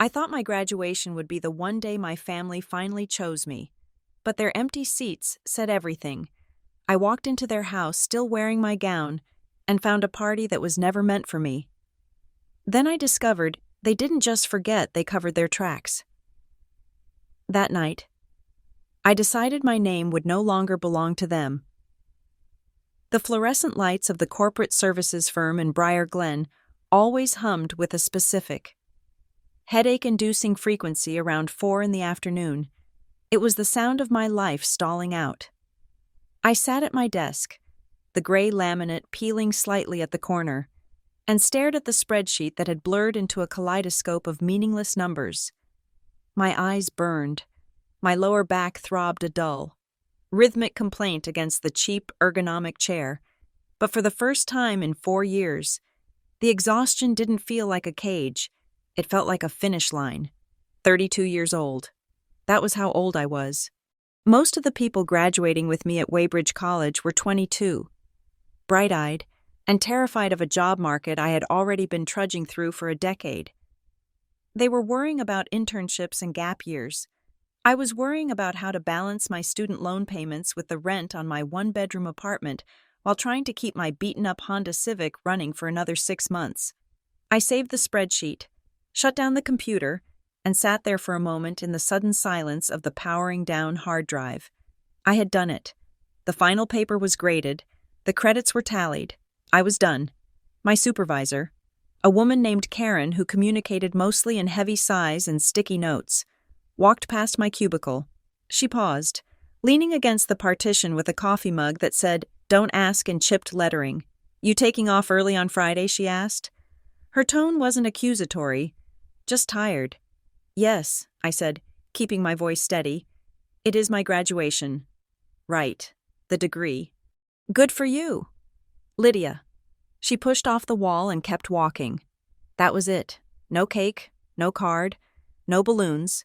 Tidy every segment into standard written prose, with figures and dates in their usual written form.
I thought my graduation would be the one day my family finally chose me. But their empty seats said everything. I walked into their house still wearing my gown and found a party that was never meant for me. Then I discovered they didn't just forget they covered their tracks. That night, I decided my name would no longer belong to them. The fluorescent lights of the corporate services firm in Briar Glen always hummed with a specific, headache-inducing frequency around 4 in the afternoon. It was the sound of my life stalling out. I sat at my desk, the gray laminate peeling slightly at the corner, and stared at the spreadsheet that had blurred into a kaleidoscope of meaningless numbers. My eyes burned. My lower back throbbed a dull, rhythmic complaint against the cheap, ergonomic chair. But for the first time in 4 years, the exhaustion didn't feel like a cage. It felt like a finish line. 32 years old. That was how old I was. Most of the people graduating with me at Weybridge College were 22, bright-eyed, and terrified of a job market I had already been trudging through for a decade. They were worrying about internships and gap years. I was worrying about how to balance my student loan payments with the rent on my one-bedroom apartment while trying to keep my beaten-up Honda Civic running for another 6 months. I saved the spreadsheet, shut down the computer, and sat there for a moment in the sudden silence of the powering down hard drive. I had done it. The final paper was graded. The credits were tallied. I was done. My supervisor, a woman named Karen who communicated mostly in heavy sighs and sticky notes, walked past my cubicle. She paused, leaning against the partition with a coffee mug that said, "Don't ask," in chipped lettering. "You taking off early on Friday?" she asked. Her tone wasn't accusatory, just tired. "Yes," I said, keeping my voice steady. "It is my graduation." "Right. The degree." "Good for you." "Lydia." She pushed off the wall and kept walking. That was it. No cake, no card, no balloons.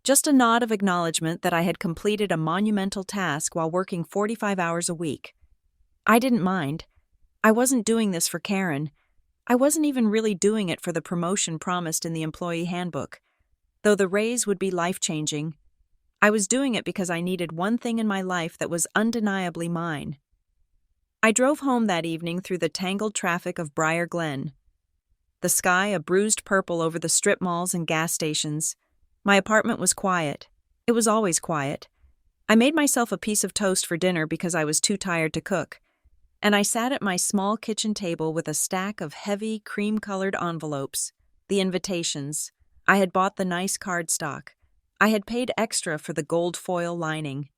Just a nod of acknowledgement that I had completed a monumental task while working 45 hours a week. I didn't mind. I wasn't doing this for Karen. I wasn't even really doing it for the promotion promised in the employee handbook, though the raise would be life-changing. I was doing it because I needed one thing in my life that was undeniably mine. I drove home that evening through the tangled traffic of Briar Glen. The sky a bruised purple over the strip malls and gas stations. My apartment was quiet. It was always quiet. I made myself a piece of toast for dinner because I was too tired to cook, and I sat at my small kitchen table with a stack of heavy, cream-colored envelopes, the invitations. I had bought the nice cardstock. I had paid extra for the gold foil lining.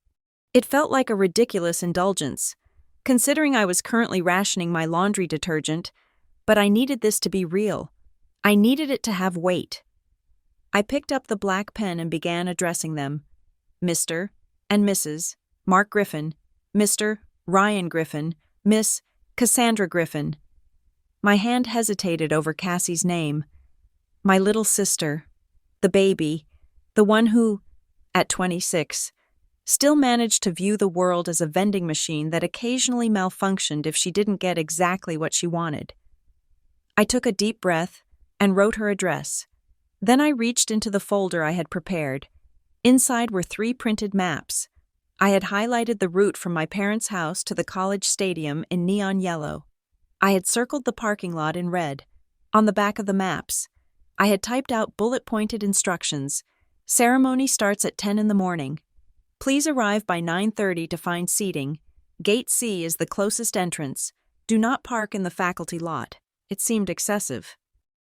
It felt like a ridiculous indulgence, considering I was currently rationing my laundry detergent, but I needed this to be real. I needed it to have weight. I picked up the black pen and began addressing them. Mr. and Mrs. Mark Griffin, Mr. Ryan Griffin, Miss Cassandra Griffin. My hand hesitated over Cassie's name. My little sister, the baby, the one who, at 26, still managed to view the world as a vending machine that occasionally malfunctioned if she didn't get exactly what she wanted. I took a deep breath and wrote her address. Then I reached into the folder I had prepared. Inside were 3 printed maps. I had highlighted the route from my parents' house to the college stadium in neon yellow. I had circled the parking lot in red. On the back of the maps, I had typed out bullet-pointed instructions. Ceremony starts at 10 in the morning. Please arrive by 9:30 to find seating. Gate C is the closest entrance. Do not park in the faculty lot. It seemed excessive.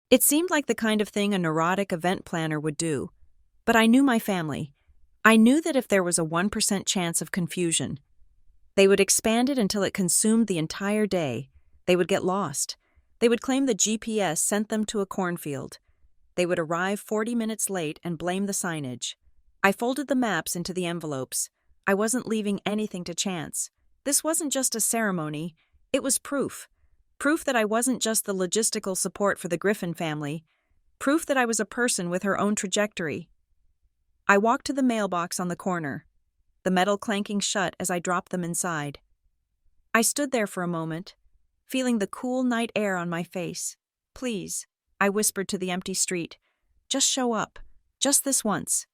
It seemed like the kind of thing a neurotic event planner would do. But I knew my family. I knew that if there was a 1% chance of confusion, they would expand it until it consumed the entire day. They would get lost. They would claim the GPS sent them to a cornfield. They would arrive 40 minutes late and blame the signage. I folded the maps into the envelopes. I wasn't leaving anything to chance. This wasn't just a ceremony. It was proof. Proof that I wasn't just the logistical support for the Griffin family. Proof that I was a person with her own trajectory. I walked to the mailbox on the corner, the metal clanking shut as I dropped them inside. I stood there for a moment, feeling the cool night air on my face. "Please," I whispered to the empty street, Just show up. Just this once.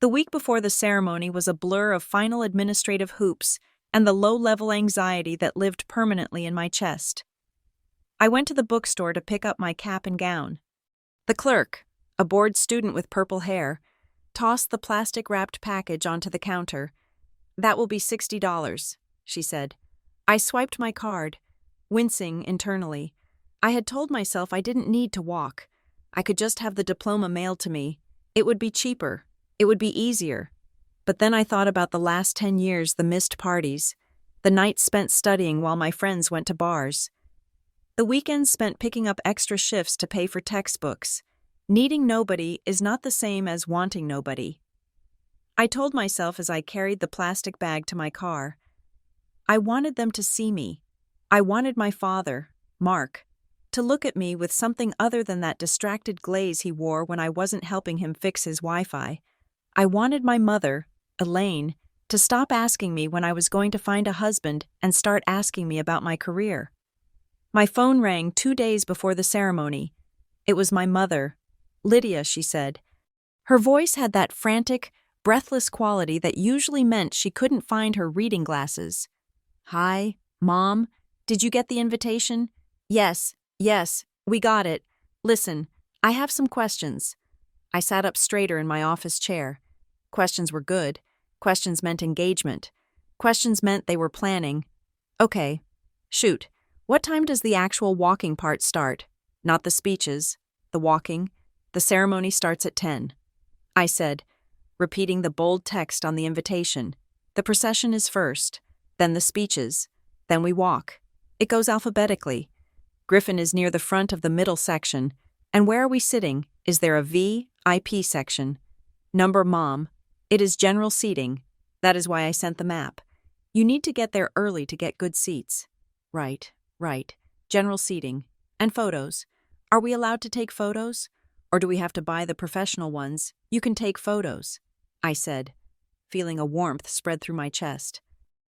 The week before the ceremony was a blur of final administrative hoops and the low-level anxiety that lived permanently in my chest. I went to the bookstore to pick up my cap and gown. The clerk, a bored student with purple hair, tossed the plastic-wrapped package onto the counter. "That will be $60, she said. I swiped my card, wincing internally. I had told myself I didn't need to walk. I could just have the diploma mailed to me. It would be cheaper. It would be easier. But then I thought about the last 10 years, the missed parties, the nights spent studying while my friends went to bars, the weekends spent picking up extra shifts to pay for textbooks. Needing nobody is not the same as wanting nobody. I told myself as I carried the plastic bag to my car. I wanted them to see me. I wanted my father, Mark, to look at me with something other than that distracted glaze he wore when I wasn't helping him fix his Wi-Fi. I wanted my mother, Elaine, to stop asking me when I was going to find a husband and start asking me about my career. My phone rang 2 days before the ceremony. It was my mother. "Lydia," she said. Her voice had that frantic, breathless quality that usually meant she couldn't find her reading glasses. "Hi, Mom. Did you get the invitation?" Yes, we got it. Listen, I have some questions." I sat up straighter in my office chair. Questions were good. Questions meant engagement. Questions meant they were planning. "Okay. Shoot. What time does the actual walking part start? Not the speeches. The walking. The ceremony starts at 10. I said, repeating the bold text on the invitation. "The procession is first, then the speeches, then we walk. It goes alphabetically. Griffin is near the front of the middle section. And where are we sitting? Is there a VIP section? Number Mom. It is general seating. That is why I sent the map. You need to get there early to get good seats." Right. General seating. "And photos. Are we allowed to take photos? Or do we have to buy the professional ones? You can take photos," I said, feeling a warmth spread through my chest.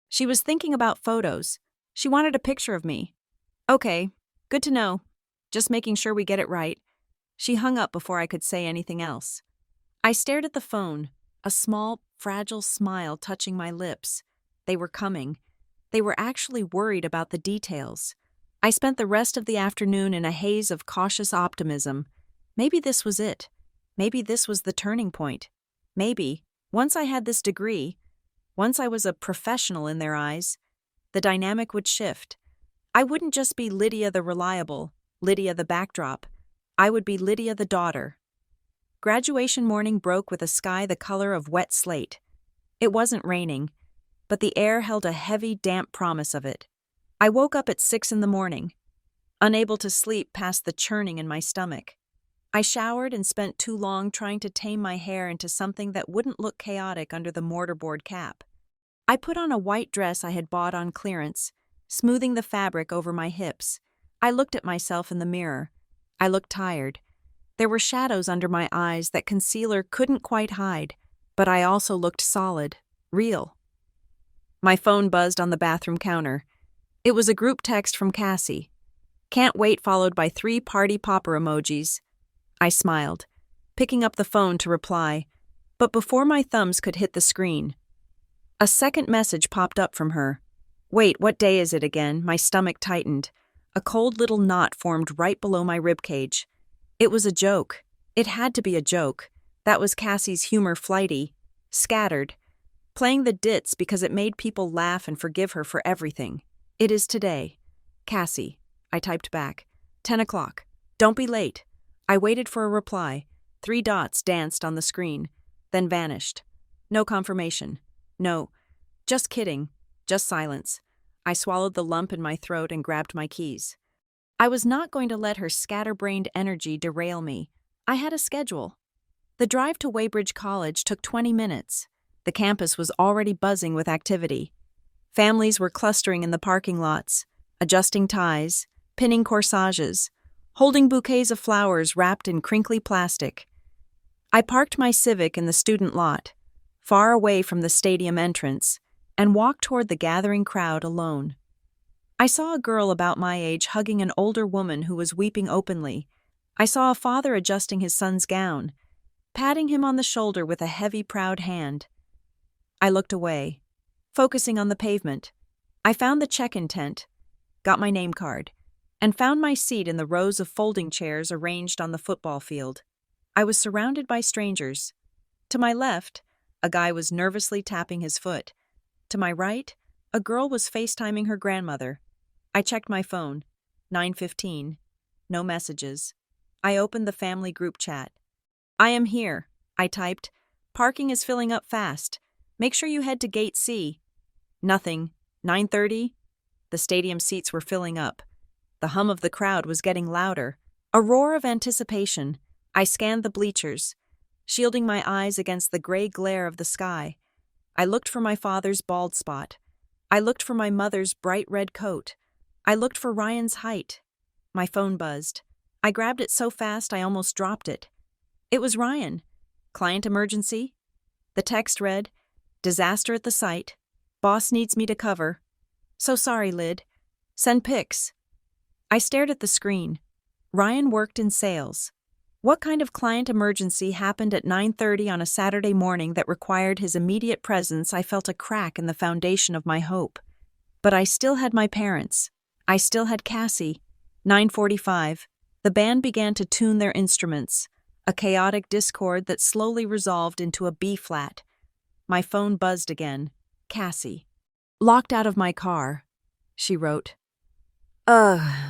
She was thinking about photos. She wanted a picture of me. "Okay, good to know. Just making sure we get it right." She hung up before I could say anything else. I stared at the phone, a small, fragile smile touching my lips. They were coming. They were actually worried about the details. I spent the rest of the afternoon in a haze of cautious optimism. Maybe this was it. Maybe this was the turning point. Maybe, once I had this degree, once I was a professional in their eyes, the dynamic would shift. I wouldn't just be Lydia the reliable, Lydia the backdrop. I would be Lydia the daughter. Graduation morning broke with a sky the color of wet slate. It wasn't raining, but the air held a heavy, damp promise of it. I woke up at 6 a.m, unable to sleep past the churning in my stomach. I showered and spent too long trying to tame my hair into something that wouldn't look chaotic under the mortarboard cap. I put on a white dress I had bought on clearance, smoothing the fabric over my hips. I looked at myself in the mirror. I looked tired. There were shadows under my eyes that concealer couldn't quite hide, but I also looked solid, real. My phone buzzed on the bathroom counter. It was a group text from Cassie. "Can't wait," followed by 3 party popper emojis. I smiled, picking up the phone to reply, but before my thumbs could hit the screen, a second message popped up from her. "Wait, what day is it again?" My stomach tightened. A cold little knot formed right below my ribcage. It was a joke. It had to be a joke. That was Cassie's humor, flighty, scattered, playing the ditz because it made people laugh and forgive her for everything. "It is today. Cassie," I typed back. 10 o'clock. "Don't be late." I waited for a reply. 3 dots danced on the screen, then vanished. No confirmation. No. Just kidding. Just silence. I swallowed the lump in my throat and grabbed my keys. I was not going to let her scatterbrained energy derail me. I had a schedule. The drive to Weybridge College took 20 minutes. The campus was already buzzing with activity. Families were clustering in the parking lots, adjusting ties, pinning corsages, holding bouquets of flowers wrapped in crinkly plastic. I parked my Civic in the student lot, far away from the stadium entrance, and walked toward the gathering crowd alone. I saw a girl about my age hugging an older woman who was weeping openly, I saw a father adjusting his son's gown, patting him on the shoulder with a heavy, proud hand. I looked away, focusing on the pavement. I found the check-in tent, got my name card, and found my seat in the rows of folding chairs arranged on the football field. I was surrounded by strangers. To my left, a guy was nervously tapping his foot. To my right, a girl was FaceTiming her grandmother. I checked my phone. 9:15. No messages. I opened the family group chat. "I am here," I typed. "Parking is filling up fast. Make sure you head to Gate C." Nothing. 9:30. The stadium seats were filling up. The hum of the crowd was getting louder. A roar of anticipation. I scanned the bleachers, shielding my eyes against the gray glare of the sky. I looked for my father's bald spot. I looked for my mother's bright red coat. I looked for Ryan's height. My phone buzzed. I grabbed it so fast I almost dropped it. It was Ryan. "Client emergency?" The text read, "Disaster at the site. Boss needs me to cover. So sorry, Lid. Send pics." I stared at the screen. Ryan worked in sales. What kind of client emergency happened at 9:30 on a Saturday morning that required his immediate presence? I felt a crack in the foundation of my hope. But I still had my parents. I still had Cassie. 9:45. The band began to tune their instruments, a chaotic discord that slowly resolved into a B-flat. My phone buzzed again. Cassie. "Locked out of my car," she wrote.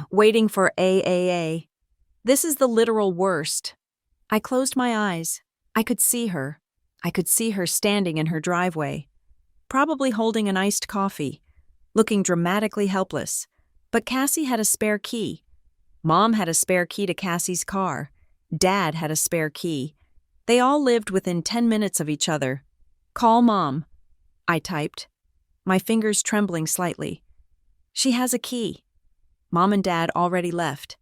Waiting for AAA. This is the literal worst." I closed my eyes. I could see her. I could see her standing in her driveway, probably holding an iced coffee, looking dramatically helpless. But Cassie had a spare key. Mom had a spare key to Cassie's car. Dad had a spare key. They all lived within 10 minutes of each other. "Call Mom," I typed, my fingers trembling slightly. "She has a key." Mom and Dad already left.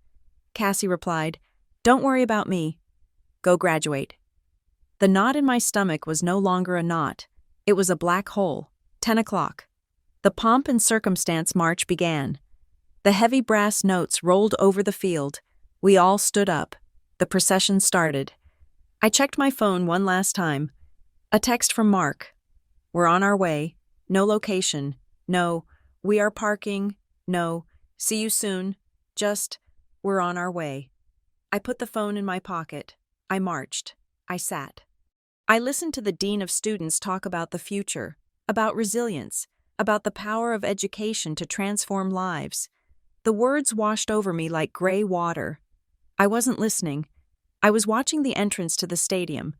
Cassie replied, "Don't worry about me. Go graduate." The knot in my stomach was no longer a knot. It was a black hole. 10 o'clock. The pomp and circumstance march began. The heavy brass notes rolled over the field. We all stood up. The procession started. I checked my phone one last time. A text from Mark. "We're on our way. No location. No, we are parking. No, see you soon. Just, we're on our way." I put the phone in my pocket. I marched. I sat. I listened to the dean of students talk about the future, about resilience, about the power of education to transform lives. The words washed over me like gray water. I wasn't listening. I was watching the entrance to the stadium,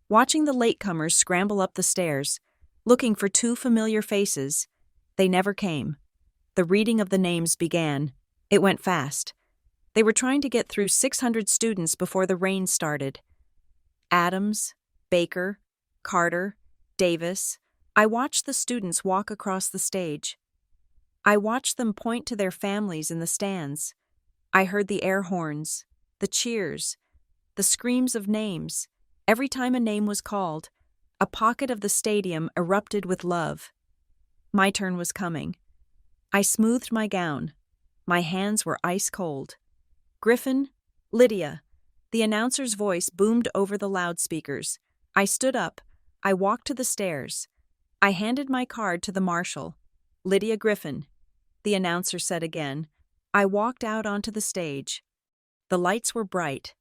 watching the latecomers scramble up the stairs, looking for two familiar faces. They never came. The reading of the names began. It went fast. They were trying to get through 600 students before the rain started. Adams, Baker, Carter, Davis. I watched the students walk across the stage. I watched them point to their families in the stands. I heard the air horns, the cheers, the screams of names. Every time a name was called, a pocket of the stadium erupted with love. My turn was coming. I smoothed my gown. My hands were ice cold. "Griffin, Lydia." The announcer's voice boomed over the loudspeakers. I stood up. I walked to the stairs. I handed my card to the marshal. "Lydia Griffin," the announcer said again. I walked out onto the stage. The lights were bright.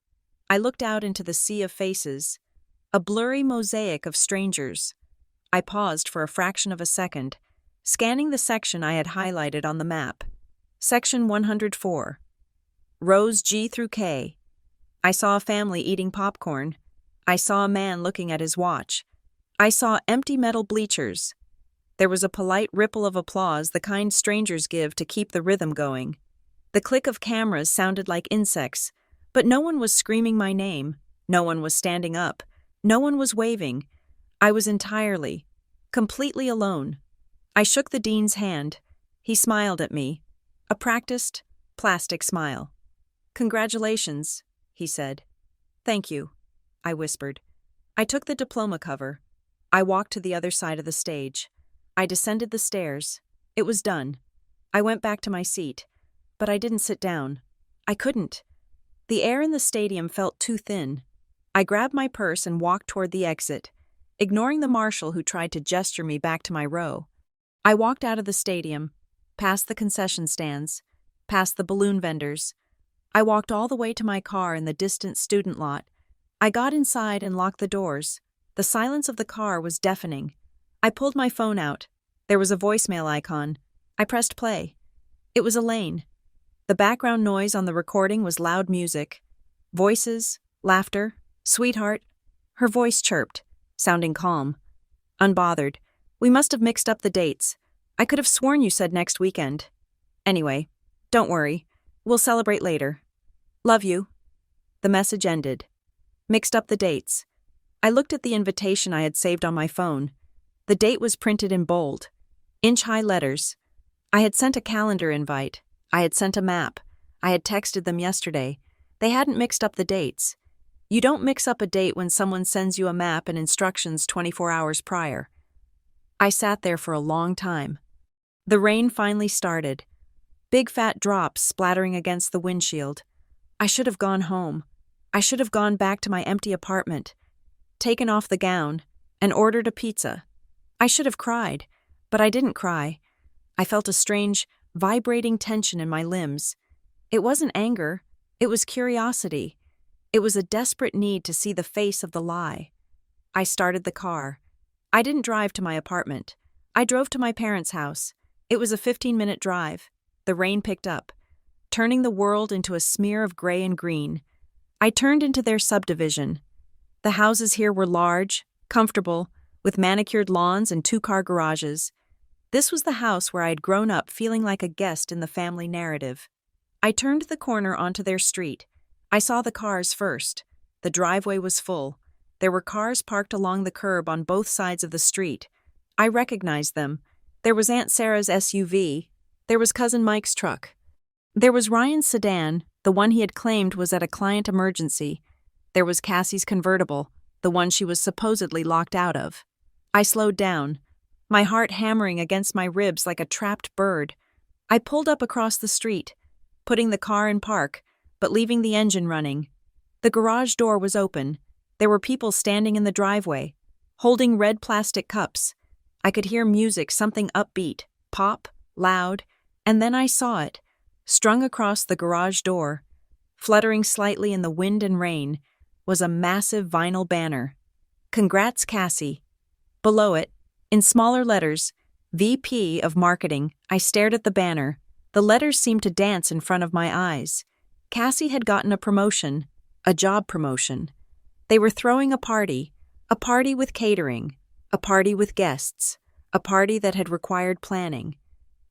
I looked out into the sea of faces, a blurry mosaic of strangers. I paused for a fraction of a second, scanning the section I had highlighted on the map. Section 104. Rows G through K. I saw a family eating popcorn. I saw a man looking at his watch. I saw empty metal bleachers. There was a polite ripple of applause, the kind strangers give to keep the rhythm going. The click of cameras sounded like insects, but no one was screaming my name. No one was standing up. No one was waving. I was entirely, completely alone. I shook the dean's hand. He smiled at me, a practiced, plastic smile. "Congratulations," he said. "Thank you," I whispered. I took the diploma cover. I walked to the other side of the stage. I descended the stairs. It was done. I went back to my seat, but I didn't sit down. I couldn't. The air in the stadium felt too thin. I grabbed my purse and walked toward the exit, ignoring the marshal who tried to gesture me back to my row. I walked out of the stadium, past the concession stands, past the balloon vendors. I walked all the way to my car in the distant student lot. I got inside and locked the doors. The silence of the car was deafening. I pulled my phone out. There was a voicemail icon. I pressed play. It was Elaine. The background noise on the recording was loud music. Voices, laughter, sweetheart. Her voice chirped, sounding calm. Unbothered. We must have mixed up the dates. I could have sworn you said next weekend. Anyway, don't worry. We'll celebrate later. Love you. The message ended. Mixed up the dates. I looked at the invitation I had saved on my phone. The date was printed in bold, inch-high letters. I had sent a calendar invite. I had sent a map. I had texted them yesterday. They hadn't mixed up the dates. You don't mix up a date when someone sends you a map and instructions 24 hours prior. I sat there for a long time. The rain finally started. Big fat drops splattering against the windshield. I should have gone home. I should have gone back to my empty apartment, taken off the gown, and ordered a pizza. I should have cried, but I didn't cry. I felt a strange, vibrating tension in my limbs. It wasn't anger, it was curiosity. It was a desperate need to see the face of the lie. I started the car. I didn't drive to my apartment. I drove to my parents' house. It was a 15-minute drive. The rain picked up, turning the world into a smear of gray and green. I turned into their subdivision. The houses here were large, comfortable, with manicured lawns and two-car garages. This was the house where I had grown up feeling like a guest in the family narrative. I turned the corner onto their street. I saw the cars first. The driveway was full. There were cars parked along the curb on both sides of the street. I recognized them. There was Aunt Sarah's SUV. There was Cousin Mike's truck. There was Ryan's sedan, the one he had claimed was at a client emergency. There was Cassie's convertible, the one she was supposedly locked out of. I slowed down, my heart hammering against my ribs like a trapped bird. I pulled up across the street, putting the car in park, but leaving the engine running. The garage door was open. There were people standing in the driveway, holding red plastic cups. I could hear music, something upbeat, pop, loud, and then I saw it, strung across the garage door, fluttering slightly in the wind and rain, was a massive vinyl banner. Congrats, Cassie. Below it, in smaller letters, VP of Marketing. I stared at the banner. The letters seemed to dance in front of my eyes. Cassie had gotten a promotion, a job promotion. They were throwing a party with catering, a party with guests, a party that had required planning,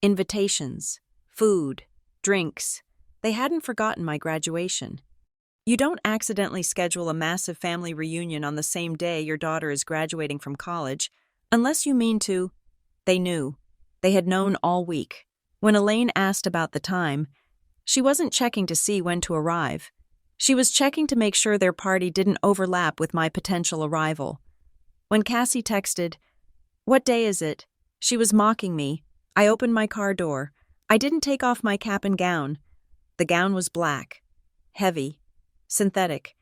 invitations, food, drinks. They hadn't forgotten my graduation. You don't accidentally schedule a massive family reunion on the same day your daughter is graduating from college, unless you mean to. They knew. They had known all week. When Elaine asked about the time, she wasn't checking to see when to arrive. She was checking to make sure their party didn't overlap with my potential arrival. When Cassie texted, "What day is it?" she was mocking me. I opened my car door. I didn't take off my cap and gown. The gown was black, heavy, synthetic.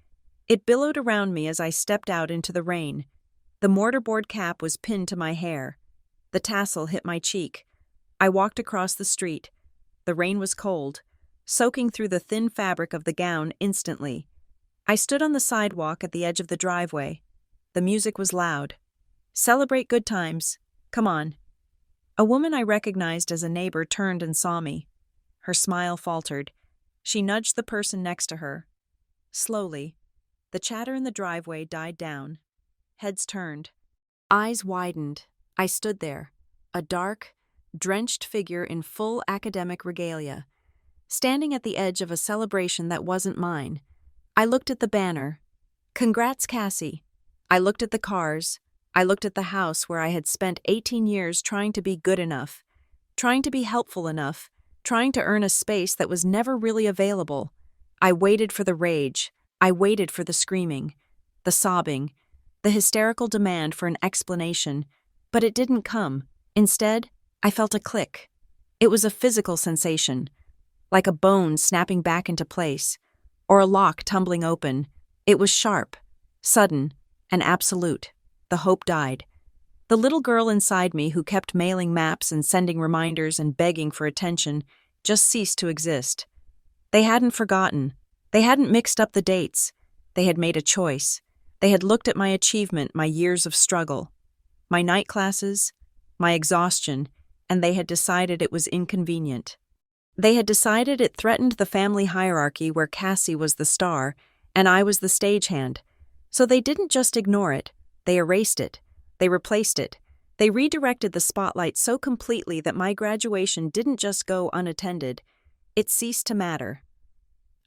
It billowed around me as I stepped out into the rain. The mortarboard cap was pinned to my hair. The tassel hit my cheek. I walked across the street. The rain was cold, soaking through the thin fabric of the gown instantly. I stood on the sidewalk at the edge of the driveway. The music was loud. Celebrate good times. Come on. A woman I recognized as a neighbor turned and saw me. Her smile faltered. She nudged the person next to her. Slowly, the chatter in the driveway died down. Heads turned. Eyes widened. I stood there, a dark, drenched figure in full academic regalia, standing at the edge of a celebration that wasn't mine. I looked at the banner. Congrats, Cassie. I looked at the cars. I looked at the house where I had spent 18 years trying to be good enough, trying to be helpful enough, trying to earn a space that was never really available. I waited for the rage. I waited for the screaming, the sobbing, the hysterical demand for an explanation, but it didn't come. Instead, I felt a click. It was a physical sensation, like a bone snapping back into place, or a lock tumbling open. It was sharp, sudden, and absolute. The hope died. The little girl inside me who kept mailing maps and sending reminders and begging for attention just ceased to exist. They hadn't forgotten. They hadn't mixed up the dates. They had made a choice. They had looked at my achievement, my years of struggle, my night classes, my exhaustion, and they had decided it was inconvenient. They had decided it threatened the family hierarchy where Cassie was the star and I was the stagehand. So they didn't just ignore it, they erased it. They replaced it. They redirected the spotlight so completely that my graduation didn't just go unattended, it ceased to matter.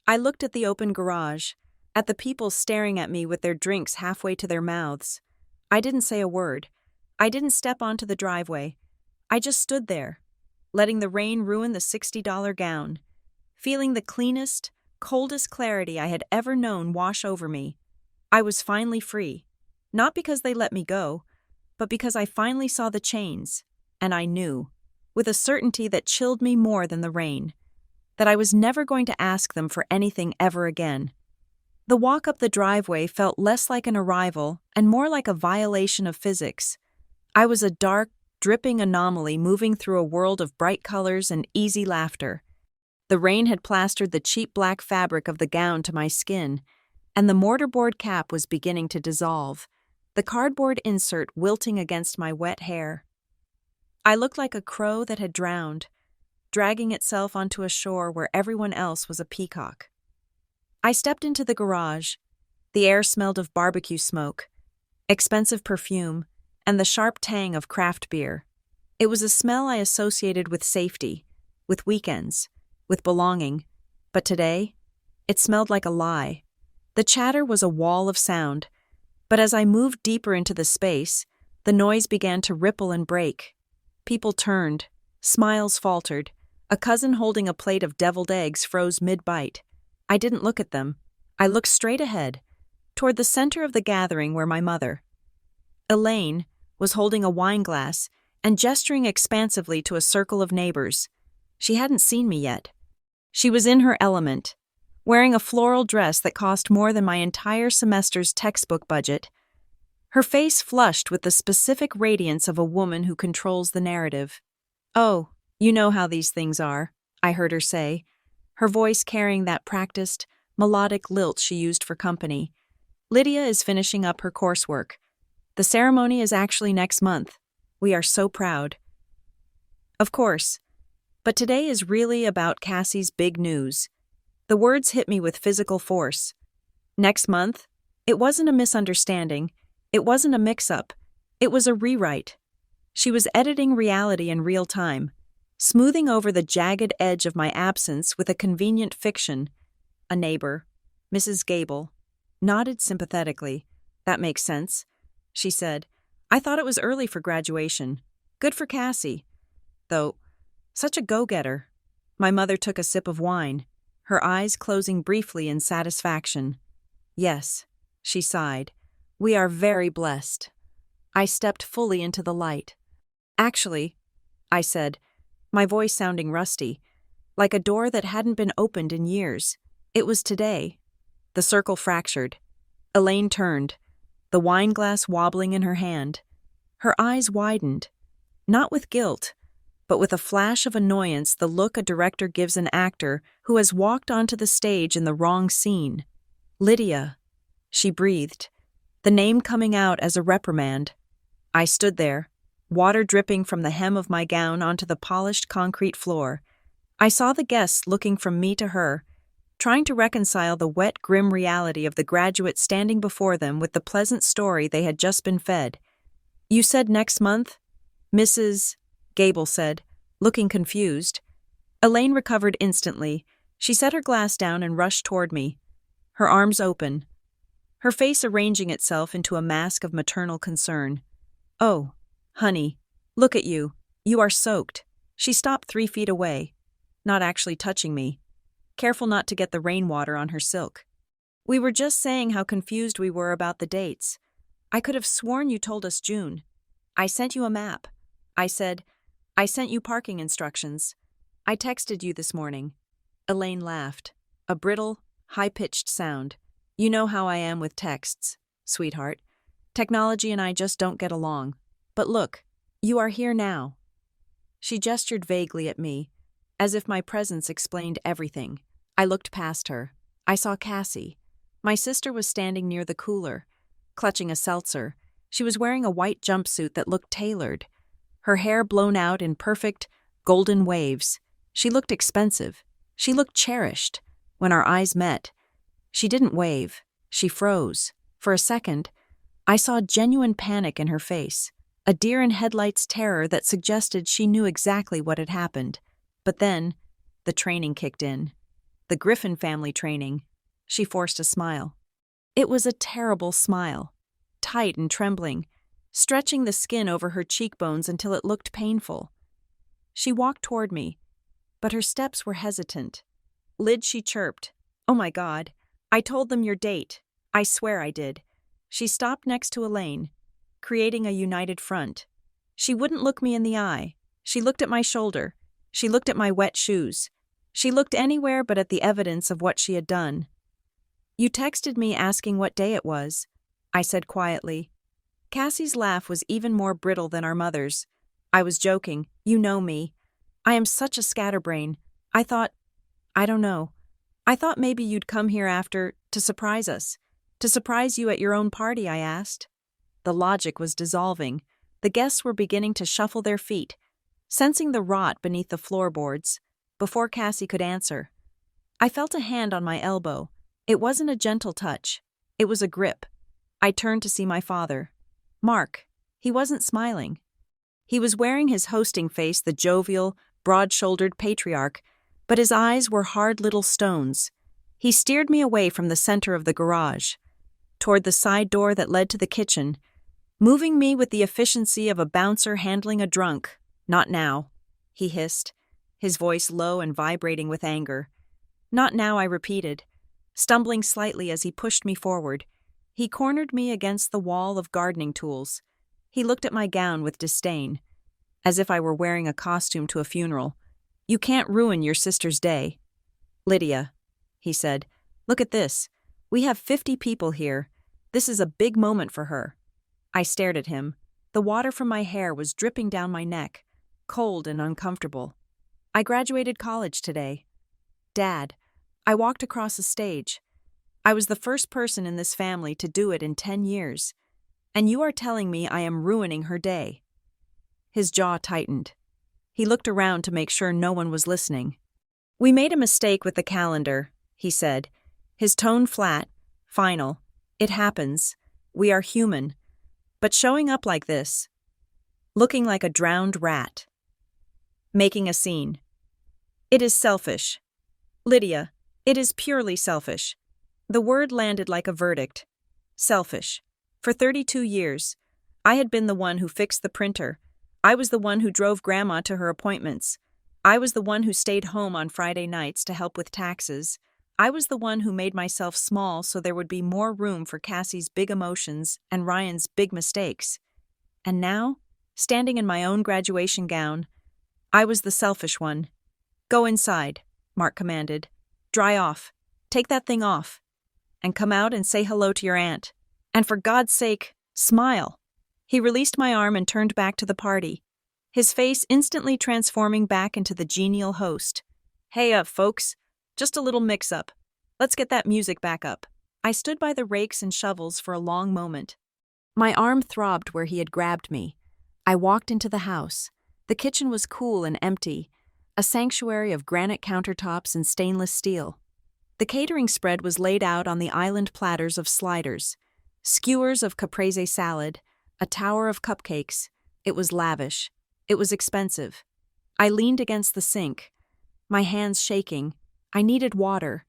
I looked at the open garage, at the people staring at me with their drinks halfway to their mouths. I didn't say a word. I didn't step onto the driveway. I just stood there, letting the rain ruin the $60 gown, feeling the cleanest, coldest clarity I had ever known wash over me. I was finally free, not because they let me go, but because I finally saw the chains, and I knew, with a certainty that chilled me more than the rain, that I was never going to ask them for anything ever again. The walk up the driveway felt less like an arrival and more like a violation of physics. I was a dark, dripping anomaly moving through a world of bright colors and easy laughter. The rain had plastered the cheap black fabric of the gown to my skin, and the mortarboard cap was beginning to dissolve, the cardboard insert wilting against my wet hair. I looked like a crow that had drowned, dragging itself onto a shore where everyone else was a peacock. I stepped into the garage. The air smelled of barbecue smoke, expensive perfume, and the sharp tang of craft beer. It was a smell I associated with safety, with weekends, with belonging, but today, it smelled like a lie. The chatter was a wall of sound, but as I moved deeper into the space, the noise began to ripple and break. People turned, smiles faltered. A cousin holding a plate of deviled eggs froze mid-bite. I didn't look at them. I looked straight ahead, toward the center of the gathering where my mother, Elaine, was holding a wine glass and gesturing expansively to a circle of neighbors. She hadn't seen me yet. She was in her element, wearing a floral dress that cost more than my entire semester's textbook budget. Her face flushed with the specific radiance of a woman who controls the narrative. "Oh, you know how these things are," I heard her say, her voice carrying that practiced, melodic lilt she used for company. "Lydia is finishing up her coursework. The ceremony is actually next month. We are so proud." Of course, but today is really about Cassie's big news. The words hit me with physical force. Next month? It wasn't a misunderstanding. It wasn't a mix-up. It was a rewrite. She was editing reality in real time, smoothing over the jagged edge of my absence with a convenient fiction. A neighbor, Mrs. Gable, nodded sympathetically. "That makes sense," she said. "I thought it was early for graduation. Good for Cassie. Though, such a go-getter." My mother took a sip of wine, her eyes closing briefly in satisfaction. "Yes," she sighed. "We are very blessed." I stepped fully into the light. "Actually," I said, my voice sounding rusty, like a door that hadn't been opened in years. "It was today." The circle fractured. Elaine turned, the wine glass wobbling in her hand. Her eyes widened, not with guilt, but with a flash of annoyance, the look a director gives an actor who has walked onto the stage in the wrong scene. "Lydia," she breathed, the name coming out as a reprimand. I stood there, water dripping from the hem of my gown onto the polished concrete floor. I saw the guests looking from me to her, trying to reconcile the wet, grim reality of the graduate standing before them with the pleasant story they had just been fed. "You said next month?" Mrs. Gable said, looking confused. Elaine recovered instantly. She set her glass down and rushed toward me, her arms open, her face arranging itself into a mask of maternal concern. "Oh, honey, look at you. You are soaked." She stopped 3 feet away, not actually touching me, careful not to get the rainwater on her silk. "We were just saying how confused we were about the dates. I could have sworn you told us June. I sent you a map. I said, I sent you parking instructions. I texted you this morning." Elaine laughed, a brittle, high-pitched sound. You know how I am with texts, sweetheart. Technology and I just don't get along. But look, you are here now. She gestured vaguely at me, as if my presence explained everything. I looked past her. I saw Cassie. My sister was standing near the cooler, clutching a seltzer. She was wearing a white jumpsuit that looked tailored, her hair blown out in perfect, golden waves. She looked expensive. She looked cherished. When our eyes met, she didn't wave. She froze. For a second, I saw genuine panic in her face, a deer-in-headlights terror that suggested she knew exactly what had happened. But then, the training kicked in. The Griffin family training. She forced a smile. It was a terrible smile, tight and trembling, stretching the skin over her cheekbones until it looked painful. She walked toward me, but her steps were hesitant. Lid, she chirped. "Oh my God, I told them your date. I swear I did." She stopped next to Elaine, creating a united front. She wouldn't look me in the eye. She looked at my shoulder. She looked at my wet shoes. She looked anywhere but at the evidence of what she had done. "You texted me asking what day it was," I said quietly. Cassie's laugh was even more brittle than our mother's. "I was joking. You know me. I am such a scatterbrain. I don't know. I thought maybe you'd come here after, to surprise us. To surprise you at your own party," I asked. The logic was dissolving. The guests were beginning to shuffle their feet, sensing the rot beneath the floorboards. Before Cassie could answer, I felt a hand on my elbow. It wasn't a gentle touch. It was a grip. I turned to see my father. Mark. He wasn't smiling. He was wearing his hosting face, the jovial, broad-shouldered patriarch, but his eyes were hard little stones. He steered me away from the center of the garage, toward the side door that led to the kitchen, moving me with the efficiency of a bouncer handling a drunk. "Not now," he hissed, his voice low and vibrating with anger. "Not now," I repeated, stumbling slightly as he pushed me forward. He cornered me against the wall of gardening tools. He looked at my gown with disdain, as if I were wearing a costume to a funeral. "You can't ruin your sister's day." "Lydia," he said, "look at this. We have 50 people here. This is a big moment for her." I stared at him. The water from my hair was dripping down my neck, cold and uncomfortable. "I graduated college today. Dad, I walked across a stage. I was the first person in this family to do it in 10 years. And you are telling me I am ruining her day." His jaw tightened. He looked around to make sure no one was listening. "We made a mistake with the calendar," he said, his tone flat, final. "It happens. We are human. But showing up like this, looking like a drowned rat, making a scene, it is selfish. Lydia, it is purely selfish." The word landed like a verdict. Selfish. For 32 years, I had been the one who fixed the printer. I was the one who drove Grandma to her appointments. I was the one who stayed home on Friday nights to help with taxes. I was the one who made myself small so there would be more room for Cassie's big emotions and Ryan's big mistakes. And now, standing in my own graduation gown, I was the selfish one. "Go inside," Mark commanded. "Dry off. Take that thing off. And come out and say hello to your aunt. And for God's sake, smile." He released my arm and turned back to the party, his face instantly transforming back into the genial host. "Hey folks. Just a little mix-up. Let's get that music back up." I stood by the rakes and shovels for a long moment. My arm throbbed where he had grabbed me. I walked into the house. The kitchen was cool and empty, a sanctuary of granite countertops and stainless steel. The catering spread was laid out on the island platters of sliders, skewers of caprese salad, a tower of cupcakes. It was lavish. It was expensive. I leaned against the sink, my hands shaking. I needed water.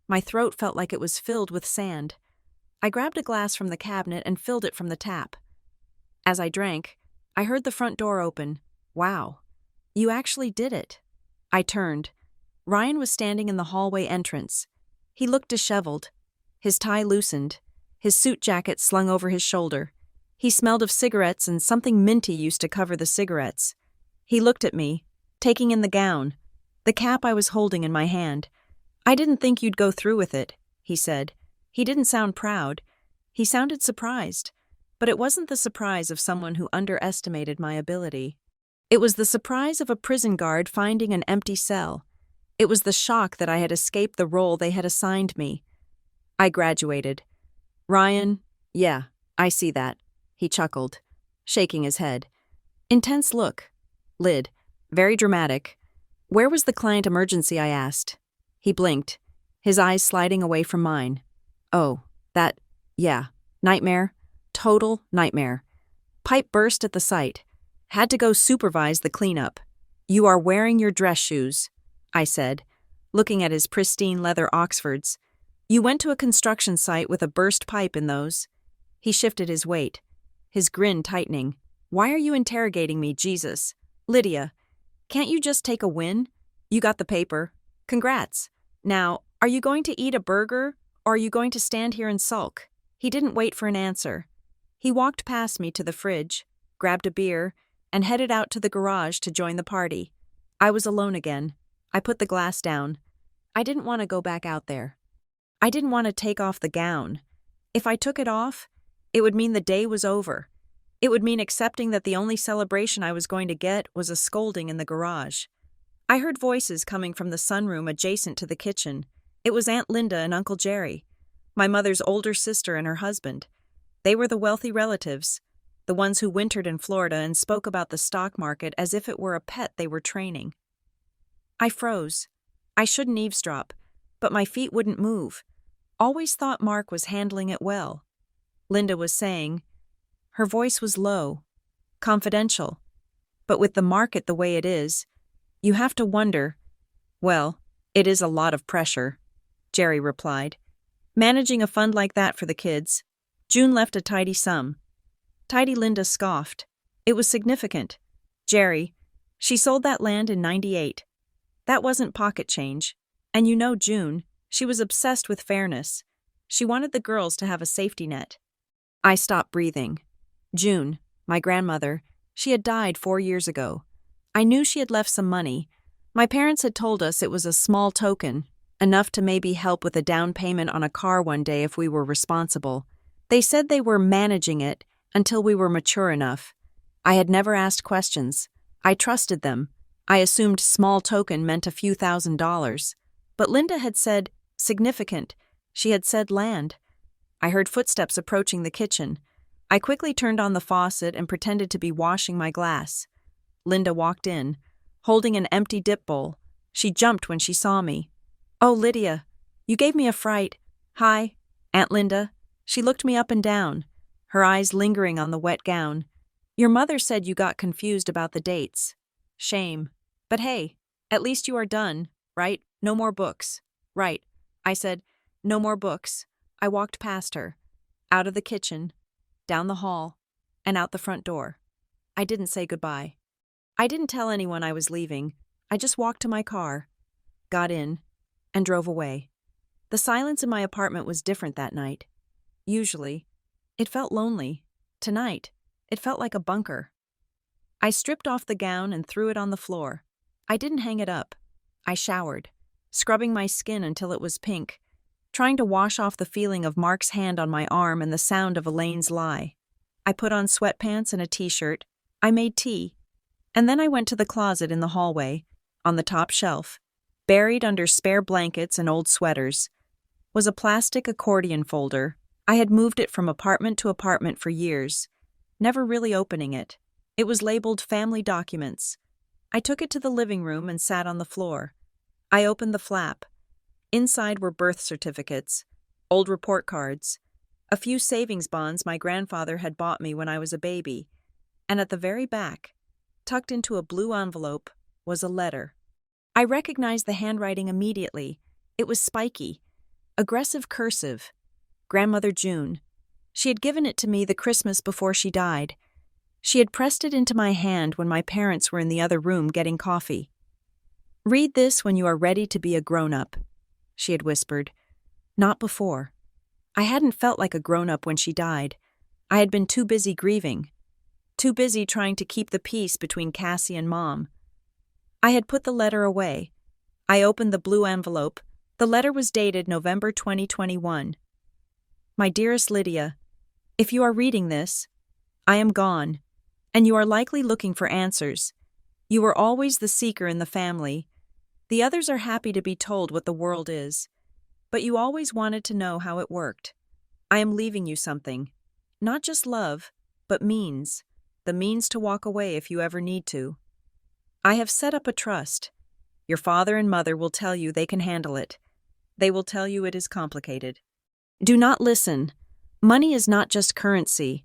My throat felt like it was filled with sand. I grabbed a glass from the cabinet and filled it from the tap. As I drank, I heard the front door open. "Wow, you actually did it." I turned. Ryan was standing in the hallway entrance. He looked disheveled. His tie loosened, his suit jacket slung over his shoulder. He smelled of cigarettes and something minty used to cover the cigarettes. He looked at me, taking in the gown, the cap I was holding in my hand. "I didn't think you'd go through with it," he said. He didn't sound proud. He sounded surprised. But it wasn't the surprise of someone who underestimated my ability. It was the surprise of a prison guard finding an empty cell. It was the shock that I had escaped the role they had assigned me. I graduated. Ryan, yeah, I see that, he chuckled, shaking his head. Intense look. Lid. Very dramatic. Where was the client emergency, I asked. He blinked, his eyes sliding away from mine. Oh, that, yeah, nightmare. Total nightmare. Pipe burst at the site. Had to go supervise the cleanup. You are wearing your dress shoes, I said, looking at his pristine leather Oxfords. You went to a construction site with a burst pipe in those. He shifted his weight, his grin tightening. Why are you interrogating me, Jesus? Lydia, can't you just take a win? You got the paper. Congrats. Now, are you going to eat a burger, or are you going to stand here and sulk? He didn't wait for an answer. He walked past me to the fridge, grabbed a beer, and headed out to the garage to join the party. I was alone again. I put the glass down. I didn't want to go back out there. I didn't want to take off the gown. If I took it off, it would mean the day was over. It would mean accepting that the only celebration I was going to get was a scolding in the garage. I heard voices coming from the sunroom adjacent to the kitchen. It was Aunt Linda and Uncle Jerry, my mother's older sister and her husband. They were the wealthy relatives, the ones who wintered in Florida and spoke about the stock market as if it were a pet they were training. I froze. I shouldn't eavesdrop, but my feet wouldn't move. Always thought Mark was handling it well. Linda was saying. Her voice was low, confidential. But with the market the way it is, you have to wonder. Well, it is a lot of pressure, Jerry replied. Managing a fund like that for the kids. June left a tidy sum. Tidy Linda scoffed. It was significant. Jerry, she sold that land in '98. That wasn't pocket change. And you know June, she was obsessed with fairness. She wanted the girls to have a safety net. I stopped breathing. June, my grandmother, she had died 4 years ago. I knew she had left some money. My parents had told us it was a small token, enough to maybe help with a down payment on a car one day if we were responsible. They said they were managing it until we were mature enough. I had never asked questions. I trusted them. I assumed small token meant a few $1,000s. But Linda had said significant. She had said land. I heard footsteps approaching the kitchen. I quickly turned on the faucet and pretended to be washing my glass. Linda walked in, holding an empty dip bowl. She jumped when she saw me. Oh, Lydia, you gave me a fright. Hi, Aunt Linda. She looked me up and down, her eyes lingering on the wet gown. Your mother said you got confused about the dates. Shame. But hey, at least you are done, right? No more books. Right. I said, no more books. I walked past her, out of the kitchen, down the hall, and out the front door. I didn't say goodbye. I didn't tell anyone I was leaving. I just walked to my car, got in, and drove away. The silence in my apartment was different that night. Usually, it felt lonely. Tonight, it felt like a bunker. I stripped off the gown and threw it on the floor. I didn't hang it up. I showered, scrubbing my skin until it was pink, trying to wash off the feeling of Mark's hand on my arm and the sound of Elaine's lie. I put on sweatpants and a t-shirt. I made tea. And then I went to the closet in the hallway, on the top shelf. Buried under spare blankets and old sweaters was a plastic accordion folder. I had moved it from apartment to apartment for years, never really opening it. It was labeled Family Documents. I took it to the living room and sat on the floor. I opened the flap. Inside were birth certificates, old report cards, a few savings bonds my grandfather had bought me when I was a baby, and at the very back, tucked into a blue envelope, was a letter. I recognized the handwriting immediately. It was spiky, aggressive cursive. Grandmother June. She had given it to me the Christmas before she died. She had pressed it into my hand when my parents were in the other room getting coffee. Read this when you are ready to be a grown-up, she had whispered. Not before. I hadn't felt like a grown-up when she died. I had been too busy grieving, too busy trying to keep the peace between Cassie and Mom. I had put the letter away. I opened the blue envelope, The letter was dated November 2021. My dearest Lydia, if you are reading this, I am gone, and you are likely looking for answers. You were always the seeker in the family. The others are happy to be told what the world is, but you always wanted to know how it worked. I am leaving you something. Not just love, but means. The means to walk away if you ever need to. I have set up a trust. Your father and mother will tell you they can handle it. They will tell you it is complicated. Do not listen. Money is not just currency.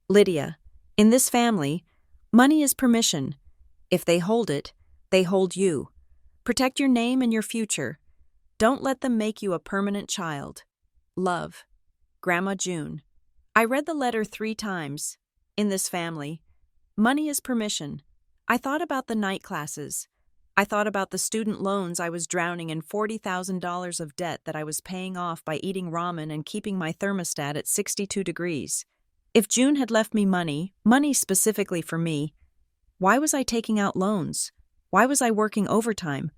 Lydia, in this family, money is permission. If they hold it, they hold you. Protect your name and your future. Don't let them make you a permanent child. Love. Grandma June. I read the letter 3 times. In this family, money is permission. I thought about the night classes. I thought about the student loans I was drowning in $40,000 of debt that I was paying off by eating ramen and keeping my thermostat at 62 degrees. If June had left me money specifically for me, why was I taking out loans? Why was I working overtime?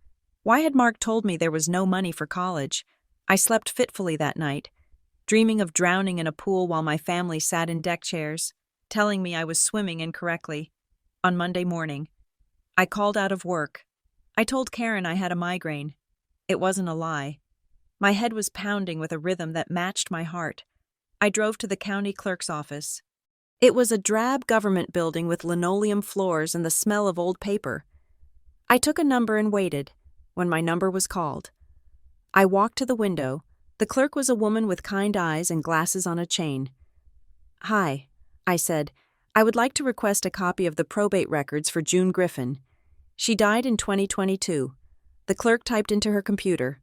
Why had Mark told me there was no money for college? I slept fitfully that night, dreaming of drowning in a pool while my family sat in deck chairs, telling me I was swimming incorrectly. On Monday morning, I called out of work. I told Karen I had a migraine. It wasn't a lie. My head was pounding with a rhythm that matched my heart. I drove to the county clerk's office. It was a drab government building with linoleum floors and the smell of old paper. I took a number and waited. When my number was called, I walked to the window. The clerk was a woman with kind eyes and glasses on a chain. "Hi," I said. "I would like to request a copy of the probate records for June Griffin. She died in 2022. The clerk typed into her computer.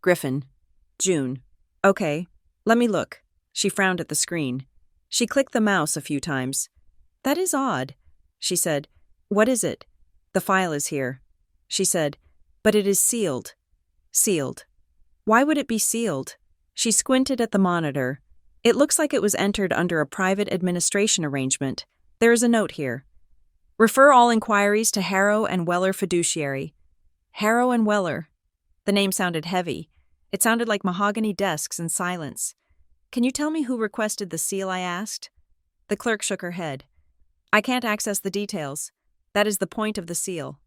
Griffin. June. Okay, let me look. She frowned at the screen. She clicked the mouse a few times. That is odd, she said. What is it? The file is here, she said, but it is sealed. Sealed. Why would it be sealed? She squinted at the monitor. It looks like it was entered under a private administration arrangement. There is a note here. Refer all inquiries to Harrow and Weller Fiduciary. Harrow and Weller. The name sounded heavy. It sounded like mahogany desks and silence. Can you tell me who requested the seal, I asked? The clerk shook her head. I can't access the details. That is the point of the seal.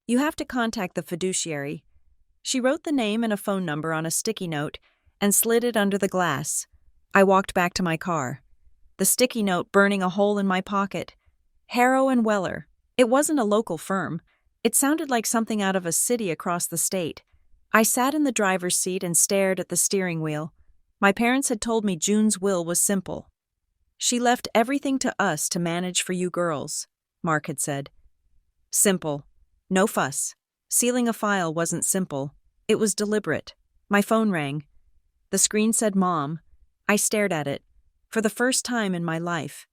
You have to contact the fiduciary. She wrote the name and a phone number on a sticky note and slid it under the glass. I walked back to my car, the sticky note burning a hole in my pocket. Harrow and Weller. It wasn't a local firm. It sounded like something out of a city across the state. I sat in the driver's seat and stared at the steering wheel. My parents had told me June's will was simple. She left everything to us to manage for you girls, Mark had said. Simple. No fuss. Sealing a file wasn't simple. It was deliberate. My phone rang. The screen said Mom. I stared at it. For the first time in my life.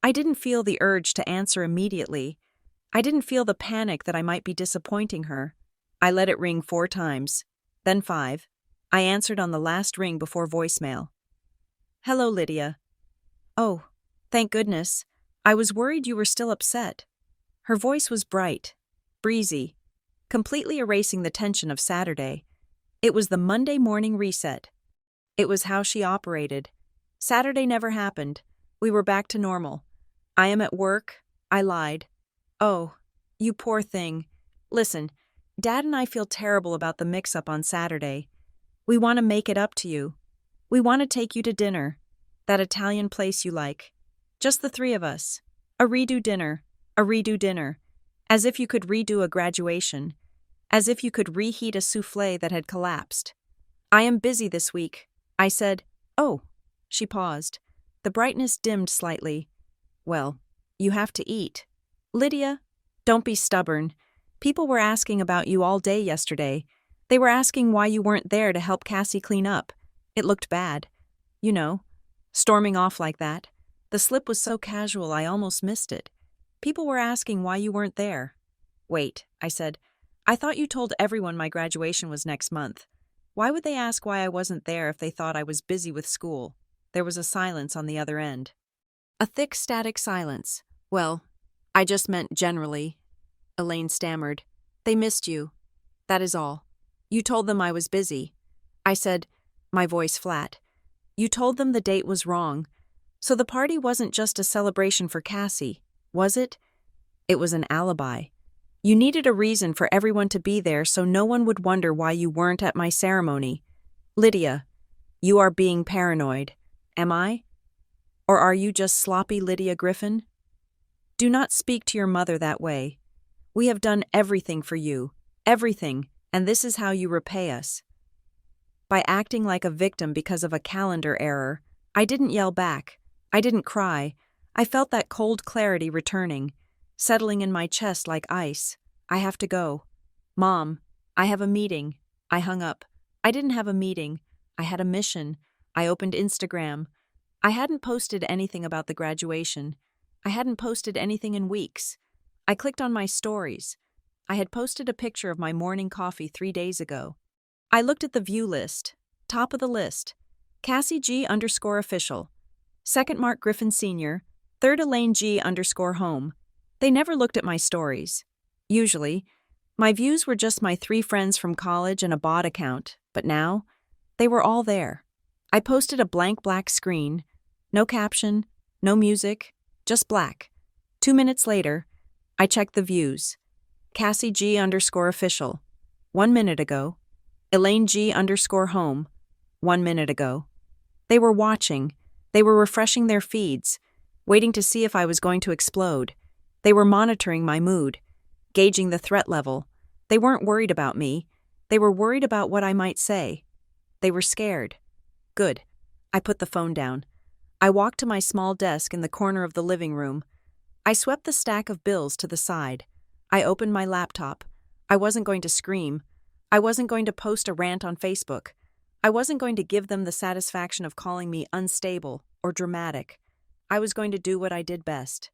I didn't feel the urge to answer immediately. I didn't feel the panic that I might be disappointing her. I let it ring 4 times, then 5. I answered on the last ring before voicemail. Hello, Lydia. Oh, thank goodness. I was worried you were still upset. Her voice was bright, breezy, completely erasing the tension of Saturday. It was the Monday morning reset. It was how she operated. Saturday never happened. We were back to normal. I am at work. I lied. Oh, you poor thing. Listen, Dad and I feel terrible about the mix-up on Saturday. We want to make it up to you. We want to take you to dinner. That Italian place you like. Just the 3 of us. A redo dinner. A redo dinner. As if you could redo a graduation. As if you could reheat a soufflé that had collapsed. I am busy this week. I said, oh. She paused. The brightness dimmed slightly. Well, you have to eat. Lydia, don't be stubborn. People were asking about you all day yesterday. They were asking why you weren't there to help Cassie clean up. It looked bad. You know, storming off like that. The slip was so casual I almost missed it. People were asking why you weren't there. Wait, I said. I thought you told everyone my graduation was next month. Why would they ask why I wasn't there if they thought I was busy with school? There was a silence on the other end. A thick, static silence. Well, I just meant generally. Elaine stammered. They missed you. That is all. You told them I was busy. I said, my voice flat. You told them the date was wrong. So the party wasn't just a celebration for Cassie, was it? It was an alibi. You needed a reason for everyone to be there so no one would wonder why you weren't at my ceremony. Lydia, you are being paranoid. Am I? Or are you just sloppy Lydia Griffin? Do not speak to your mother that way. We have done everything for you. Everything, and this is how you repay us. By acting like a victim because of a calendar error, I didn't yell back. I didn't cry. I felt that cold clarity returning, settling in my chest like ice. I have to go. Mom, I have a meeting. I hung up. I didn't have a meeting. I had a mission. I opened Instagram. I hadn't posted anything about the graduation. I hadn't posted anything in weeks. I clicked on my stories. I had posted a picture of my morning coffee 3 days ago. I looked at the view list. Top of the list. Cassie G_official. Second Mark Griffin Sr. Third Elaine G_home. They never looked at my stories. Usually, my views were just my 3 friends from college and a bot account, but now, they were all there. I posted a blank black screen. No caption, no music, just black. 2 minutes later, I checked the views. Cassie G_official. 1 minute ago. Elaine G_home. 1 minute ago. They were watching. They were refreshing their feeds, waiting to see if I was going to explode. They were monitoring my mood, gauging the threat level. They weren't worried about me. They were worried about what I might say. They were scared. Good. I put the phone down. I walked to my small desk in the corner of the living room. I swept the stack of bills to the side. I opened my laptop. I wasn't going to scream. I wasn't going to post a rant on Facebook. I wasn't going to give them the satisfaction of calling me unstable or dramatic. I was going to do what I did best.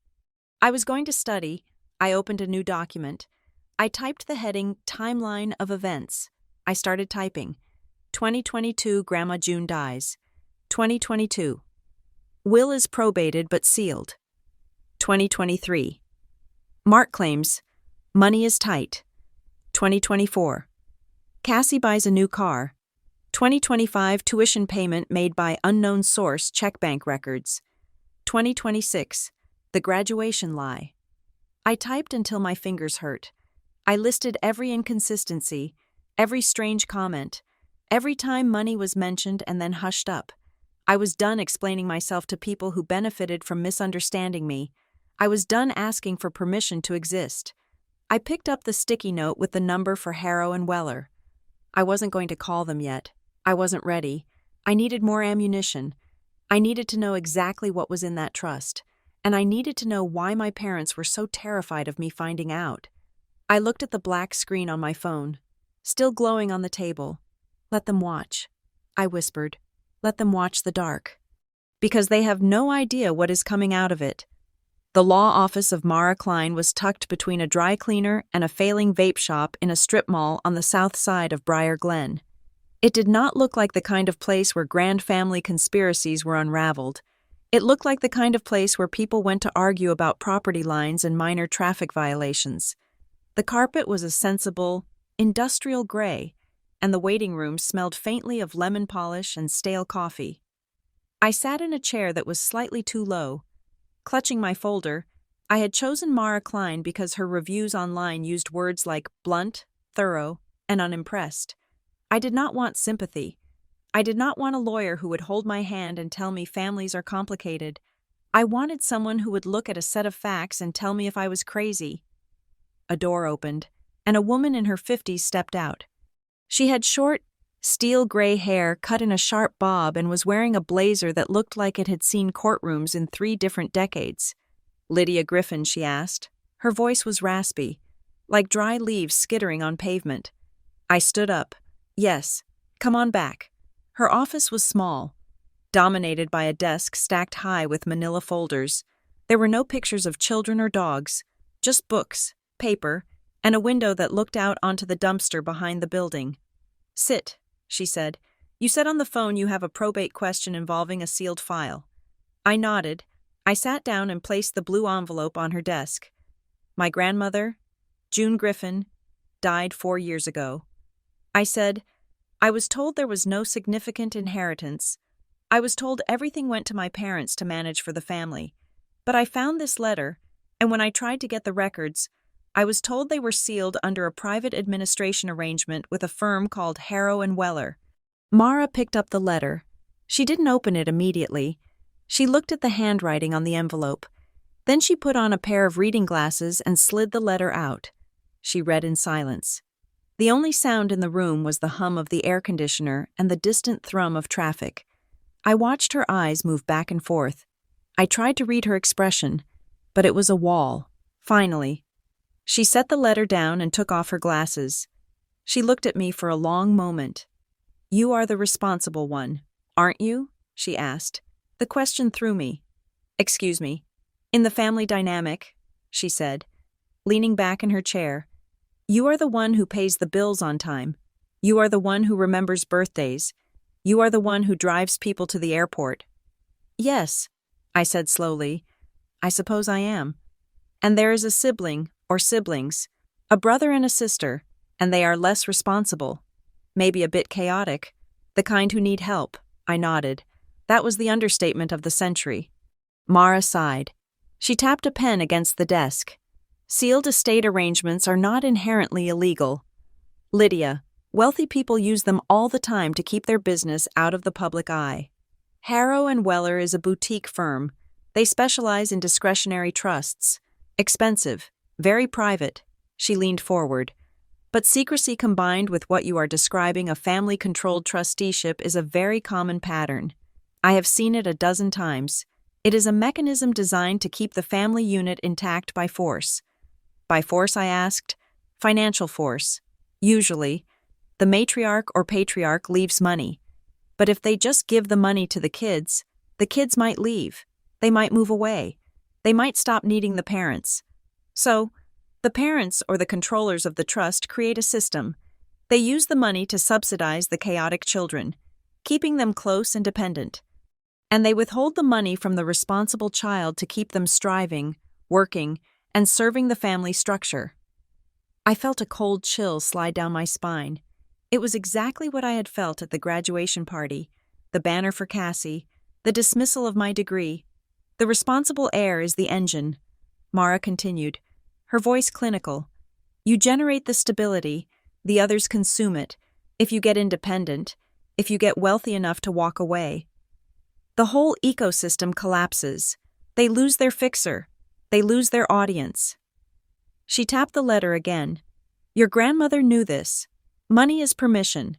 I was going to study. I opened a new document. I typed the heading Timeline of Events. I started typing. 2022 Grandma June dies. 2022. Will is probated but sealed. 2023. Mark claims money is tight. 2024. Cassie buys a new car. 2025 tuition payment made by unknown source check bank records. 2026. The graduation lie. I typed until my fingers hurt. I listed every inconsistency, every strange comment, every time money was mentioned and then hushed up. I was done explaining myself to people who benefited from misunderstanding me. I was done asking for permission to exist. I picked up the sticky note with the number for Harrow and Weller. I wasn't going to call them yet. I wasn't ready. I needed more ammunition. I needed to know exactly what was in that trust, and I needed to know why my parents were so terrified of me finding out. I looked at the black screen on my phone, still glowing on the table. Let them watch, I whispered. Let them watch the dark. Because they have no idea what is coming out of it. The law office of Mara Klein was tucked between a dry cleaner and a failing vape shop in a strip mall on the south side of Briar Glen. It did not look like the kind of place where grand family conspiracies were unraveled. It looked like the kind of place where people went to argue about property lines and minor traffic violations. The carpet was a sensible, industrial gray, and the waiting room smelled faintly of lemon polish and stale coffee. I sat in a chair that was slightly too low. Clutching my folder, I had chosen Mara Klein because her reviews online used words like blunt, thorough, and unimpressed. I did not want sympathy. I did not want a lawyer who would hold my hand and tell me families are complicated. I wanted someone who would look at a set of facts and tell me if I was crazy. A door opened, and a woman in her 50s stepped out. She had short, steel gray hair cut in a sharp bob and was wearing a blazer that looked like it had seen courtrooms in 3 different decades. Lydia Griffin, she asked. Her voice was raspy, like dry leaves skittering on pavement. I stood up. Yes, come on back. Her office was small, dominated by a desk stacked high with manila folders. There were no pictures of children or dogs, just books, paper, and a window that looked out onto the dumpster behind the building. Sit, she said. You said on the phone you have a probate question involving a sealed file. I nodded. I sat down and placed the blue envelope on her desk. My grandmother, June Griffin, died 4 years ago. I said, I was told there was no significant inheritance. I was told everything went to my parents to manage for the family. But I found this letter, and when I tried to get the records, I was told they were sealed under a private administration arrangement with a firm called Harrow and Weller. Mara picked up the letter. She didn't open it immediately. She looked at the handwriting on the envelope. Then she put on a pair of reading glasses and slid the letter out. She read in silence. The only sound in the room was the hum of the air conditioner and the distant thrum of traffic. I watched her eyes move back and forth. I tried to read her expression, but it was a wall. Finally, she set the letter down and took off her glasses. She looked at me for a long moment. "You are the responsible one, aren't you?" she asked. The question threw me. "Excuse me. In the family dynamic," she said, leaning back in her chair, "you are the one who pays the bills on time. You are the one who remembers birthdays. You are the one who drives people to the airport." "Yes," I said slowly, "I suppose I am. And there is a sibling, or siblings, a brother and a sister, and they are less responsible. Maybe a bit chaotic. The kind who need help." I nodded. That was the understatement of the century. Mara sighed. She tapped a pen against the desk. "Sealed estate arrangements are not inherently illegal. Lydia, wealthy people use them all the time to keep their business out of the public eye. Harrow and Weller is a boutique firm. They specialize in discretionary trusts. Expensive, very private." She leaned forward. "But secrecy combined with what you are describing, a family-controlled trusteeship, is a very common pattern. I have seen it a dozen times. It is a mechanism designed to keep the family unit intact by force." "By force?" I asked. "Financial force. Usually, the matriarch or patriarch leaves money. But if they just give the money to the kids might leave. They might move away. They might stop needing the parents. So, the parents or the controllers of the trust create a system. They use the money to subsidize the chaotic children, keeping them close and dependent. And they withhold the money from the responsible child to keep them striving, working, and serving the family structure." I felt a cold chill slide down my spine. It was exactly what I had felt at the graduation party, the banner for Cassie, the dismissal of my degree. "The responsible heir is the engine," Mara continued, her voice clinical. "You generate the stability, the others consume it. If you get independent, if you get wealthy enough to walk away, the whole ecosystem collapses. They lose their fixer. They lose their audience." She tapped the letter again. "Your grandmother knew this. Money is permission.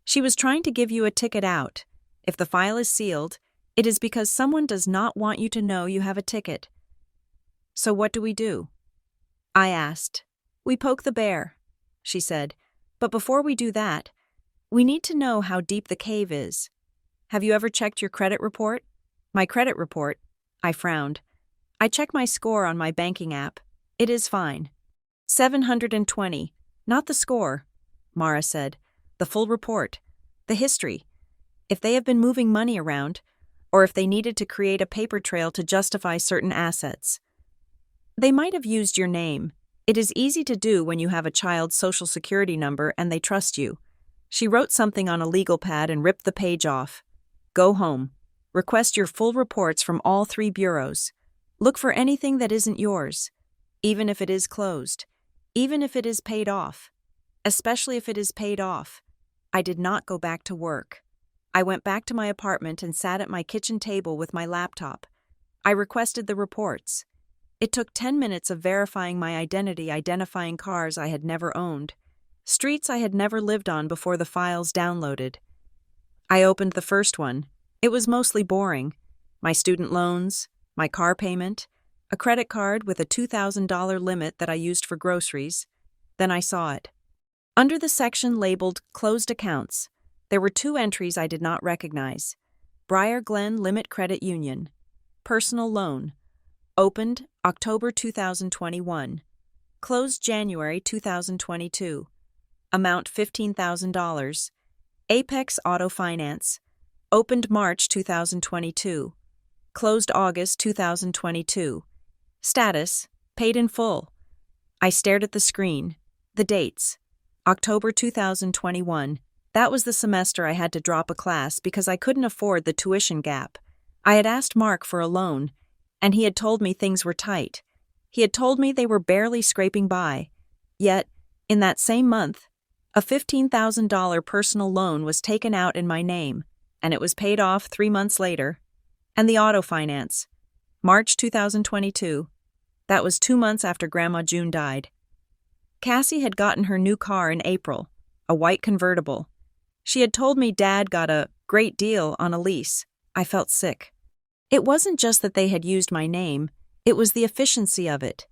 She was trying to give you a ticket out. If the file is sealed, it is because someone does not want you to know you have a ticket." "So what do we do?" I asked. "We poke the bear," she said. "But before we do that, we need to know how deep the cave is. Have you ever checked your credit report?" "My credit report?" I frowned. "I check my score on my banking app. It is fine." 720. "Not the score," Mara said. "The full report. The history. If they have been moving money around, or if they needed to create a paper trail to justify certain assets. They might have used your name. It is easy to do when you have a child's social security number and they trust you." She wrote something on a legal pad and ripped the page off. "Go home. Request your full reports from all 3 bureaus. Look for anything that isn't yours, even if it is closed, even if it is paid off, especially if it is paid off." I did not go back to work. I went back to my apartment and sat at my kitchen table with my laptop. I requested the reports. It took 10 minutes of verifying my identity, identifying cars I had never owned, streets I had never lived on before the files downloaded. I opened the first one. It was mostly boring. My student loans, my car payment, a credit card with a $2,000 limit that I used for groceries. Then I saw it. Under the section labeled Closed Accounts, there were 2 entries I did not recognize. Briar Glen Limit Credit Union. Personal loan. Opened October 2021. Closed January 2022. Amount $15,000. Apex Auto Finance. Opened March 2022. Closed August 2022. Status: paid in full. I stared at the screen. The dates: October 2021. That was the semester I had to drop a class because I couldn't afford the tuition gap. I had asked Mark for a loan, and he had told me things were tight. He had told me they were barely scraping by. Yet, in that same month, a $15,000 personal loan was taken out in my name, and it was paid off 3 months later. And the auto finance. March 2022. That was 2 months after Grandma June died. Cassie had gotten her new car in April, a white convertible. She had told me Dad got a great deal on a lease. I felt sick. It wasn't just that they had used my name, it was the efficiency of it.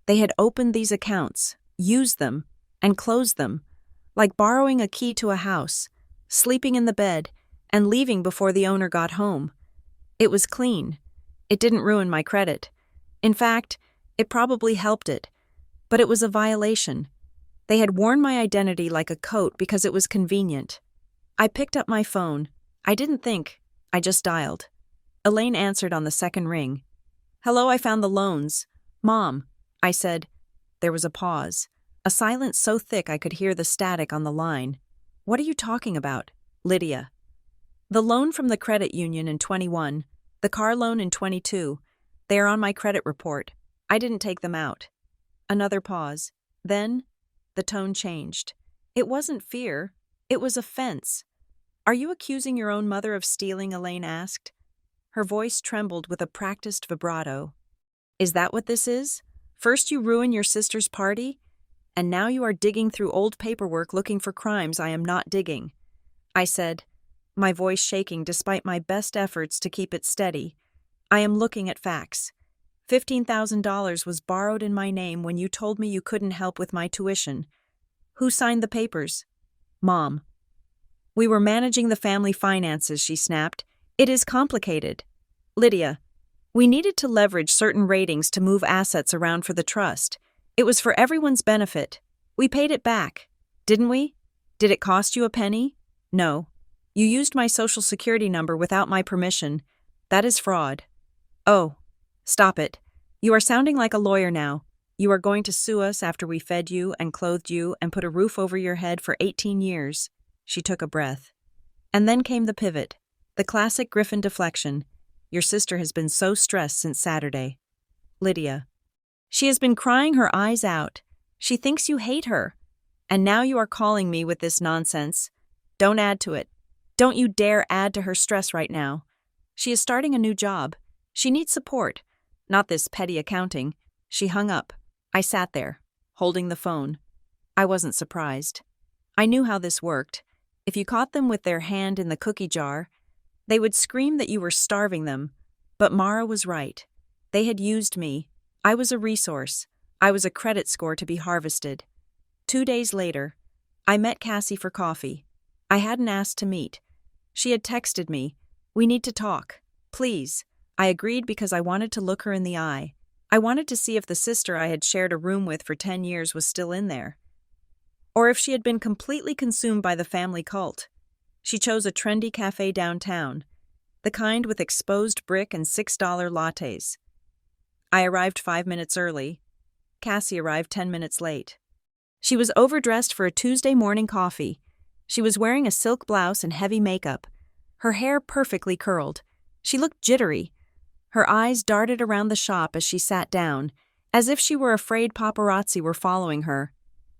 They had opened these accounts, used them, and closed them, like borrowing a key to a house, sleeping in the bed, and leaving before the owner got home. It was clean. It didn't ruin my credit. In fact, it probably helped it. But it was a violation. They had worn my identity like a coat because it was convenient. I picked up my phone. I didn't think. I just dialed. Elaine answered on the second ring. "Hello, I found the loans. Mom," I said. There was a pause. A silence so thick I could hear the static on the line. "What are you talking about?" "Lydia. The loan from the credit union in 21, the car loan in 22, they are on my credit report. I didn't take them out." Another pause. Then, the tone changed. It wasn't fear. It was offense. "Are you accusing your own mother of stealing?" Elaine asked. Her voice trembled with a practiced vibrato. "Is that what this is? First you ruin your sister's party, and now you are digging through old paperwork looking for crimes I am not digging." I said, my voice shaking despite my best efforts to keep it steady. "I am looking at facts. $15,000 was borrowed in my name when you told me you couldn't help with my tuition. Who signed the papers?" "Mom." "We were managing the family finances," she snapped. "It is complicated. Lydia, we needed to leverage certain ratings to move assets around for the trust. It was for everyone's benefit. We paid it back. Didn't we? Did it cost you a penny? No. You used my social security number without my permission. That is fraud." "Oh, stop it. You are sounding like a lawyer now. You are going to sue us after we fed you and clothed you and put a roof over your head for 18 years. She took a breath. And then came the pivot. The classic Griffin deflection. "Your sister has been so stressed since Saturday." "Lydia. She has been crying her eyes out. She thinks you hate her. And now you are calling me with this nonsense. Don't add to it. Don't you dare add to her stress right now. She is starting a new job. She needs support. Not this petty accounting." She hung up. I sat there, holding the phone. I wasn't surprised. I knew how this worked. If you caught them with their hand in the cookie jar, they would scream that you were starving them. But Mara was right. They had used me. I was a resource. I was a credit score to be harvested. 2 days later, I met Cassie for coffee. I hadn't asked to meet. She had texted me, "We need to talk. Please." I agreed because I wanted to look her in the eye. I wanted to see if the sister I had shared a room with for 10 years was still in there. Or if she had been completely consumed by the family cult. She chose a trendy cafe downtown, the kind with exposed brick and $6 lattes. I arrived 5 minutes early. Cassie arrived 10 minutes late. She was overdressed for a Tuesday morning coffee. She was wearing a silk blouse and heavy makeup, her hair perfectly curled. She looked jittery. Her eyes darted around the shop as she sat down, as if she were afraid paparazzi were following her.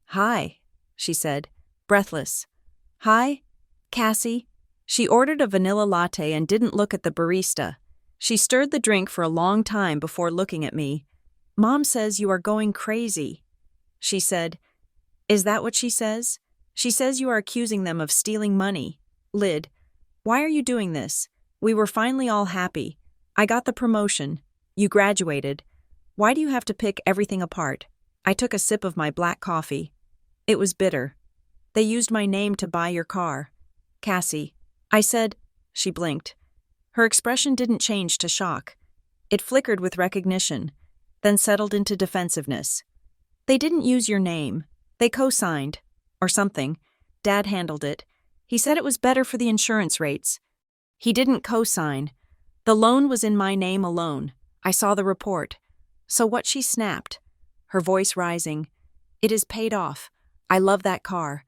"Hi," she said, breathless. "Hi, Cassie." She ordered a vanilla latte and didn't look at the barista. She stirred the drink for a long time before looking at me. "Mom says you are going crazy." She said, "Is that what she says?" "She says you are accusing them of stealing money." "Lyd, why are you doing this? We were finally all happy. I got the promotion. You graduated. Why do you have to pick everything apart?" I took a sip of my black coffee. It was bitter. "They used my name to buy your car." "Cassie." I said. She blinked. Her expression didn't change to shock. It flickered with recognition, then settled into defensiveness. "They didn't use your name. They co-signed. Or something. Dad handled it. He said it was better for the insurance rates. He didn't co-sign. The loan was in my name alone. I saw the report." "So what?" She snapped, her voice rising. "It is paid off. I love that car.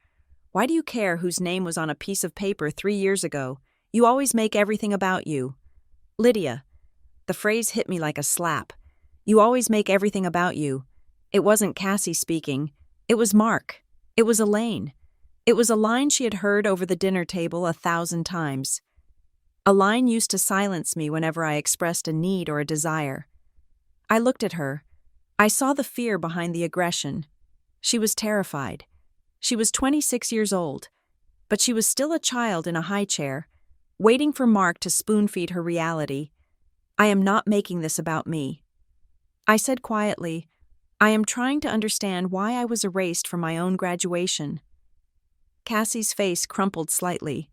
Why do you care whose name was on a piece of paper 3 years ago? You always make everything about you. Lydia. The phrase hit me like a slap. You always make everything about you. It wasn't Cassie speaking. It was Mark. It was Elaine. It was a line she had heard over the dinner table 1,000 times. A line used to silence me whenever I expressed a need or a desire. I looked at her. I saw the fear behind the aggression. She was terrified. She was 26 years old, but she was still a child in a high chair, waiting for Mark to spoon-feed her reality. I am not making this about me. I said quietly, I am trying to understand why I was erased from my own graduation. Cassie's face crumpled slightly.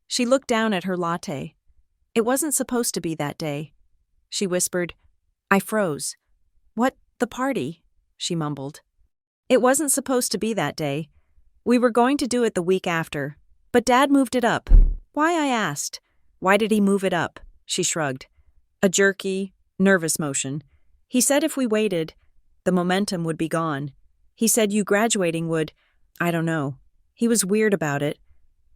She looked down at her latte. It wasn't supposed to be that day. She whispered. I froze. What, the party? She mumbled. It wasn't supposed to be that day. We were going to do it the week after, but Dad moved it up. Why, I asked. Why did he move it up? She shrugged. A jerky, nervous motion. He said if we waited, the momentum would be gone. He said you graduating would, I don't know. He was weird about it.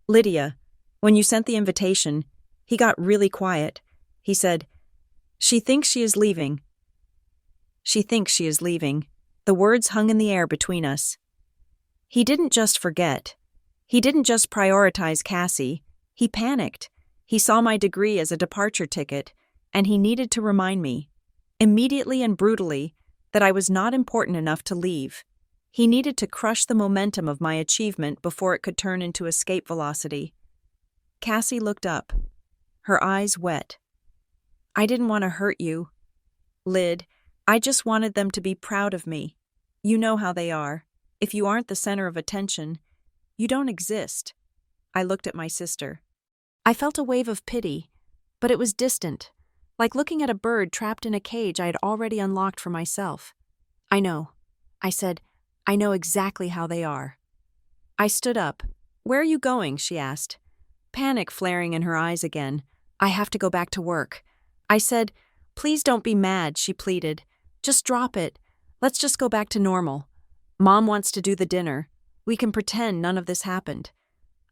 Lydia, when you sent the invitation, he got really quiet. He said, She thinks she is leaving. She thinks she is leaving. The words hung in the air between us. He didn't just forget. He didn't just prioritize Cassie. He panicked. He saw my degree as a departure ticket, and he needed to remind me, immediately and brutally, that I was not important enough to leave. He needed to crush the momentum of my achievement before it could turn into escape velocity. Cassie looked up, her eyes wet. I didn't want to hurt you. Lyd, I just wanted them to be proud of me. You know how they are. If you aren't the center of attention, you don't exist. I looked at my sister. I felt a wave of pity, but it was distant, like looking at a bird trapped in a cage I had already unlocked for myself. I know. I said, I know exactly how they are. I stood up. Where are you going? She asked. Panic flaring in her eyes again. I have to go back to work. I said, Please don't be mad, she pleaded. Just drop it. Let's just go back to normal. Mom wants to do the dinner. We can pretend none of this happened.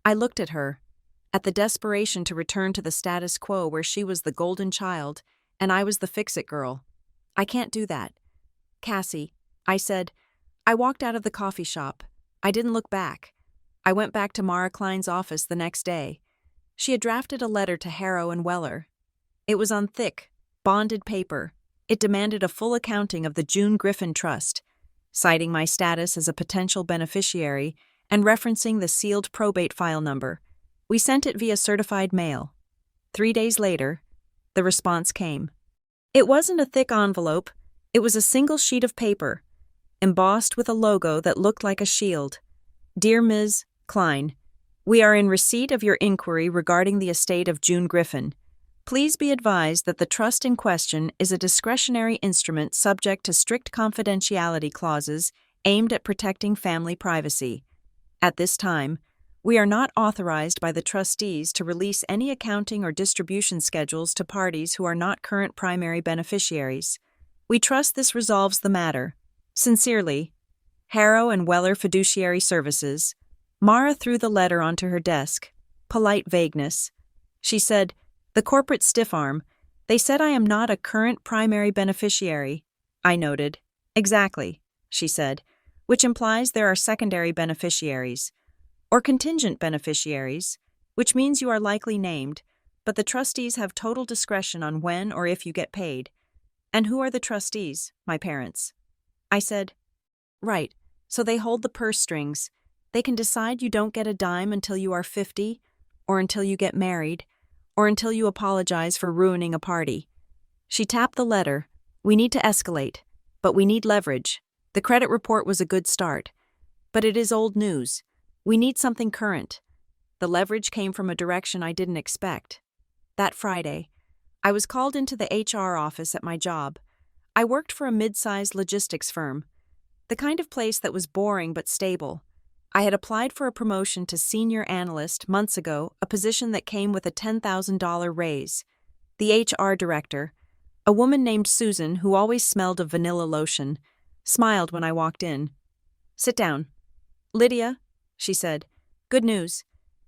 I looked at her, at the desperation to return to the status quo where she was the golden child and I was the fix-it girl. I can't do that. Cassie, I said. I walked out of the coffee shop. I didn't look back. I went back to Mara Klein's office the next day. She had drafted a letter to Harrow and Weller. It was on thick, bonded paper. It demanded a full accounting of the June Griffin Trust, citing my status as a potential beneficiary and referencing the sealed probate file number. We sent it via certified mail. 3 days later, the response came. It wasn't a thick envelope. It was a single sheet of paper, embossed with a logo that looked like a shield. Dear Ms. Klein, we are in receipt of your inquiry regarding the estate of June Griffin. Please be advised that the trust in question is a discretionary instrument subject to strict confidentiality clauses aimed at protecting family privacy. At this time, we are not authorized by the trustees to release any accounting or distribution schedules to parties who are not current primary beneficiaries. We trust this resolves the matter. Sincerely, Harrow and Weller Fiduciary Services. Mara threw the letter onto her desk. Polite vagueness. She said, The corporate stiff arm. They said I am not a current primary beneficiary. I noted. Exactly, she said, which implies there are secondary beneficiaries. Or contingent beneficiaries, which means you are likely named, but the trustees have total discretion on when or if you get paid. And who are the trustees? My parents. I said, Right, so they hold the purse strings. They can decide you don't get a dime until you are 50, or until you get married, or until you apologize for ruining a party. She tapped the letter. We need to escalate, but we need leverage. The credit report was a good start, but it is old news. We need something current. The leverage came from a direction I didn't expect. That Friday, I was called into the HR office at my job. I worked for a mid-sized logistics firm, the kind of place that was boring but stable. I had applied for a promotion to senior analyst months ago, a position that came with a $10,000 raise. The HR director, a woman named Susan who always smelled of vanilla lotion, smiled when I walked in. Sit down. Lydia, she said, Good news.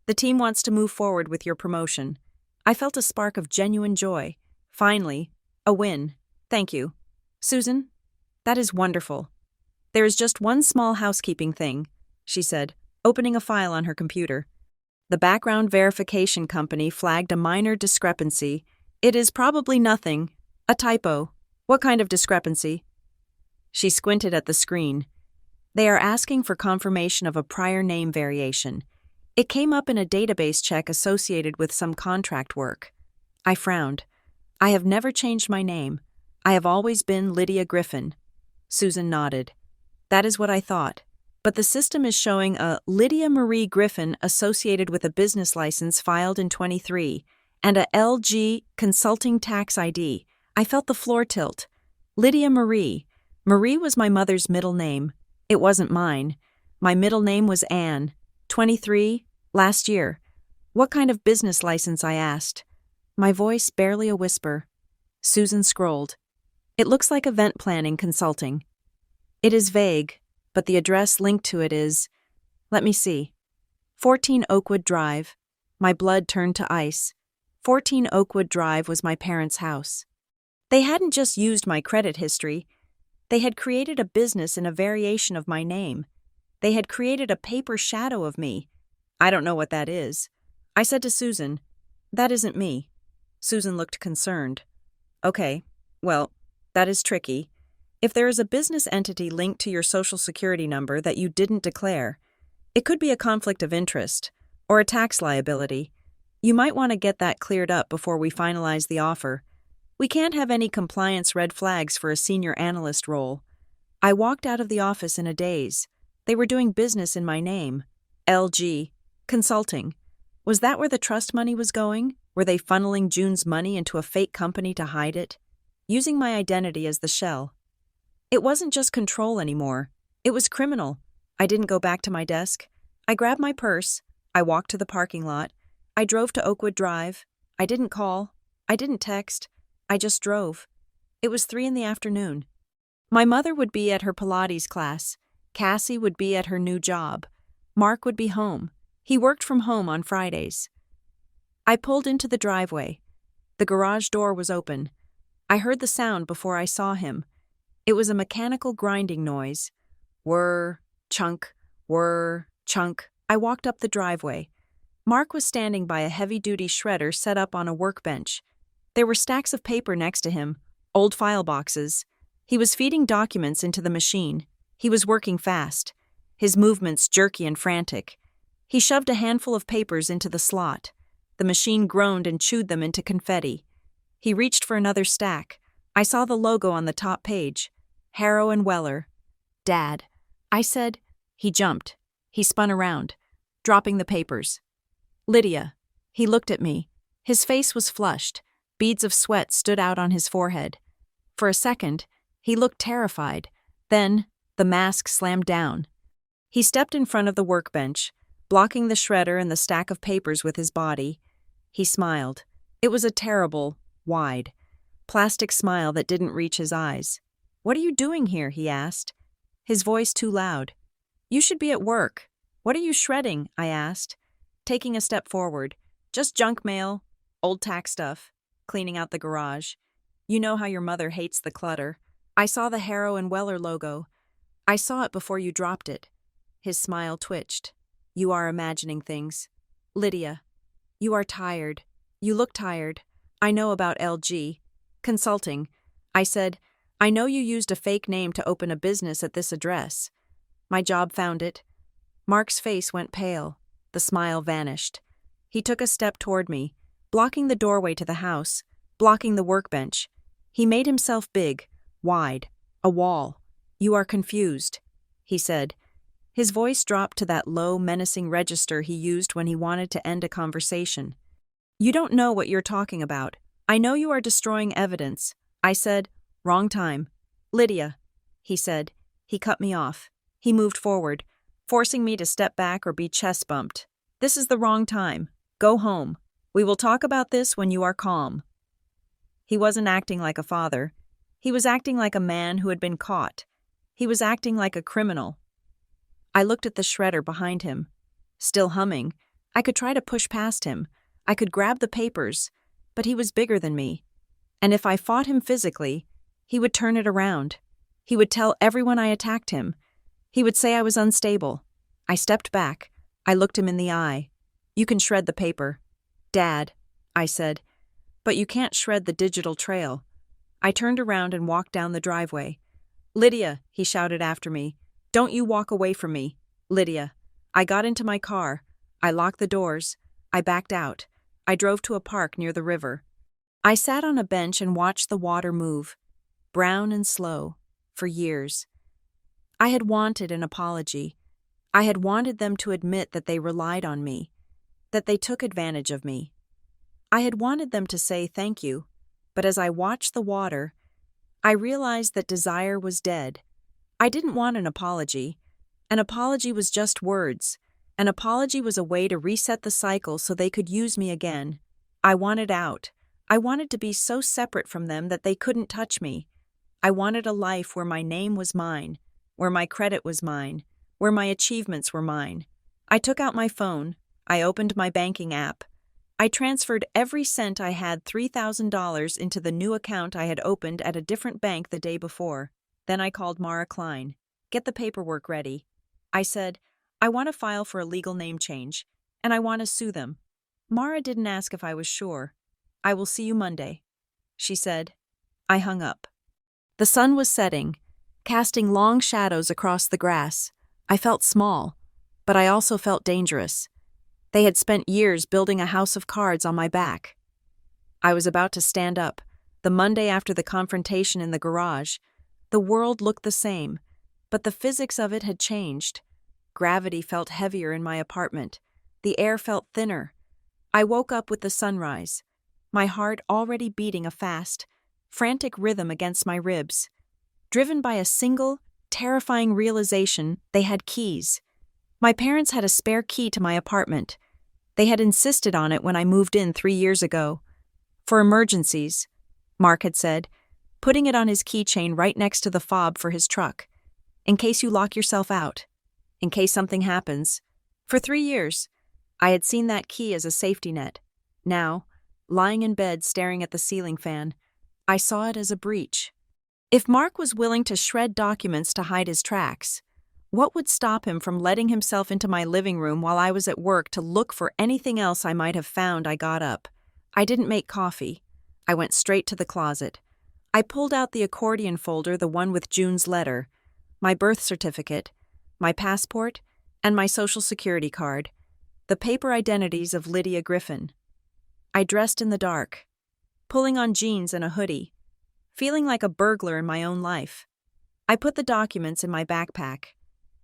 The team wants to move forward with your promotion. I felt a spark of genuine joy. Finally, a win. Thank you. Susan, that is wonderful. There is just one small housekeeping thing, she said, opening a file on her computer. The background verification company flagged a minor discrepancy. It is probably nothing. A typo. What kind of discrepancy? She squinted at the screen. They are asking for confirmation of a prior name variation. It came up in a database check associated with some contract work. I frowned. I have never changed my name. I have always been Lydia Griffin. Susan nodded. That is what I thought. But the system is showing a Lydia Marie Griffin associated with a business license filed in 23 and a LG Consulting Tax ID. I felt the floor tilt. Lydia Marie. Marie was my mother's middle name. It wasn't mine. My middle name was Anne. 23, last year. What kind of business license? I asked. My voice barely a whisper. Susan scrolled. It looks like event planning consulting. It is vague, but the address linked to it is, let me see, 14 Oakwood Drive. My blood turned to ice. 14 Oakwood Drive was my parents' house. They hadn't just used my credit history. They had created a business in a variation of my name. They had created a paper shadow of me. I don't know what that is. I said to Susan, that isn't me. Susan looked concerned. Okay, well, that is tricky. If there is a business entity linked to your social security number that you didn't declare, it could be a conflict of interest or a tax liability. You might want to get that cleared up before we finalize the offer. We can't have any compliance red flags for a senior analyst role. I walked out of the office in a daze. They were doing business in my name. LG. Consulting. Was that where the trust money was going? Were they funneling June's money into a fake company to hide it? Using my identity as the shell. It wasn't just control anymore. It was criminal. I didn't go back to my desk. I grabbed my purse. I walked to the parking lot. I drove to Oakwood Drive. I didn't call. I didn't text. I just drove. It was 3 p.m. My mother would be at her Pilates class. Cassie would be at her new job. Mark would be home. He worked from home on Fridays. I pulled into the driveway. The garage door was open. I heard the sound before I saw him. It was a mechanical grinding noise. Whir, chunk, whir, chunk. I walked up the driveway. Mark was standing by a heavy-duty shredder set up on a workbench. There were stacks of paper next to him, old file boxes. He was feeding documents into the machine. He was working fast, his movements jerky and frantic. He shoved a handful of papers into the slot. The machine groaned and chewed them into confetti. He reached for another stack. I saw the logo on the top page. Harrow and Weller. Dad. I said. He jumped. He spun around, dropping the papers. Lydia. He looked at me. His face was flushed. Beads of sweat stood out on his forehead. For a second, he looked terrified. Then, the mask slammed down. He stepped in front of the workbench, blocking the shredder and the stack of papers with his body. He smiled. It was a terrible, wide, plastic smile that didn't reach his eyes. What are you doing here? He asked, his voice too loud. You should be at work. What are you shredding? I asked, taking a step forward. Just junk mail, old tax stuff, cleaning out the garage. You know how your mother hates the clutter. I saw the Harrow and Weller logo. I saw it before you dropped it. His smile twitched. You are imagining things. Lydia, you are tired. You look tired. I know about LG. Consulting. I said, I know you used a fake name to open a business at this address. My job found it. Mark's face went pale. The smile vanished. He took a step toward me, blocking the doorway to the house, blocking the workbench. He made himself big, wide, a wall. You are confused, he said. His voice dropped to that low, menacing register he used when he wanted to end a conversation. You don't know what you're talking about. I know you are destroying evidence. I said, wrong time. Lydia, he said. He cut me off. He moved forward, forcing me to step back or be chest bumped. This is the wrong time. Go home. We will talk about this when you are calm. He wasn't acting like a father. He was acting like a man who had been caught. He was acting like a criminal. I looked at the shredder behind him. still humming. I could try to push past him. I could grab the papers, but he was bigger than me. And if I fought him physically, he would turn it around. He would tell everyone I attacked him. He would say I was unstable. I stepped back. I looked him in the eye. "You can shred the paper." "Dad," I said, "but you can't shred the digital trail." I turned around and walked down the driveway. "Lydia," he shouted after me, "don't you walk away from me. Lydia." I got into my car. I locked the doors. I backed out. I drove to a park near the river. I sat on a bench and watched the water move, brown and slow, for years. I had wanted an apology. I had wanted them to admit that they relied on me, that they took advantage of me. I had wanted them to say thank you, but as I watched the water, I realized that desire was dead. I didn't want an apology. An apology was just words. An apology was a way to reset the cycle so they could use me again. I wanted out. I wanted to be so separate from them that they couldn't touch me. I wanted a life where my name was mine, where my credit was mine, where my achievements were mine. I took out my phone. I opened my banking app. I transferred every cent I had, $3,000, into the new account I had opened at a different bank the day before. Then I called Mara Klein. "Get the paperwork ready." I said, "I want to file for a legal name change, and I want to sue them." Mara didn't ask if I was sure. "I will see you Monday," she said. I hung up. The sun was setting, casting long shadows across the grass. I felt small, but I also felt dangerous. They had spent years building a house of cards on my back. I was about to stand up, the Monday after the confrontation in the garage. The world looked the same, but the physics of it had changed. Gravity felt heavier in my apartment. The air felt thinner. I woke up with the sunrise, my heart already beating a fast, frantic rhythm against my ribs. Driven by a single, terrifying realization, they had keys. My parents had a spare key to my apartment. They had insisted on it when I moved in 3 years ago. "For emergencies," Mark had said, putting it on his keychain right next to the fob for his truck. "In case you lock yourself out. In case something happens." For 3 years, I had seen that key as a safety net. Now, lying in bed staring at the ceiling fan, I saw it as a breach. If Mark was willing to shred documents to hide his tracks, what would stop him from letting himself into my living room while I was at work to look for anything else I might have found? I got up. I didn't make coffee. I went straight to the closet. I pulled out the accordion folder, the one with June's letter, my birth certificate, my passport, and my social security card, the paper identities of Lydia Griffin. I dressed in the dark, pulling on jeans and a hoodie, feeling like a burglar in my own life. I put the documents in my backpack.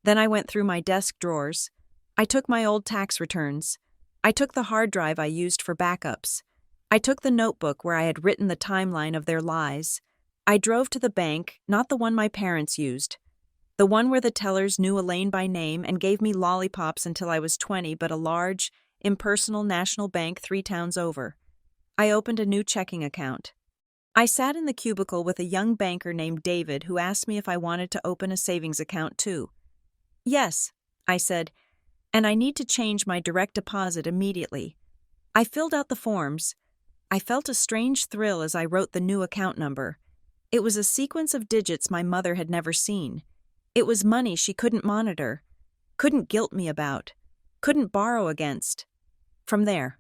Then I went through my desk drawers. I took my old tax returns. I took the hard drive I used for backups. I took the notebook where I had written the timeline of their lies. I drove to the bank, not the one my parents used. The one where the tellers knew Elaine by name and gave me lollipops until I was 20, but a large, impersonal national bank 3 towns over. I opened a new checking account. I sat in the cubicle with a young banker named David who asked me if I wanted to open a savings account too. "Yes," I said, "and I need to change my direct deposit immediately." I filled out the forms. I felt a strange thrill as I wrote the new account number. It was a sequence of digits my mother had never seen. It was money she couldn't monitor, couldn't guilt me about, couldn't borrow against. From there,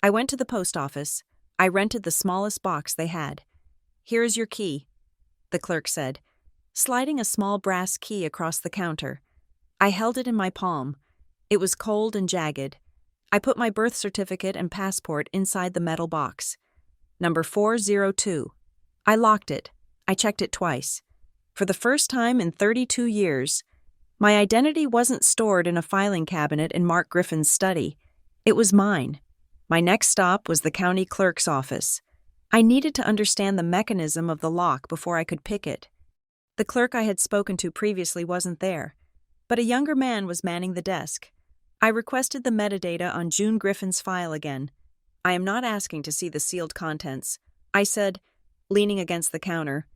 I went to the post office. I rented the smallest box they had. "Here is your key," the clerk said, sliding a small brass key across the counter. I held it in my palm. It was cold and jagged. I put my birth certificate and passport inside the metal box. Number 402. I locked it. I checked it twice. For the first time in 32 years, my identity wasn't stored in a filing cabinet in Mark Griffin's study. It was mine. My next stop was the county clerk's office. I needed to understand the mechanism of the lock before I could pick it. The clerk I had spoken to previously wasn't there, but a younger man was manning the desk. I requested the metadata on June Griffin's file again. "I am not asking to see the sealed contents," I said, leaning against the counter.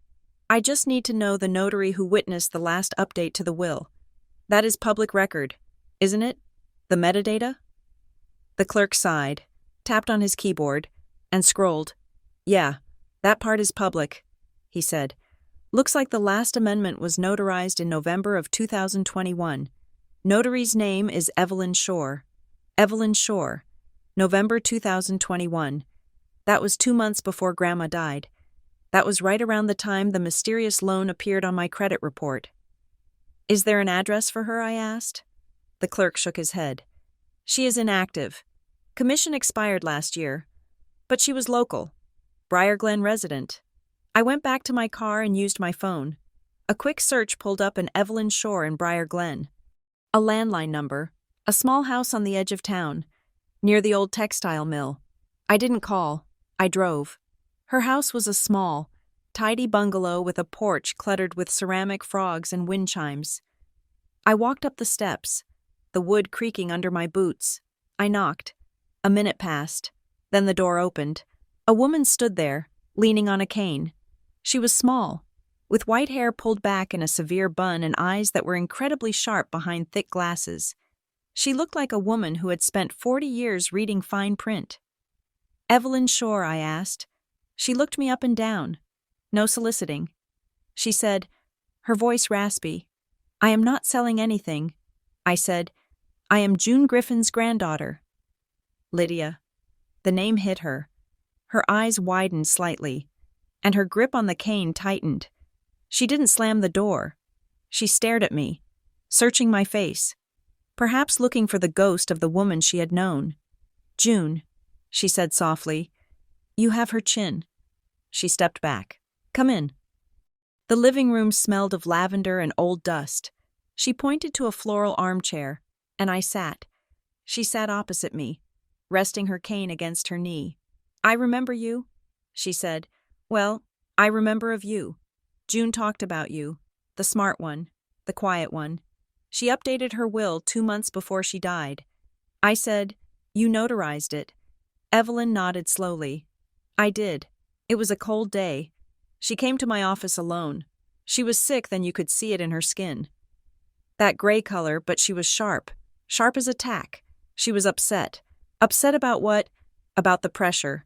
"I just need to know the notary who witnessed the last update to the will. That is public record, isn't it?" The metadata? The clerk sighed, tapped on his keyboard, and scrolled. Yeah, that part is public, he said. Looks like the last amendment was notarized in November of 2021. Notary's name is Evelyn Shore. Evelyn Shore. November 2021. That was 2 months before Grandma died. That was right around the time the mysterious loan appeared on my credit report. Is there an address for her? I asked. The clerk shook his head. She is inactive. Commission expired last year. But she was local. Briar Glen resident. I went back to my car and used my phone. A quick search pulled up an Evelyn Shore in Briar Glen. A landline number. A small house on the edge of town, near the old textile mill. I didn't call. I drove. Her house was a small, tidy bungalow with a porch cluttered with ceramic frogs and wind chimes. I walked up the steps, the wood creaking under my boots. I knocked. A minute passed. Then the door opened. A woman stood there, leaning on a cane. She was small, with white hair pulled back in a severe bun and eyes that were incredibly sharp behind thick glasses. She looked like a woman who had spent 40 years reading fine print. Evelyn Shore, I asked. She looked me up and down. No soliciting. She said, her voice raspy, I am not selling anything. I said, I am June Griffin's granddaughter. Lydia. The name hit her. Her eyes widened slightly, and her grip on the cane tightened. She didn't slam the door. She stared at me, searching my face, perhaps looking for the ghost of the woman she had known. June, she said softly, you have her chin. She stepped back. Come in. The living room smelled of lavender and old dust. She pointed to a floral armchair, and I sat. She sat opposite me, resting her cane against her knee. I remember you, she said. Well, I remember of you. June talked about you, the smart one, the quiet one. She updated her will 2 months before she died. I said, you notarized it. Evelyn nodded slowly. I did. It was a cold day. She came to my office alone. She was sick, then you could see it in her skin. That gray color, but she was sharp as a tack. She was upset. Upset about what? About the pressure.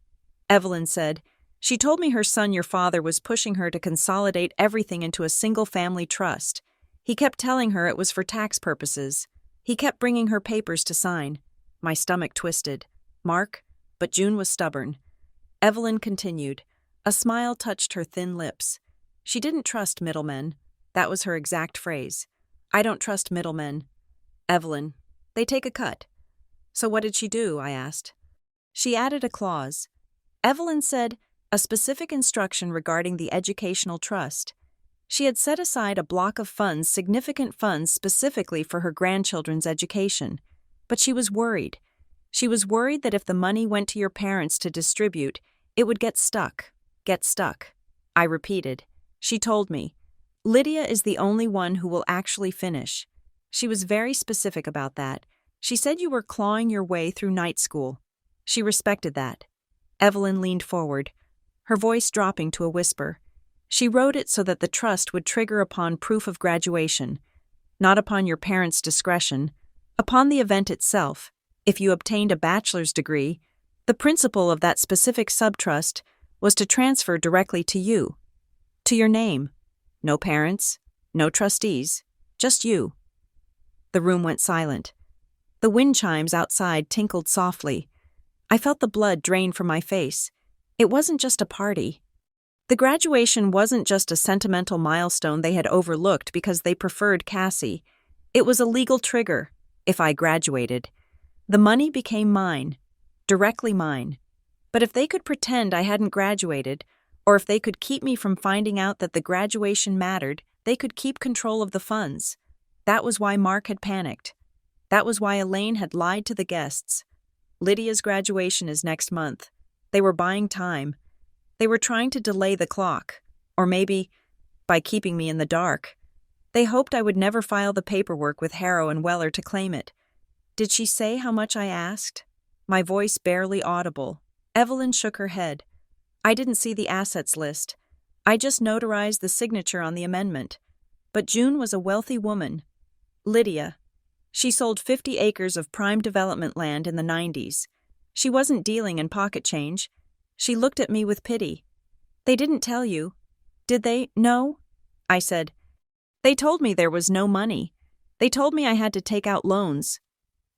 Evelyn said, she told me her son, your father, was pushing her to consolidate everything into a single-family trust. He kept telling her it was for tax purposes. He kept bringing her papers to sign. My stomach twisted. Mark? But June was stubborn. Evelyn continued. A smile touched her thin lips. She didn't trust middlemen. That was her exact phrase. I don't trust middlemen. Evelyn. They take a cut. So what did she do? I asked. She added a clause. Evelyn said, a specific instruction regarding the educational trust. She had set aside a block of funds, significant funds specifically for her grandchildren's education. But she was worried. She was worried that if the money went to your parents to distribute, it would get stuck. Get stuck. I repeated. She told me, Lydia is the only one who will actually finish. She was very specific about that. She said you were clawing your way through night school. She respected that. Evelyn leaned forward, her voice dropping to a whisper. She wrote it so that the trust would trigger upon proof of graduation, not upon your parents' discretion, upon the event itself. If you obtained a bachelor's degree, the principle of that specific subtrust was to transfer directly to you, to your name. No parents, no trustees, just you. The room went silent. The wind chimes outside tinkled softly. I felt the blood drain from my face. It wasn't just a party. The graduation wasn't just a sentimental milestone they had overlooked because they preferred Cassie. It was a legal trigger. If I graduated, the money became mine, directly mine. But if they could pretend I hadn't graduated, or if they could keep me from finding out that the graduation mattered, they could keep control of the funds. That was why Mark had panicked. That was why Elaine had lied to the guests. Lydia's graduation is next month. They were buying time. They were trying to delay the clock, or maybe, by keeping me in the dark. They hoped I would never file the paperwork with Harrow and Weller to claim it. Did she say how much I asked? My voice barely audible. Evelyn shook her head. I didn't see the assets list. I just notarized the signature on the amendment. But June was a wealthy woman. Lydia. She sold 50 acres of prime development land in the 90s. She wasn't dealing in pocket change. She looked at me with pity. They didn't tell you, did they? No? I said. They told me there was no money. They told me I had to take out loans.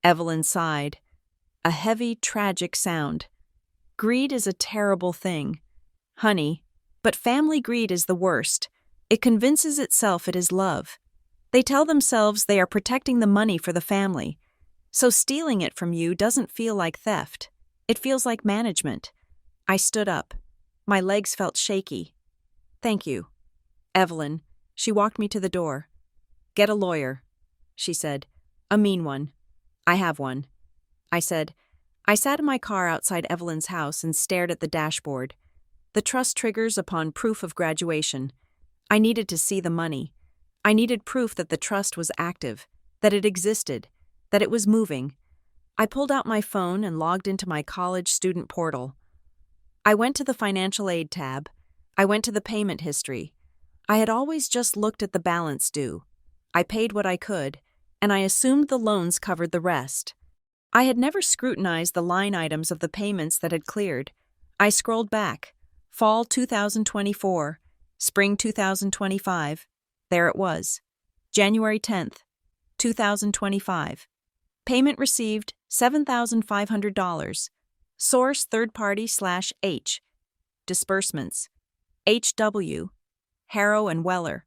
Evelyn sighed. A heavy, tragic sound. Greed is a terrible thing. Honey, but family greed is the worst. It convinces itself it is love. They tell themselves they are protecting the money for the family. So stealing it from you doesn't feel like theft. It feels like management. I stood up. My legs felt shaky. Thank you. Evelyn, she walked me to the door. Get a lawyer, she said. A mean one. I have one. I said. I sat in my car outside Evelyn's house and stared at the dashboard. The trust triggers upon proof of graduation. I needed to see the money. I needed proof that the trust was active, that it existed, that it was moving. I pulled out my phone and logged into my college student portal. I went to the financial aid tab. I went to the payment history. I had always just looked at the balance due. I paid what I could, and I assumed the loans covered the rest. I had never scrutinized the line items of the payments that had cleared. I scrolled back. Fall 2024, spring 2025. There it was. January 10th, 2025. Payment received $7,500. Source third-party/H. Disbursements. HW. Harrow and Weller.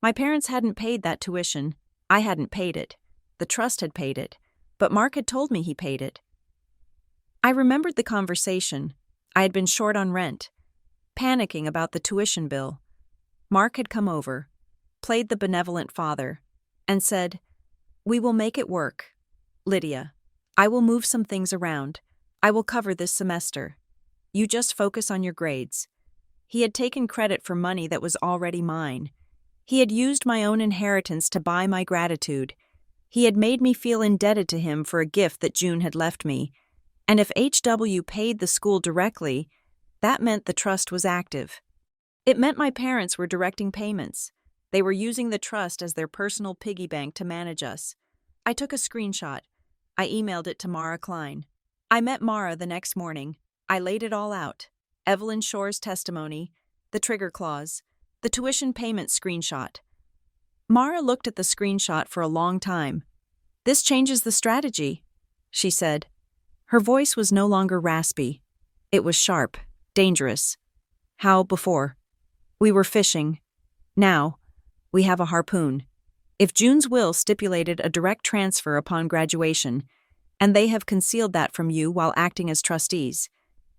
My parents hadn't paid that tuition. I hadn't paid it. The trust had paid it. But Mark had told me he paid it. I remembered the conversation. I had been short on rent, panicking about the tuition bill. Mark had come over, played the benevolent father, and said, "We will make it work. Lydia, I will move some things around. I will cover this semester. You just focus on your grades." He had taken credit for money that was already mine. He had used my own inheritance to buy my gratitude. He had made me feel indebted to him for a gift that June had left me. And if HW paid the school directly, that meant the trust was active. It meant my parents were directing payments. They were using the trust as their personal piggy bank to manage us. I took a screenshot. I emailed it to Mara Klein. I met Mara the next morning. I laid it all out. Evelyn Shore's testimony, the trigger clause, the tuition payment screenshot. Mara looked at the screenshot for a long time. "This changes the strategy," she said. Her voice was no longer raspy. It was sharp, dangerous. How before? We were fishing. Now, we have a harpoon. If June's will stipulated a direct transfer upon graduation, and they have concealed that from you while acting as trustees,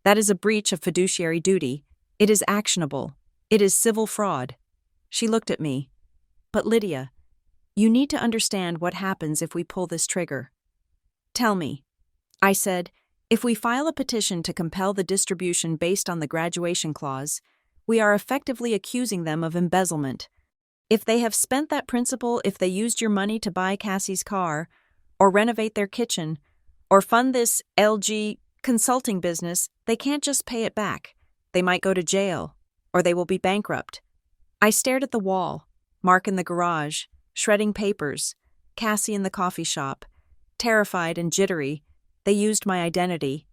that is a breach of fiduciary duty. It is actionable. It is civil fraud. She looked at me. But Lydia, you need to understand what happens if we pull this trigger. Tell me. I said, if we file a petition to compel the distribution based on the graduation clause, we are effectively accusing them of embezzlement. If they have spent that principal, if they used your money to buy Cassie's car, or renovate their kitchen, or fund this LG consulting business, they can't just pay it back. They might go to jail, or they will be bankrupt. I stared at the wall. Mark in the garage, shredding papers, Cassie in the coffee shop. Terrified and jittery, they used my identity.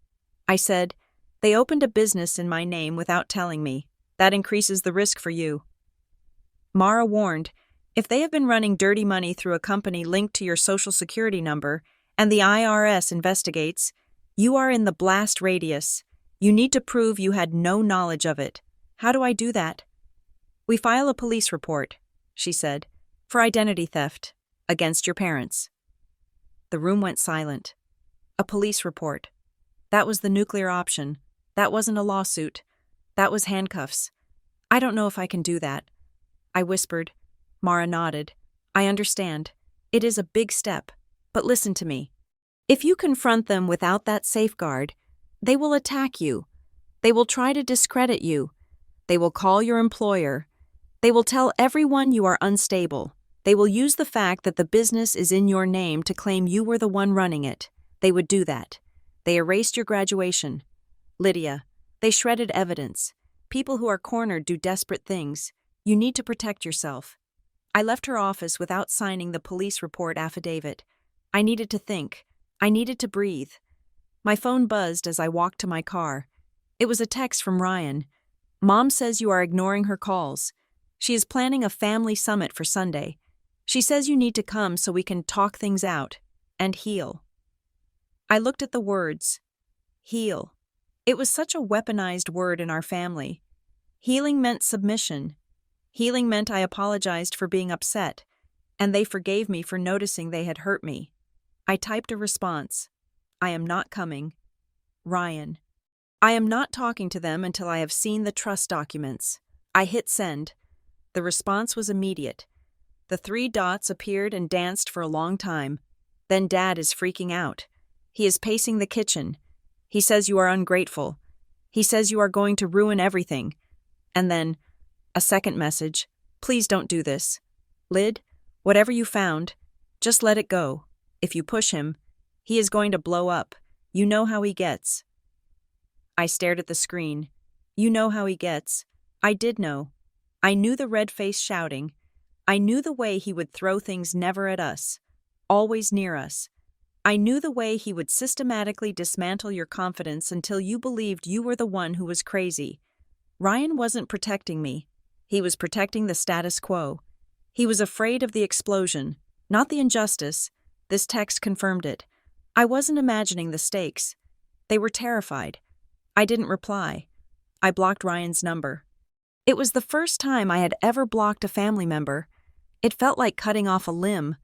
I said, "They opened a business in my name without telling me. That increases the risk for you." Mara warned, "If they have been running dirty money through a company linked to your social security number, and the IRS investigates, you are in the blast radius. You need to prove you had no knowledge of it. How do I do that?" "We file a police report," she said, "for identity theft, against your parents." The room went silent. A police report. That was the nuclear option. That wasn't a lawsuit. That was handcuffs. "I don't know if I can do that," I whispered. Mara nodded. "I understand. It is a big step. But listen to me. If you confront them without that safeguard, they will attack you. They will try to discredit you. They will call your employer. They will tell everyone you are unstable. They will use the fact that the business is in your name to claim you were the one running it. They would do that. They erased your graduation. Lydia, they shredded evidence. People who are cornered do desperate things. You need to protect yourself." I left her office without signing the police report affidavit. I needed to think. I needed to breathe. My phone buzzed as I walked to my car. It was a text from Ryan. Mom says you are ignoring her calls. She is planning a family summit for Sunday. She says you need to come so we can talk things out and heal. I looked at the words. Heal. It was such a weaponized word in our family. Healing meant submission. Healing meant I apologized for being upset, and they forgave me for noticing they had hurt me. I typed a response. I am not coming. Ryan. I am not talking to them until I have seen the trust documents. I hit send. The response was immediate. The 3 dots appeared and danced for a long time. Then Dad is freaking out. He is pacing the kitchen. He says you are ungrateful. He says you are going to ruin everything. And then, a second message. Please don't do this. Lid, whatever you found, just let it go. If you push him, he is going to blow up. You know how he gets. I stared at the screen. You know how he gets. I did know. I knew the red face shouting. I knew the way he would throw things never at us, always near us. I knew the way he would systematically dismantle your confidence until you believed you were the one who was crazy. Ryan wasn't protecting me. He was protecting the status quo. He was afraid of the explosion, not the injustice. This text confirmed it. I wasn't imagining the stakes. They were terrified. I didn't reply. I blocked Ryan's number. It was the first time I had ever blocked a family member. It felt like cutting off a limb.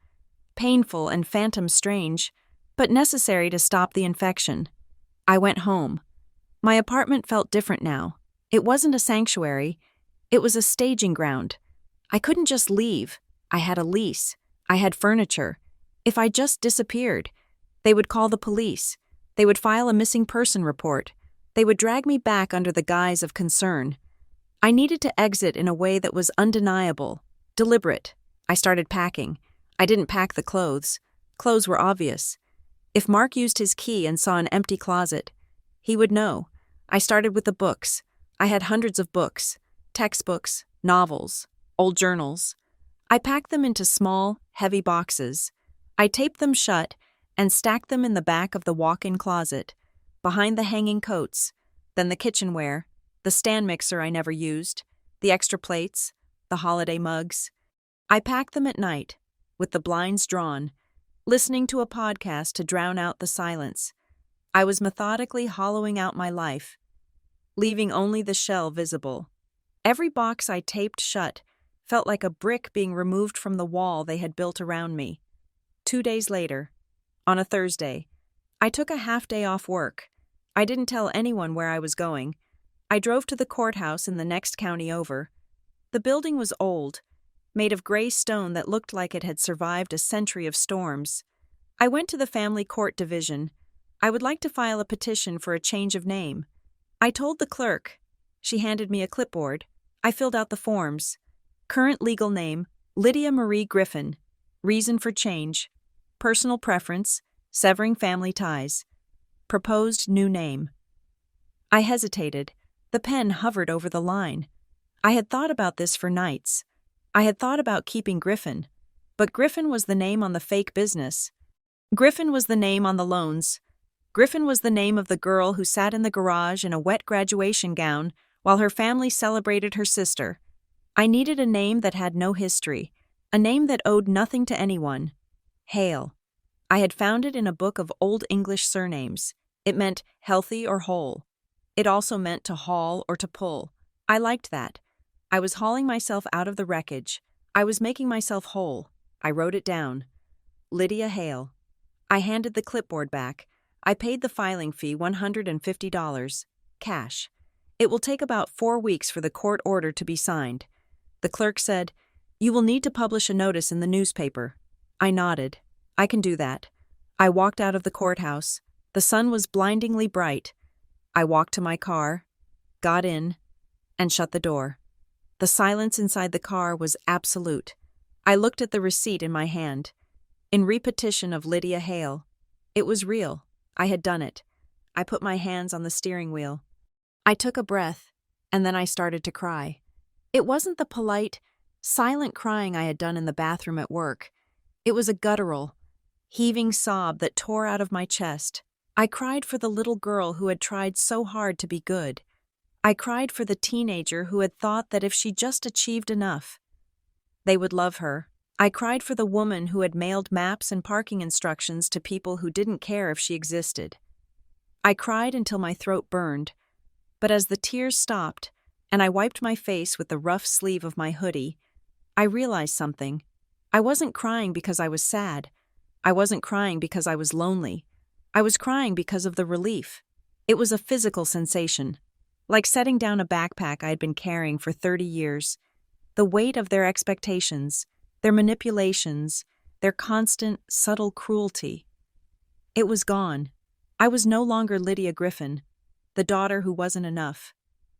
Painful and phantom strange, but necessary to stop the infection. I went home. My apartment felt different now. It wasn't a sanctuary. It was a staging ground. I couldn't just leave. I had a lease. I had furniture. If I just disappeared, they would call the police. They would file a missing person report. They would drag me back under the guise of concern. I needed to exit in a way that was undeniable, deliberate. I started packing. I didn't pack the clothes. Clothes were obvious. If Mark used his key and saw an empty closet, he would know. I started with the books. I had hundreds of books, textbooks, novels, old journals. I packed them into small, heavy boxes. I taped them shut and stacked them in the back of the walk-in closet, behind the hanging coats, then the kitchenware, the stand mixer I never used, the extra plates, the holiday mugs. I packed them at night, with the blinds drawn, listening to a podcast to drown out the silence. I was methodically hollowing out my life, leaving only the shell visible. Every box I taped shut felt like a brick being removed from the wall they had built around me. 2 days later, on a Thursday, I took a half-day off work. I didn't tell anyone where I was going. I drove to the courthouse in the next county over. The building was old, made of gray stone that looked like it had survived a century of storms. I went to the family court division. I would like to file a petition for a change of name. I told the clerk. She handed me a clipboard. I filled out the forms. Current legal name, Lydia Marie Griffin. Reason for change. Personal preference, severing family ties. Proposed new name. I hesitated. The pen hovered over the line. I had thought about this for nights. I had thought about keeping Griffin. But Griffin was the name on the fake business. Griffin was the name on the loans. Griffin was the name of the girl who sat in the garage in a wet graduation gown while her family celebrated her sister. I needed a name that had no history, a name that owed nothing to anyone. Hale. I had found it in a book of Old English surnames. It meant healthy or whole. It also meant to haul or to pull. I liked that. I was hauling myself out of the wreckage. I was making myself whole. I wrote it down. Lydia Hale. I handed the clipboard back. I paid the filing fee, $150, cash. It will take about 4 weeks for the court order to be signed. The clerk said, "You will need to publish a notice in the newspaper." I nodded. I can do that. I walked out of the courthouse. The sun was blindingly bright. I walked to my car, got in, and shut the door. The silence inside the car was absolute. I looked at the receipt in my hand. In repetition of Lydia Hale. It was real. I had done it. I put my hands on the steering wheel. I took a breath, and then I started to cry. It wasn't the polite, silent crying I had done in the bathroom at work. It was a guttural, heaving sob that tore out of my chest. I cried for the little girl who had tried so hard to be good. I cried for the teenager who had thought that if she just achieved enough, they would love her. I cried for the woman who had mailed maps and parking instructions to people who didn't care if she existed. I cried until my throat burned, but as the tears stopped and I wiped my face with the rough sleeve of my hoodie, I realized something. I wasn't crying because I was sad. I wasn't crying because I was lonely. I was crying because of the relief. It was a physical sensation, like setting down a backpack I had been carrying for 30 years. The weight of their expectations, their manipulations, their constant, subtle cruelty. It was gone. I was no longer Lydia Griffin, the daughter who wasn't enough.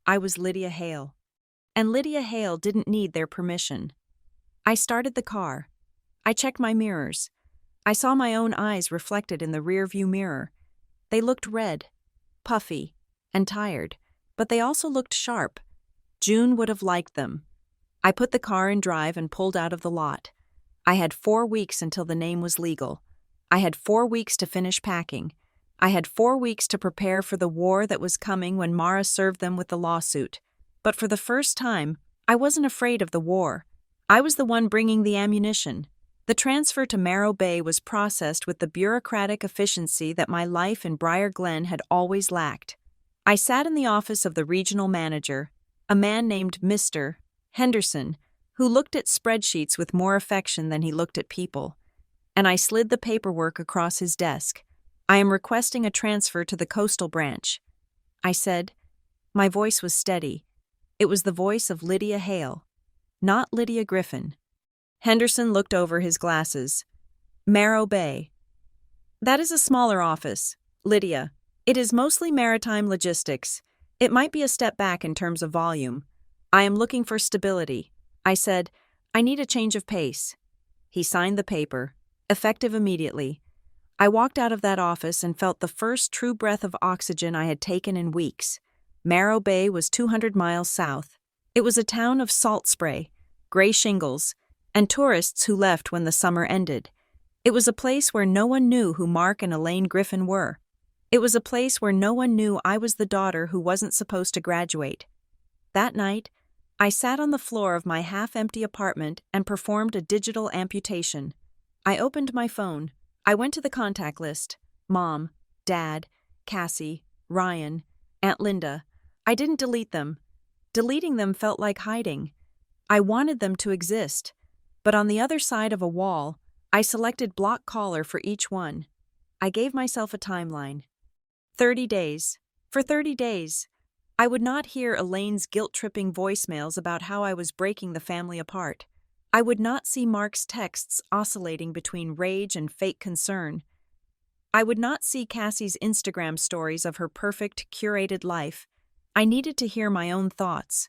I was Lydia Hale. And Lydia Hale didn't need their permission. I started the car. I checked my mirrors. I saw my own eyes reflected in the rearview mirror. They looked red, puffy, and tired, but they also looked sharp. June would have liked them. I put the car in drive and pulled out of the lot. I had 4 weeks until the name was legal. I had 4 weeks to finish packing. I had 4 weeks to prepare for the war that was coming when Mara served them with the lawsuit. But for the first time, I wasn't afraid of the war. I was the one bringing the ammunition. The transfer to Morro Bay was processed with the bureaucratic efficiency that my life in Briar Glen had always lacked. I sat in the office of the regional manager, a man named Mr. Henderson, who looked at spreadsheets with more affection than he looked at people, and I slid the paperwork across his desk. I am requesting a transfer to the coastal branch, I said. My voice was steady. It was the voice of Lydia Hale, not Lydia Griffin. Henderson looked over his glasses. Morro Bay. That is a smaller office, Lydia. It is mostly maritime logistics. It might be a step back in terms of volume. I am looking for stability. I said, I need a change of pace. He signed the paper, effective immediately. I walked out of that office and felt the first true breath of oxygen I had taken in weeks. Morro Bay was 200 miles south. It was a town of salt spray, gray shingles, and tourists who left when the summer ended. It was a place where no one knew who Mark and Elaine Griffin were. It was a place where no one knew I was the daughter who wasn't supposed to graduate. That night, I sat on the floor of my half-empty apartment and performed a digital amputation. I opened my phone. I went to the contact list. Mom, Dad, Cassie, Ryan, Aunt Linda. I didn't delete them. Deleting them felt like hiding. I wanted them to exist. But on the other side of a wall, I selected block caller for each one. I gave myself a timeline. 30 days. For 30 days. I would not hear Elaine's guilt-tripping voicemails about how I was breaking the family apart. I would not see Mark's texts oscillating between rage and fake concern. I would not see Cassie's Instagram stories of her perfect, curated life. I needed to hear my own thoughts.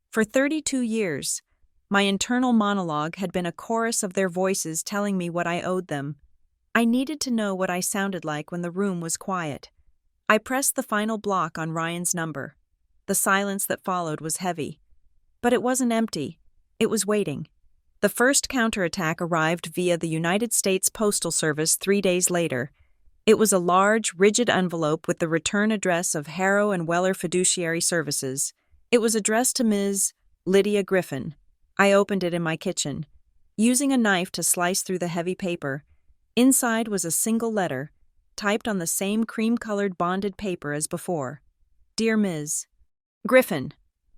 For 32 years, my internal monologue had been a chorus of their voices telling me what I owed them. I needed to know what I sounded like when the room was quiet. I pressed the final block on Ryan's number. The silence that followed was heavy. But it wasn't empty. It was waiting. The first counterattack arrived via the United States Postal Service 3 days later. It was a large, rigid envelope with the return address of Harrow and Weller Fiduciary Services. It was addressed to Ms. Lydia Griffin. I opened it in my kitchen, using a knife to slice through the heavy paper. Inside was a single letter, typed on the same cream-colored bonded paper as before. Dear Ms. Griffin,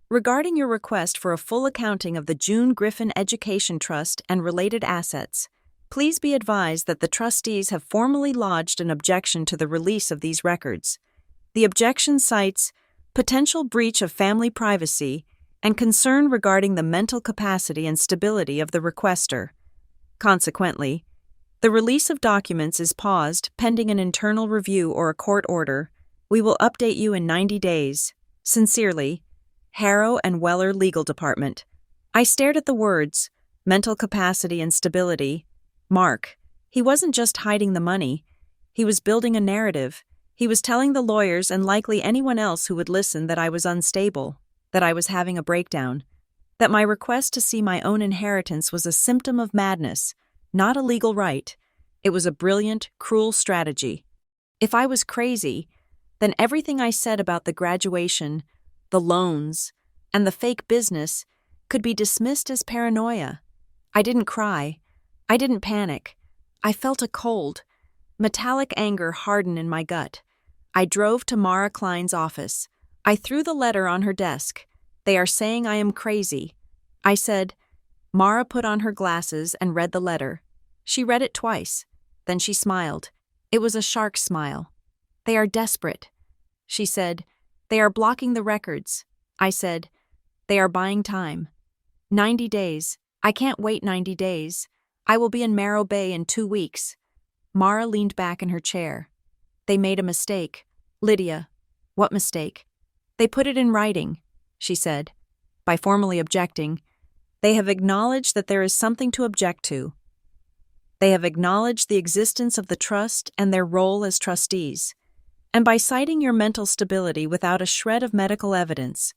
regarding your request for a full accounting of the June Griffin Education Trust and related assets, please be advised that the trustees have formally lodged an objection to the release of these records. The objection cites potential breach of family privacy and concern regarding the mental capacity and stability of the requester. Consequently, the release of documents is paused pending an internal review or a court order. We will update you in 90 days. Sincerely, Harrow and Weller Legal Department. I stared at the words, mental capacity and stability. Mark. He wasn't just hiding the money. He was building a narrative. He was telling the lawyers and likely anyone else who would listen that I was unstable, that I was having a breakdown, that my request to see my own inheritance was a symptom of madness, not a legal right, It was a brilliant, cruel strategy. If I was crazy, then everything I said about the graduation, the loans, and the fake business could be dismissed as paranoia. I didn't cry. I didn't panic. I felt a cold, metallic anger harden in my gut. I drove to Mara Klein's office. I threw the letter on her desk. They are saying I am crazy. I said. Mara put on her glasses and read the letter. She read it twice. Then she smiled. It was a shark smile. They are desperate. She said, they are blocking the records. I said, they are buying time. 90 days. I can't wait 90 days. I will be in Morro Bay in 2 weeks. Mara leaned back in her chair. They made a mistake. Lydia. What mistake? They put it in writing, she said. By formally objecting, they have acknowledged that there is something to object to. They have acknowledged the existence of the trust and their role as trustees. And by citing your mental stability without a shred of medical evidence,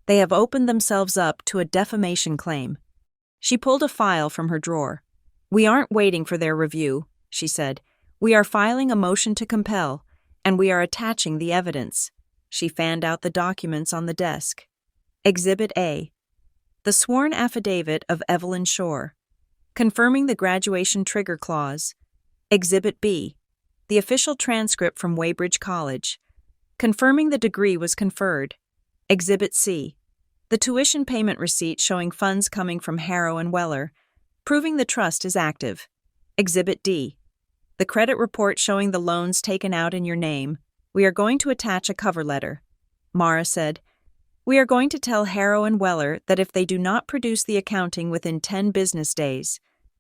they have opened themselves up to a defamation claim. She pulled a file from her drawer. We aren't waiting for their review, she said. We are filing a motion to compel, and we are attaching the evidence. She fanned out the documents on the desk. Exhibit A. The sworn affidavit of Evelyn Shore, confirming the graduation trigger clause. Exhibit B. The official transcript from Weybridge College, confirming the degree was conferred. Exhibit C. The tuition payment receipt showing funds coming from Harrow and Weller, proving the trust is active. Exhibit D. The credit report showing the loans taken out in your name. We are going to attach a cover letter. Mara said, we are going to tell Harrow and Weller that if they do not produce the accounting within 10 business days,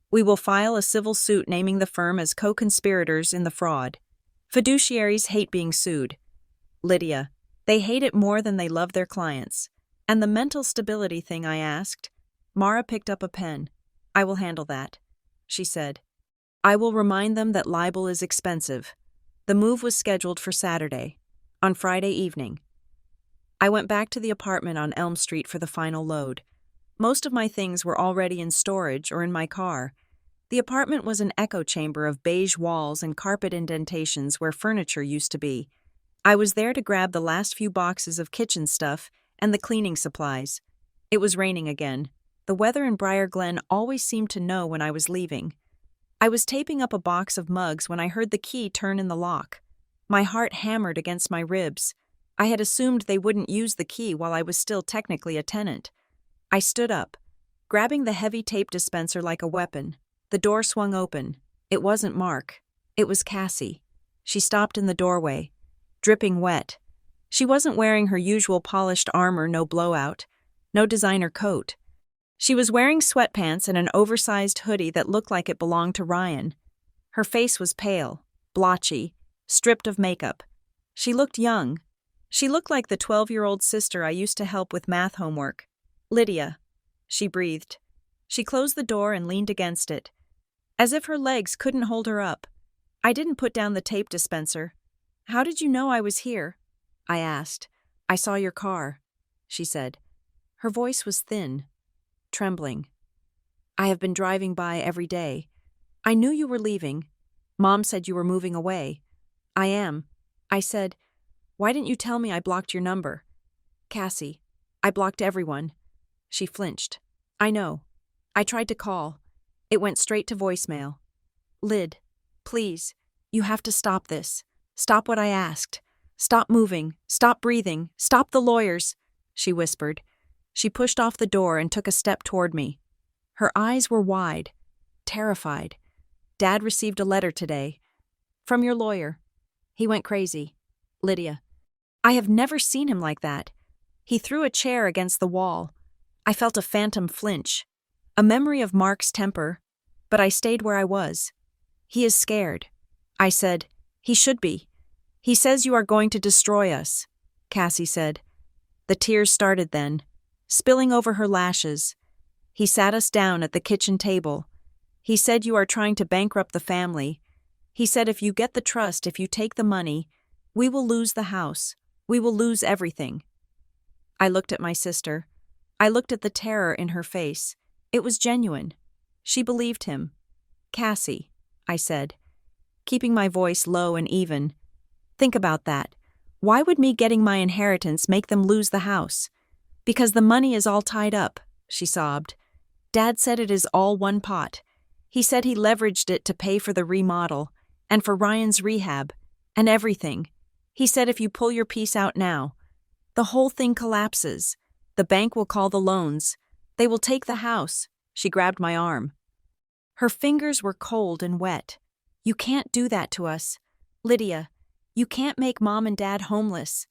we will file a civil suit naming the firm as co-conspirators in the fraud. Fiduciaries hate being sued. Lydia, they hate it more than they love their clients. And the mental stability thing I asked? Mara picked up a pen. I will handle that, she said. I will remind them that libel is expensive. The move was scheduled for Saturday, on Friday evening. I went back to the apartment on Elm Street for the final load. Most of my things were already in storage or in my car. The apartment was an echo chamber of beige walls and carpet indentations where furniture used to be. I was there to grab the last few boxes of kitchen stuff and the cleaning supplies. It was raining again. The weather in Briar Glen always seemed to know when I was leaving. I was taping up a box of mugs when I heard the key turn in the lock. My heart hammered against my ribs. I had assumed they wouldn't use the key while I was still technically a tenant. I stood up, grabbing the heavy tape dispenser like a weapon. The door swung open. It wasn't Mark. It was Cassie. She stopped in the doorway, dripping wet. She wasn't wearing her usual polished armor, no blowout, no designer coat. She was wearing sweatpants and an oversized hoodie that looked like it belonged to Ryan. Her face was pale, blotchy, stripped of makeup. She looked young. She looked like the 12-year-old sister I used to help with math homework. Lydia, she breathed. She closed the door and leaned against it, as if her legs couldn't hold her up. I didn't put down the tape dispenser. How did you know I was here? I asked. I saw your car, she said. Her voice was thin, trembling. I have been driving by every day. I knew you were leaving. Mom said you were moving away. I am. I said, why didn't you tell me I blocked your number? Cassie, I blocked everyone. She flinched. I know. I tried to call. It went straight to voicemail. Lyd, please, you have to stop this. Stop what I asked. Stop moving. Stop breathing. Stop the lawyers, she whispered. She pushed off the door and took a step toward me. Her eyes were wide, terrified. Dad received a letter today. From your lawyer. He went crazy. Lydia. I have never seen him like that. He threw a chair against the wall. I felt a phantom flinch, a memory of Mark's temper, but I stayed where I was. He is scared. I said, he should be. He says you are going to destroy us, Cassie said. The tears started then, spilling over her lashes. He sat us down at the kitchen table. He said you are trying to bankrupt the family. He said if you get the trust, if you take the money, we will lose the house. We will lose everything. I looked at my sister. I looked at the terror in her face. It was genuine. She believed him. Cassie, I said, keeping my voice low and even. Think about that. Why would me getting my inheritance make them lose the house? Because the money is all tied up, she sobbed. Dad said it is all one pot. He said he leveraged it to pay for the remodel, and for Ryan's rehab, and everything. He said if you pull your piece out now, the whole thing collapses. The bank will call the loans. They will take the house. She grabbed my arm. Her fingers were cold and wet. You can't do that to us. Lydia, you can't make Mom and Dad homeless.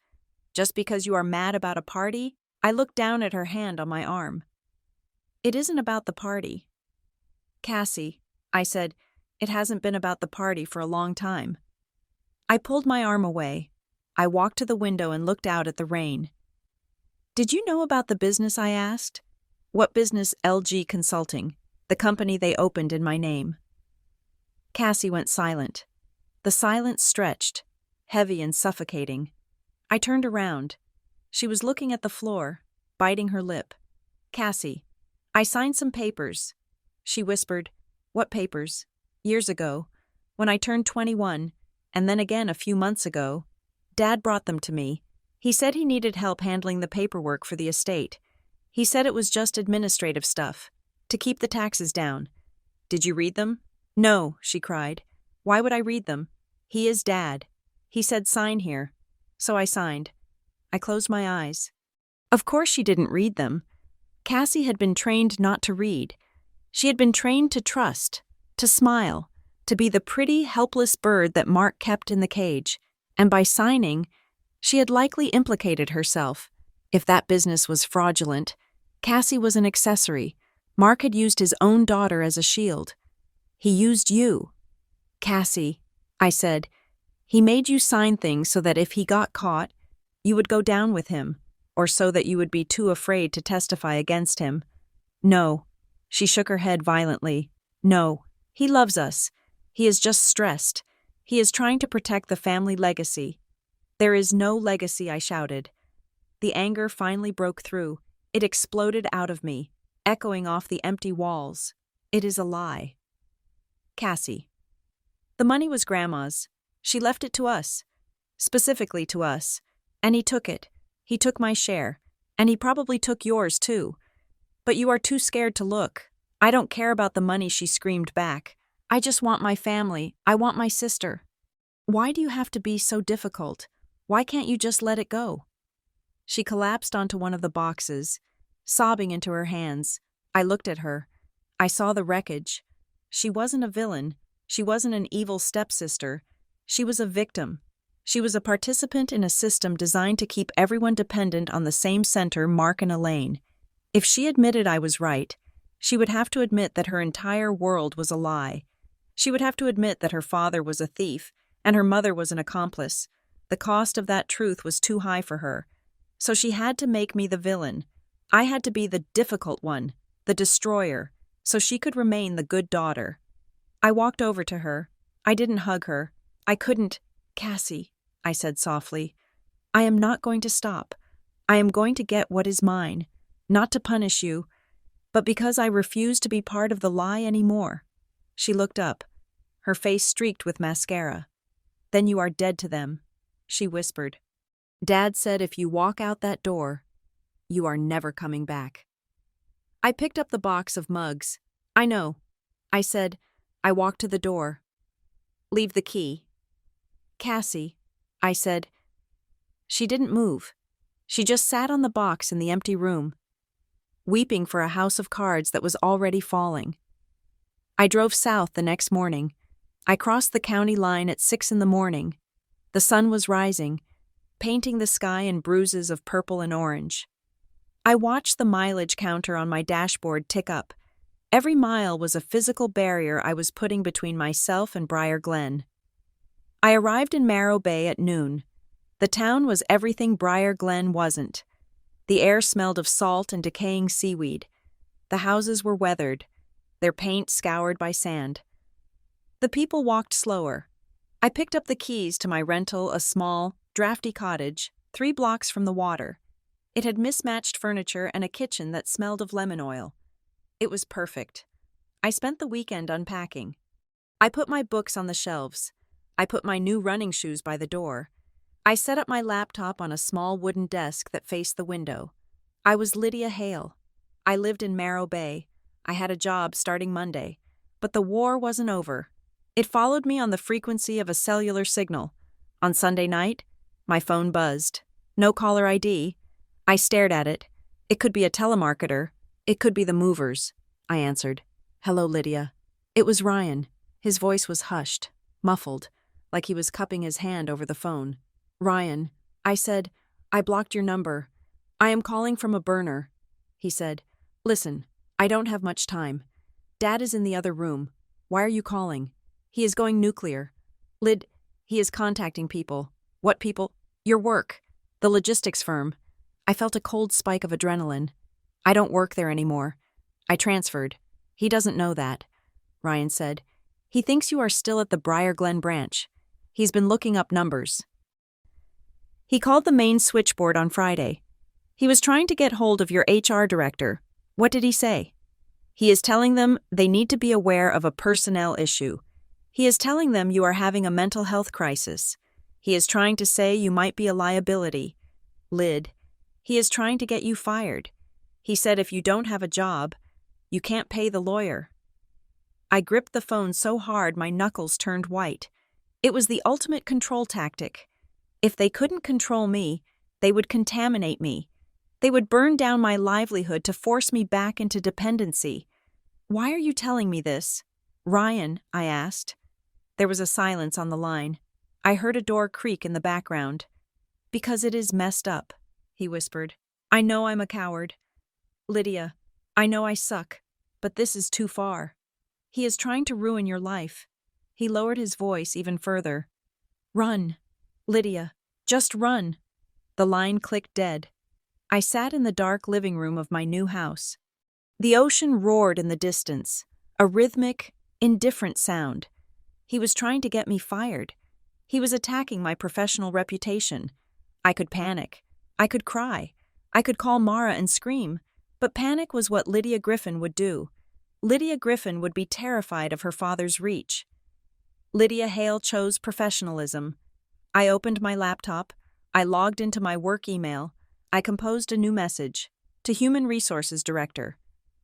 Just because you are mad about a party? I looked down at her hand on my arm. It isn't about the party. Cassie, I said, it hasn't been about the party for a long time. I pulled my arm away. I walked to the window and looked out at the rain. Did you know about the business? I asked. What business? LG Consulting, the company they opened in my name. Cassie went silent. The silence stretched, heavy and suffocating. I turned around. She was looking at the floor, biting her lip. Cassie, I signed some papers. She whispered, What papers? Years ago, when I turned 21, and then again a few months ago. Dad brought them to me. He said he needed help handling the paperwork for the estate. He said it was just administrative stuff, to keep the taxes down. Did you read them? No, she cried. Why would I read them? He is Dad. He said sign here. So I signed. I closed my eyes. Of course she didn't read them. Cassie had been trained not to read. She had been trained to trust, to smile, to be the pretty, helpless bird that Mark kept in the cage. And by signing, she had likely implicated herself. If that business was fraudulent, Cassie was an accessory. Mark had used his own daughter as a shield. He used you. Cassie, I said, he made you sign things so that if he got caught, you would go down with him, or so that you would be too afraid to testify against him. No. She shook her head violently. No. He loves us. He is just stressed. He is trying to protect the family legacy. There is no legacy, I shouted. The anger finally broke through. It exploded out of me, echoing off the empty walls. It is a lie. Cassie. The money was Grandma's. She left it to us. Specifically to us. And he took it. He took my share. And he probably took yours too. But you are too scared to look. I don't care about the money, she screamed back. I just want my family. I want my sister. Why do you have to be so difficult? Why can't you just let it go? She collapsed onto one of the boxes, sobbing into her hands. I looked at her. I saw the wreckage. She wasn't a villain. She wasn't an evil stepsister. She was a victim. She was a participant in a system designed to keep everyone dependent on the same center, Mark and Elaine. If she admitted I was right, she would have to admit that her entire world was a lie. She would have to admit that her father was a thief and her mother was an accomplice. The cost of that truth was too high for her. So she had to make me the villain. I had to be the difficult one, the destroyer, so she could remain the good daughter. I walked over to her. I didn't hug her. I couldn't. Cassie, I said softly, I am not going to stop. I am going to get what is mine, not to punish you, but because I refuse to be part of the lie anymore. She looked up, her face streaked with mascara. Then you are dead to them, she whispered. Dad said if you walk out that door, you are never coming back. I picked up the box of mugs. I know, I said. I walked to the door. Leave the key. Cassie, I said. She didn't move. She just sat on the box in the empty room, weeping for a house of cards that was already falling. I drove south the next morning. I crossed the county line at 6 a.m. The sun was rising, painting the sky in bruises of purple and orange. I watched the mileage counter on my dashboard tick up. Every mile was a physical barrier I was putting between myself and Briar Glen. I arrived in Marrow Bay at noon. The town was everything Briar Glen wasn't. The air smelled of salt and decaying seaweed. The houses were weathered, their paint scoured by sand. The people walked slower. I picked up the keys to my rental, a small, drafty cottage, 3 blocks from the water. It had mismatched furniture and a kitchen that smelled of lemon oil. It was perfect. I spent the weekend unpacking. I put my books on the shelves. I put my new running shoes by the door. I set up my laptop on a small wooden desk that faced the window. I was Lydia Hale. I lived in Morro Bay. I had a job starting Monday. But the war wasn't over. It followed me on the frequency of a cellular signal. On Sunday night, my phone buzzed. No caller ID. I stared at it. It could be a telemarketer. It could be the movers. I answered. "Hello, Lydia." It was Ryan. His voice was hushed, muffled, like he was cupping his hand over the phone. "Ryan," I said, "I blocked your number. I am calling from a burner." He said, "Listen, I don't have much time. Dad is in the other room. Why are you calling? He is going nuclear. He is contacting people." "What people?" "Your work. The logistics firm." I felt a cold spike of adrenaline. "I don't work there anymore. I transferred. He doesn't know that," Ryan said. "He thinks you are still at the Briar Glen branch. He's been looking up numbers." He called the main switchboard on Friday. He was trying to get hold of your HR director. What did he say? He is telling them they need to be aware of a personnel issue. He is telling them you are having a mental health crisis. He is trying to say you might be a liability. He is trying to get you fired. He said if you don't have a job, you can't pay the lawyer. I gripped the phone so hard my knuckles turned white. It was the ultimate control tactic. If they couldn't control me, they would contaminate me. They would burn down my livelihood to force me back into dependency. "Why are you telling me this?" "Ryan," I asked. There was a silence on the line. I heard a door creak in the background. "Because it is messed up," he whispered. "I know I'm a coward. Lydia, I know I suck, but this is too far. He is trying to ruin your life." He lowered his voice even further. "Run, Lydia, just run." The line clicked dead. I sat in the dark living room of my new house. The ocean roared in the distance, a rhythmic, indifferent sound. He was trying to get me fired. He was attacking my professional reputation. I could panic. I could cry. I could call Mara and scream. But panic was what Lydia Griffin would do. Lydia Griffin would be terrified of her father's reach. Lydia Hale chose professionalism. I opened my laptop. I logged into my work email. I composed a new message. To Human Resources Director.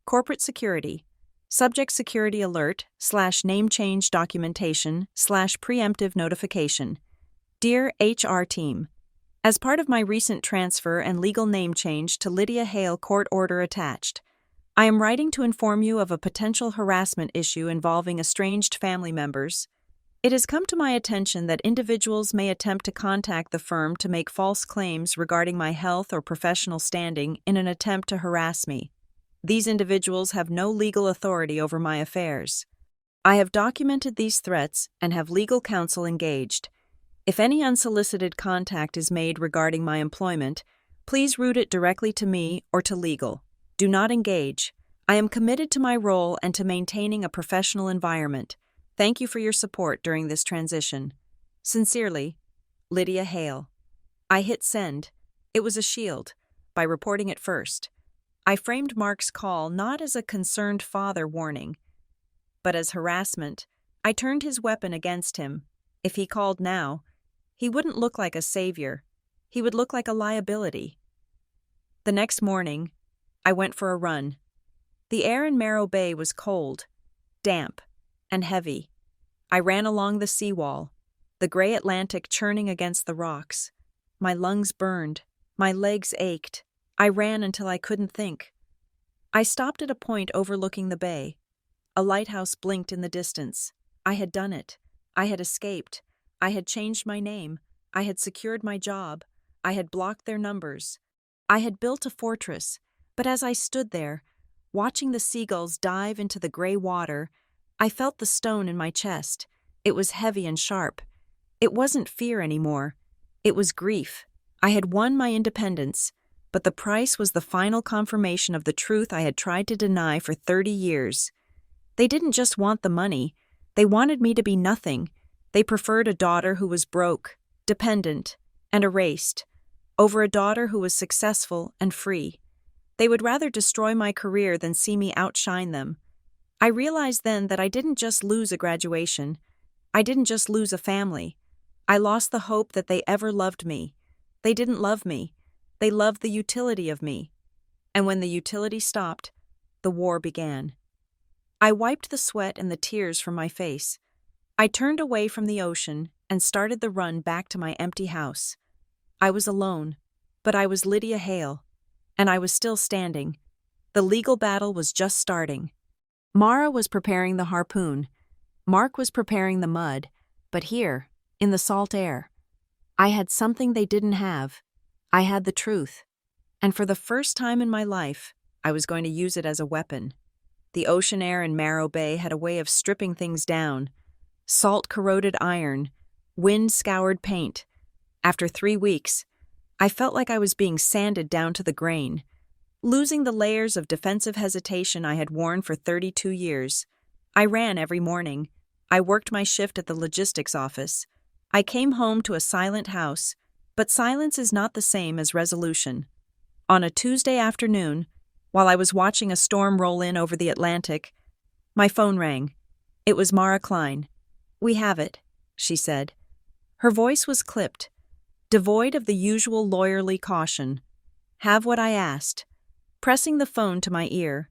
Corporate Security. Subject Security Alert / name change documentation / preemptive notification. Dear HR Team, as part of my recent transfer and legal name change to Lydia Hale court order attached, I am writing to inform you of a potential harassment issue involving estranged family members. It has come to my attention that individuals may attempt to contact the firm to make false claims regarding my health or professional standing in an attempt to harass me. These individuals have no legal authority over my affairs. I have documented these threats and have legal counsel engaged. If any unsolicited contact is made regarding my employment, please route it directly to me or to legal. Do not engage. I am committed to my role and to maintaining a professional environment. Thank you for your support during this transition. Sincerely, Lydia Hale. I hit send. It was a shield, by reporting it first. I framed Mark's call not as a concerned father warning, but as harassment. I turned his weapon against him. If he called now, he wouldn't look like a savior. He would look like a liability. The next morning, I went for a run. The air in Morro Bay was cold, damp, and heavy. I ran along the seawall, the gray Atlantic churning against the rocks. My lungs burned. My legs ached. I ran until I couldn't think. I stopped at a point overlooking the bay. A lighthouse blinked in the distance. I had done it. I had escaped. I had changed my name. I had secured my job. I had blocked their numbers. I had built a fortress, but as I stood there, watching the seagulls dive into the gray water, I felt the stone in my chest. It was heavy and sharp. It wasn't fear anymore. It was grief. I had won my independence, but the price was the final confirmation of the truth I had tried to deny for 30 years. They didn't just want the money. They wanted me to be nothing. They preferred a daughter who was broke, dependent, and erased, over a daughter who was successful and free. They would rather destroy my career than see me outshine them. I realized then that I didn't just lose a graduation. I didn't just lose a family. I lost the hope that they ever loved me. They didn't love me. They loved the utility of me. And when the utility stopped, the war began. I wiped the sweat and the tears from my face. I turned away from the ocean and started the run back to my empty house. I was alone, but I was Lydia Hale, and I was still standing. The legal battle was just starting. Mara was preparing the harpoon. Mark was preparing the mud, but here, in the salt air, I had something they didn't have. I had the truth. And for the first time in my life, I was going to use it as a weapon. The ocean air in Marrow Bay had a way of stripping things down. Salt-corroded iron, wind-scoured paint. After 3 weeks, I felt like I was being sanded down to the grain, losing the layers of defensive hesitation I had worn for 32 years. I ran every morning. I worked my shift at the logistics office. I came home to a silent house, but silence is not the same as resolution. On a Tuesday afternoon, while I was watching a storm roll in over the Atlantic, my phone rang. It was Mara Klein. "We have it," she said. Her voice was clipped, devoid of the usual lawyerly caution. "Have what I asked." Pressing the phone to my ear.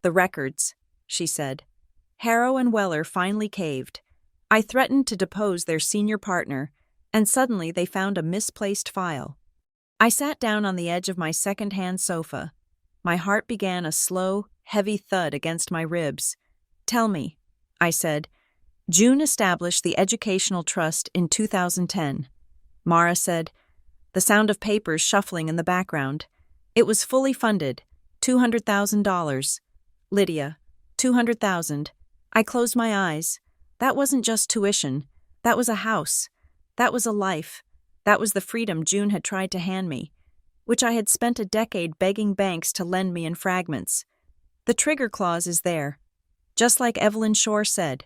"The records," she said. Harrow and Weller finally caved. I threatened to depose their senior partner, and suddenly they found a misplaced file. I sat down on the edge of my second-hand sofa. My heart began a slow, heavy thud against my ribs. "Tell me," I said. "June established the Educational Trust in 2010. Mara said, the sound of papers shuffling in the background. "It was fully funded, $200,000. Lydia, $200,000. I closed my eyes. That wasn't just tuition. That was a house. That was a life. That was the freedom June had tried to hand me, which I had spent a decade begging banks to lend me in fragments. The trigger clause is there, just like Evelyn Shore said."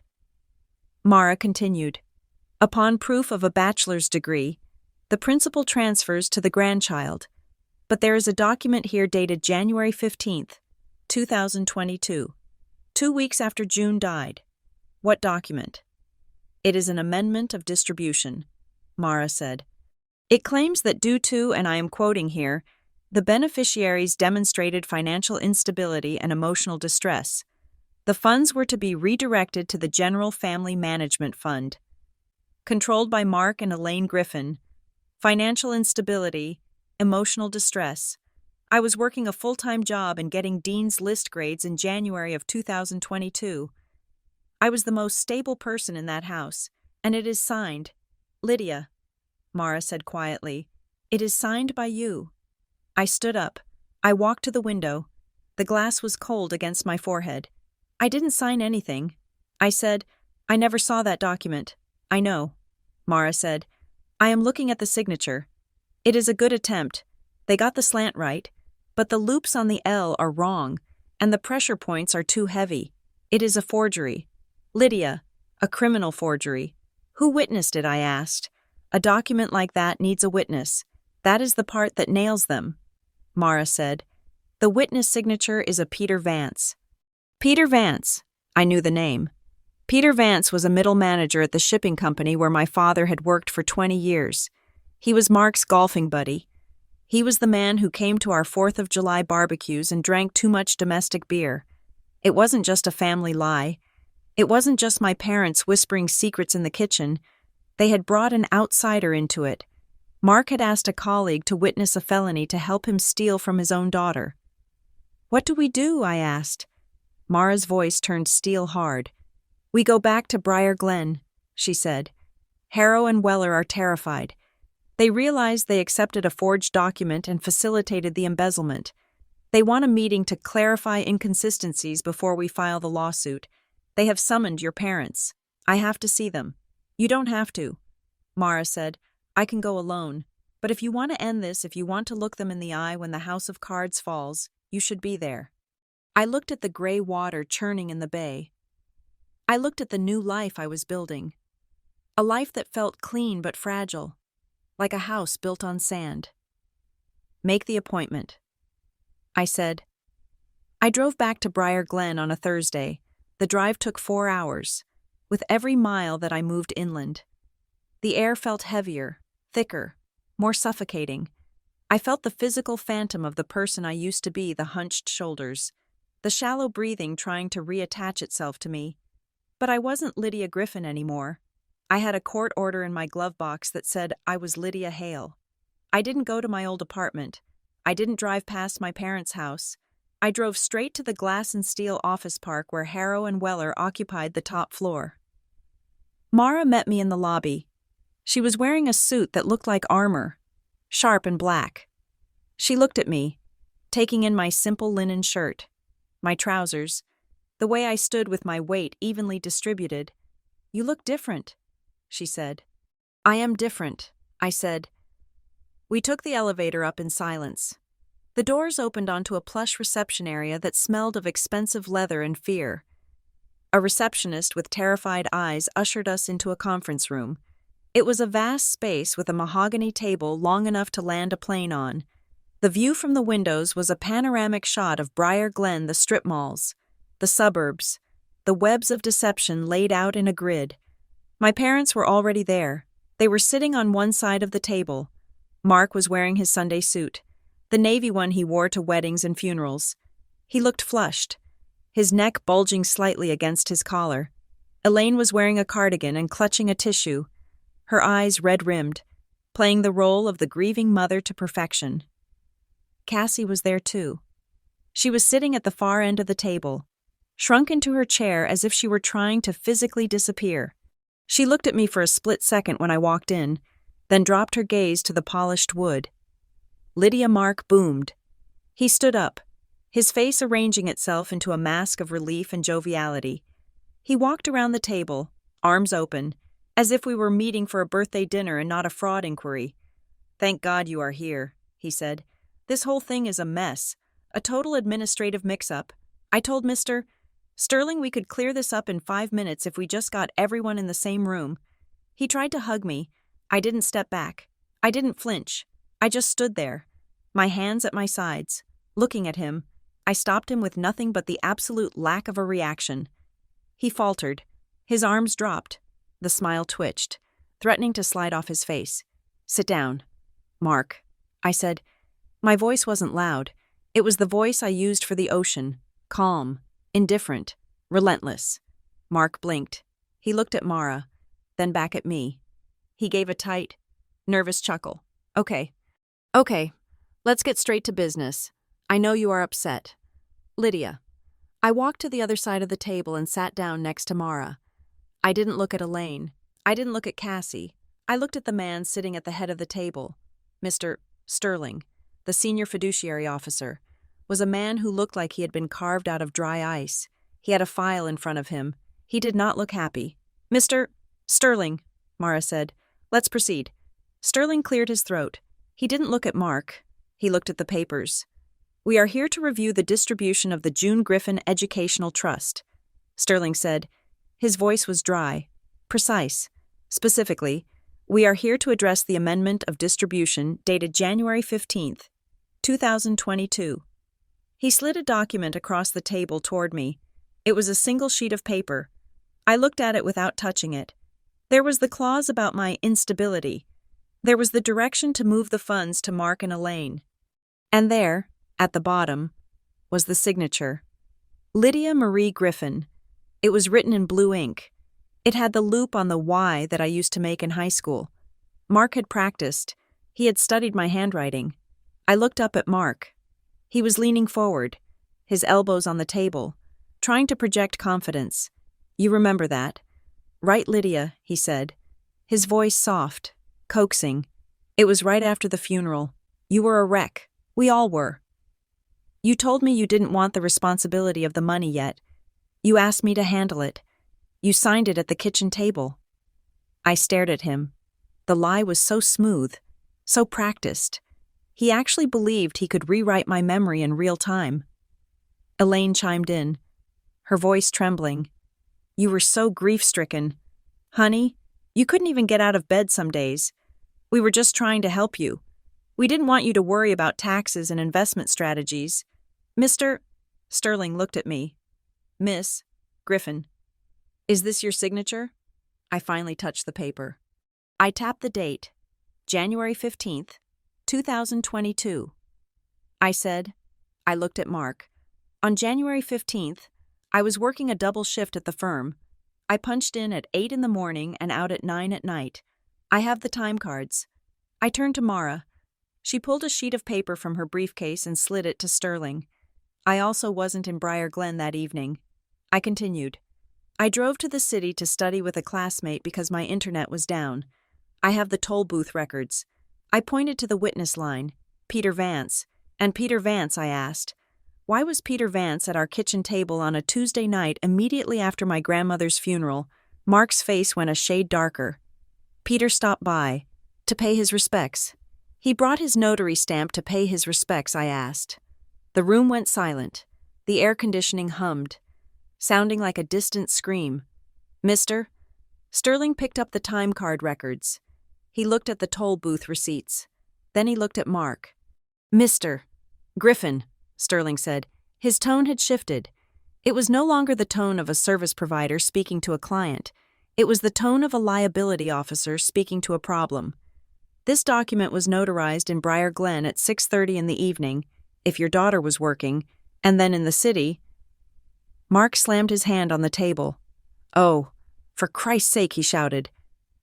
Mara continued. "Upon proof of a bachelor's degree, the principal transfers to the grandchild. But there is a document here dated January 15th, 2022, 2 weeks after June died." "What document?" "It is an amendment of distribution," Mara said. "It claims that due to, and I am quoting here, the beneficiaries demonstrated financial instability and emotional distress. The funds were to be redirected to the General Family Management Fund. Controlled by Mark and Elaine Griffin. Financial instability, emotional distress. I was working a full-time job and getting Dean's List grades in January of 2022. I was the most stable person in that house, and it is signed. Lydia," Mara said quietly, "it is signed by you." I stood up. I walked to the window. The glass was cold against my forehead. "I didn't sign anything." I said, "I never saw that document." "I know," Mara said. "I am looking at the signature. It is a good attempt. They got the slant right, but the loops on the L are wrong, and the pressure points are too heavy. It is a forgery. Lydia, a criminal forgery." "Who witnessed it?" I asked. "A document like that needs a witness. That is the part that nails them." Mara said, "The witness signature is a Peter Vance." Peter Vance. I knew the name. Peter Vance was a middle manager at the shipping company where my father had worked for 20 years. He was Mark's golfing buddy. He was the man who came to our 4th of July barbecues and drank too much domestic beer. It wasn't just a family lie. It wasn't just my parents whispering secrets in the kitchen. They had brought an outsider into it. Mark had asked a colleague to witness a felony to help him steal from his own daughter. "What do we do?" I asked. Mara's voice turned steel hard. "We go back to Briar Glen," she said. "Harrow and Weller are terrified. They realized they accepted a forged document and facilitated the embezzlement. They want a meeting to clarify inconsistencies before we file the lawsuit. They have summoned your parents. I have to see them." "You don't have to," Mara said. "I can go alone. But if you want to end this, if you want to look them in the eye when the house of cards falls, you should be there." I looked at the gray water churning in the bay. I looked at the new life I was building. A life that felt clean but fragile, like a house built on sand. "Make the appointment," I said. I drove back to Briar Glen on a Thursday. The drive took 4 hours, with every mile that I moved inland. The air felt heavier, thicker, more suffocating. I felt the physical phantom of the person I used to be, the hunched shoulders, the shallow breathing trying to reattach itself to me. But I wasn't Lydia Griffin anymore. I had a court order in my glove box that said I was Lydia Hale. I didn't go to my old apartment. I didn't drive past my parents' house. I drove straight to the glass and steel office park where Harrow and Weller occupied the top floor. Mara met me in the lobby. She was wearing a suit that looked like armor, sharp and black. She looked at me, taking in my simple linen shirt, my trousers, the way I stood with my weight evenly distributed. "You look different," she said. "I am different," I said. We took the elevator up in silence. The doors opened onto a plush reception area that smelled of expensive leather and fear. A receptionist with terrified eyes ushered us into a conference room. It was a vast space with a mahogany table long enough to land a plane on. The view from the windows was a panoramic shot of Briar Glen, the strip malls, the suburbs, the webs of deception laid out in a grid. My parents were already there. They were sitting on one side of the table. Mark was wearing his Sunday suit, the navy one he wore to weddings and funerals. He looked flushed, his neck bulging slightly against his collar. Elaine was wearing a cardigan and clutching a tissue, her eyes red-rimmed, playing the role of the grieving mother to perfection. Cassie was there too. She was sitting at the far end of the table, shrunk into her chair as if she were trying to physically disappear. She looked at me for a split second when I walked in, then dropped her gaze to the polished wood. Lydia Mark boomed. He stood up, his face arranging itself into a mask of relief and joviality. He walked around the table, arms open, as if we were meeting for a birthday dinner and not a fraud inquiry. "Thank God you are here," he said. "This whole thing is a mess, a total administrative mix-up. I told Mr. Sterling we could clear this up in 5 minutes if we just got everyone in the same room." He tried to hug me. I didn't step back. I didn't flinch. I just stood there, my hands at my sides, looking at him. I stopped him with nothing but the absolute lack of a reaction. He faltered. His arms dropped. The smile twitched, threatening to slide off his face. "Sit down, Mark," I said. My voice wasn't loud. It was the voice I used for the ocean, calm, indifferent, relentless. Mark blinked. He looked at Mara, then back at me. He gave a tight, nervous chuckle. Okay, let's get straight to business. I know you are upset. Lydia." I walked to the other side of the table and sat down next to Mara. I didn't look at Elaine. I didn't look at Cassie. I looked at the man sitting at the head of the table. Mr. Sterling, the senior fiduciary officer, was a man who looked like he had been carved out of dry ice. He had a file in front of him. He did not look happy. "Mr. Sterling," Mara said. "Let's proceed." Sterling cleared his throat. He didn't look at Mark. He looked at the papers. "We are here to review the distribution of the June Griffin Educational Trust," Sterling said. His voice was dry, precise. Specifically, "We are here to address the amendment of distribution dated January 15th, 2022. He slid a document across the table toward me. It was a single sheet of paper. I looked at it without touching it. There was the clause about my instability. There was the direction to move the funds to Mark and Elaine. And there, at the bottom, was the signature. Lydia Marie Griffin. It was written in blue ink. It had the loop on the Y that I used to make in high school. Mark had practiced. He had studied my handwriting. I looked up at Mark. He was leaning forward, his elbows on the table, trying to project confidence. "You remember that?" "Right, Lydia," he said, his voice soft, coaxing. "It was right after the funeral. You were a wreck. We all were. You told me you didn't want the responsibility of the money yet. You asked me to handle it. You signed it at the kitchen table." I stared at him. The lie was so smooth, so practiced. He actually believed he could rewrite my memory in real time. Elaine chimed in, her voice trembling. "You were so grief-stricken. Honey, you couldn't even get out of bed some days. We were just trying to help you. We didn't want you to worry about taxes and investment strategies." Mr. Sterling looked at me. "Miss Griffin, is this your signature? I finally touched the paper. I tapped the date, January 15th, 2022. I said, I looked at Mark. On January 15th, I was working a double shift at the firm. I punched in at 8 in the morning and out at 9 at night. I have the time cards. I turned to Mara. She pulled a sheet of paper from her briefcase and slid it to Sterling. I also wasn't in Briar Glen that evening. I continued. I drove to the city to study with a classmate because my internet was down. I have the toll booth records. I pointed to the witness line, Peter Vance. And Peter Vance, I asked. Why was Peter Vance at our kitchen table on a Tuesday night immediately after my grandmother's funeral? Mark's face went a shade darker. Peter stopped by, to pay his respects. He brought his notary stamp to pay his respects, I asked. The room went silent. The air conditioning hummed, sounding like a distant scream. Mister? Sterling picked up the time card records. He looked at the toll booth receipts. Then he looked at Mark. Mr. Griffin, Sterling said. His tone had shifted. It was no longer the tone of a service provider speaking to a client. It was the tone of a liability officer speaking to a problem. This document was notarized in Briar Glen at 6:30 in the evening, if your daughter was working, and then in the city. Mark slammed his hand on the table. Oh, for Christ's sake, he shouted.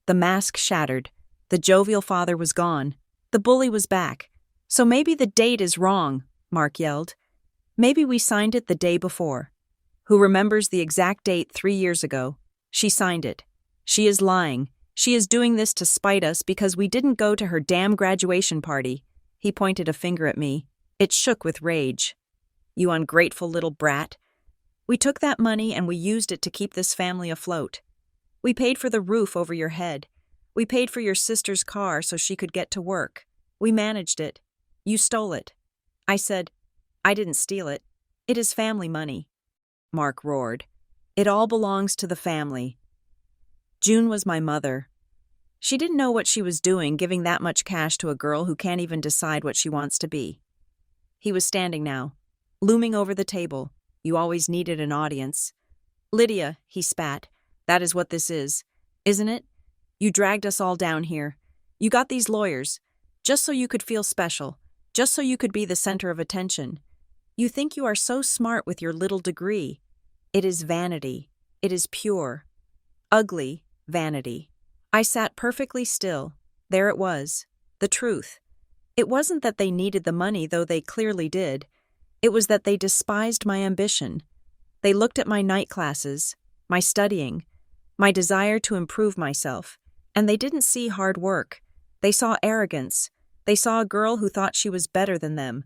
The mask shattered. The jovial father was gone. The bully was back. So maybe the date is wrong, Mark yelled. Maybe we signed it the day before. Who remembers the exact date 3 years ago? She signed it. She is lying. She is doing this to spite us because we didn't go to her damn graduation party. He pointed a finger at me. It shook with rage. You ungrateful little brat. We took that money and we used it to keep this family afloat. We paid for the roof over your head. We paid for your sister's car so she could get to work. We managed it. You stole it. I said, I didn't steal it. It is family money. Mark roared. It all belongs to the family. June was my mother. She didn't know what she was doing giving that much cash to a girl who can't even decide what she wants to be. He was standing now, looming over the table. You always needed an audience. Lydia, he spat, that is what this is, isn't it? You dragged us all down here. You got these lawyers, just so you could feel special, just so you could be the center of attention. You think you are so smart with your little degree. It is vanity. It is pure, ugly vanity. I sat perfectly still. There it was, the truth. It wasn't that they needed the money, though they clearly did. It was that they despised my ambition. They looked at my night classes, my studying, my desire to improve myself, and they didn't see hard work. They saw arrogance. They saw a girl who thought she was better than them.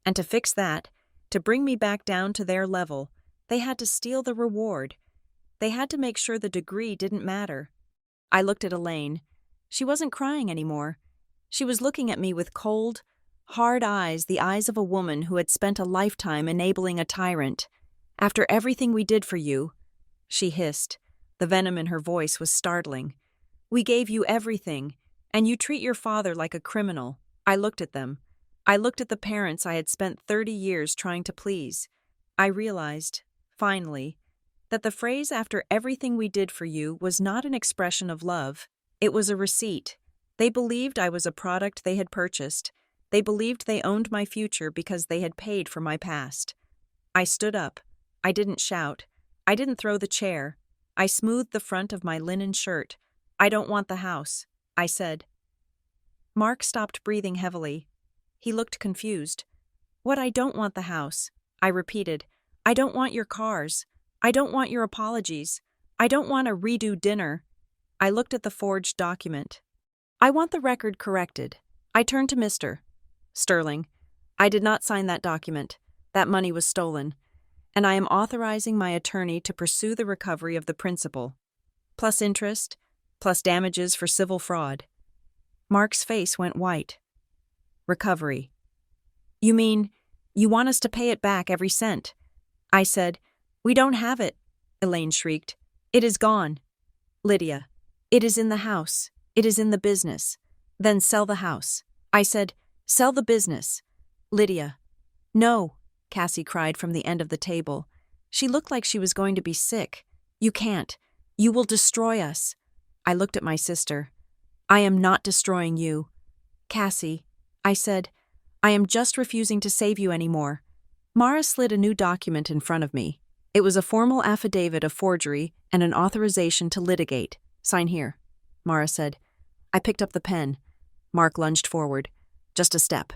And to fix that, to bring me back down to their level, they had to steal the reward. They had to make sure the degree didn't matter. I looked at Elaine. She wasn't crying anymore. She was looking at me with cold, hard eyes, the eyes of a woman who had spent a lifetime enabling a tyrant. After everything we did for you, she hissed. The venom in her voice was startling. We gave you everything, and you treat your father like a criminal. I looked at them. I looked at the parents I had spent 30 years trying to please. I realized, finally, that the phrase after everything we did for you was not an expression of love. It was a receipt. They believed I was a product they had purchased. They believed they owned my future because they had paid for my past. I stood up. I didn't shout. I didn't throw the chair. I smoothed the front of my linen shirt. I don't want the house, I said. Mark stopped breathing heavily. He looked confused. What, I don't want the house? I repeated. I don't want your cars. I don't want your apologies. I don't want a redo dinner. I looked at the forged document. I want the record corrected. I turned to Mr. Sterling. I did not sign that document. That money was stolen. And I am authorizing my attorney to pursue the recovery of the principal, plus interest, plus damages for civil fraud. Mark's face went white. Recovery. You mean, you want us to pay it back every cent? I said, we don't have it, Elaine shrieked. It is gone. Lydia, it is in the house. It is in the business. Then sell the house. I said, sell the business. Lydia. No, Cassie cried from the end of the table. She looked like she was going to be sick. You can't. You will destroy us. I looked at my sister. I am not destroying you. Cassie, I said, I am just refusing to save you anymore. Mara slid a new document in front of me. It was a formal affidavit of forgery and an authorization to litigate. Sign here, Mara said. I picked up the pen. Mark lunged forward. Just a step.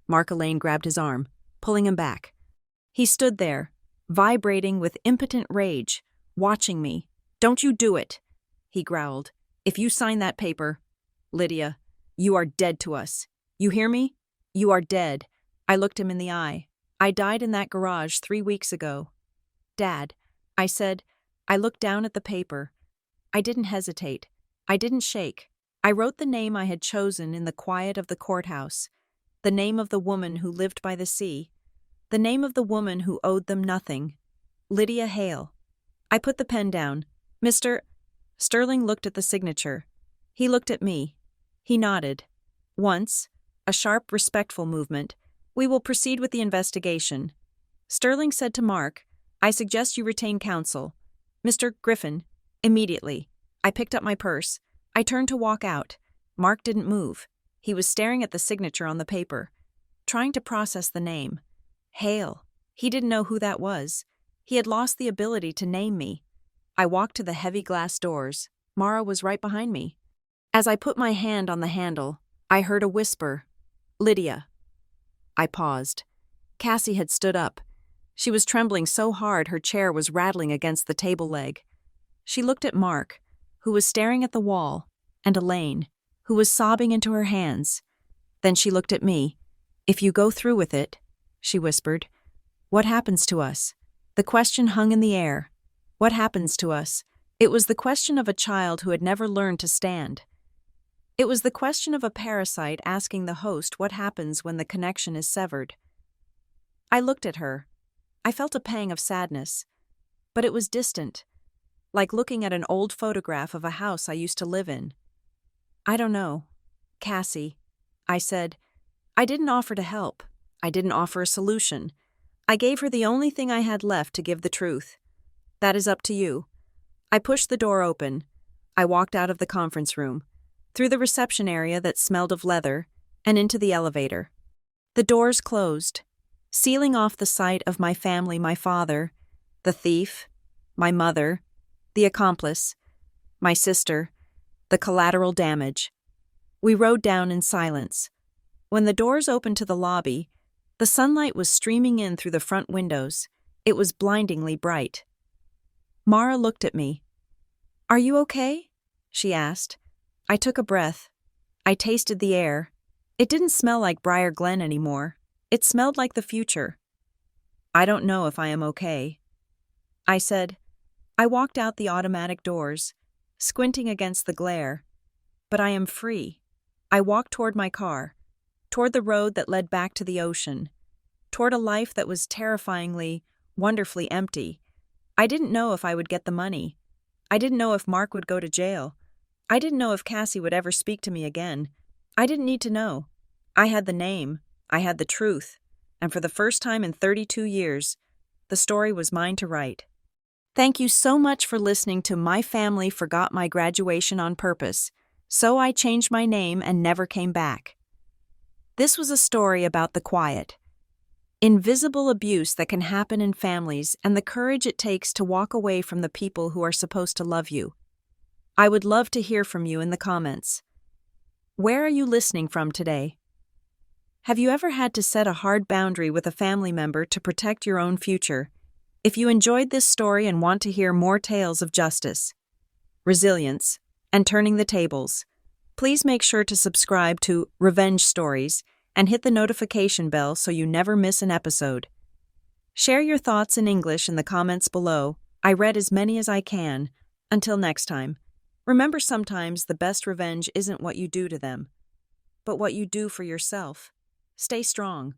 Mark Elaine grabbed his arm, pulling him back. He stood there, vibrating with impotent rage, watching me. Don't you do it, he growled. If you sign that paper, Lydia, you are dead to us. You hear me? You are dead. I looked him in the eye. I died in that garage 3 weeks ago. Dad, I said. I looked down at the paper. I didn't hesitate. I didn't shake. I wrote the name I had chosen in the quiet of the courthouse, the name of the woman who lived by the sea, the name of the woman who owed them nothing, Lydia Hale. I put the pen down. Mr. Sterling looked at the signature. He looked at me. He nodded. Once, a sharp, respectful movement. We will proceed with the investigation. Sterling said to Mark, I suggest you retain counsel. Mr. Griffin, immediately. I picked up my purse. I turned to walk out. Mark didn't move. He was staring at the signature on the paper, trying to process the name. Hale. He didn't know who that was. He had lost the ability to name me. I walked to the heavy glass doors. Mara was right behind me. As I put my hand on the handle, I heard a whisper. Lydia. I paused. Cassie had stood up. She was trembling so hard her chair was rattling against the table leg. She looked at Mark, who was staring at the wall, and Elaine, who was sobbing into her hands. Then she looked at me. If you go through with it, she whispered, what happens to us? The question hung in the air. What happens to us? It was the question of a child who had never learned to stand. It was the question of a parasite asking the host what happens when the connection is severed. I looked at her. I felt a pang of sadness, but it was distant, like looking at an old photograph of a house I used to live in. I don't know, Cassie, I said. I didn't offer to help. I didn't offer a solution. I gave her the only thing I had left to give the truth. That is up to you. I pushed the door open. I walked out of the conference room, through the reception area that smelled of leather, and into the elevator. The doors closed, sealing off the sight of my family, my father, the thief, my mother, the accomplice, my sister, the collateral damage. We rode down in silence. When the doors opened to the lobby, the sunlight was streaming in through the front windows. It was blindingly bright. Mara looked at me. Are you okay? She asked. I took a breath. I tasted the air. It didn't smell like Briar Glen anymore. It smelled like the future. I don't know if I am okay, I said. I walked out the automatic doors, squinting against the glare. But I am free. I walked toward my car, toward the road that led back to the ocean, toward a life that was terrifyingly, wonderfully empty. I didn't know if I would get the money. I didn't know if Mark would go to jail. I didn't know if Cassie would ever speak to me again. I didn't need to know. I had the name. I had the truth. And for the first time in 32 years, the story was mine to write. Thank you so much for listening to My Family Forgot My Graduation on Purpose, so I changed my name and never came back. This was a story about the quiet, invisible abuse that can happen in families and the courage it takes to walk away from the people who are supposed to love you. I would love to hear from you in the comments. Where are you listening from today? Have you ever had to set a hard boundary with a family member to protect your own future? If you enjoyed this story and want to hear more tales of justice, resilience, and turning the tables, please make sure to subscribe to Revenge Stories and hit the notification bell so you never miss an episode. Share your thoughts in English in the comments below. I read as many as I can. Until next time, remember sometimes the best revenge isn't what you do to them, but what you do for yourself. Stay strong.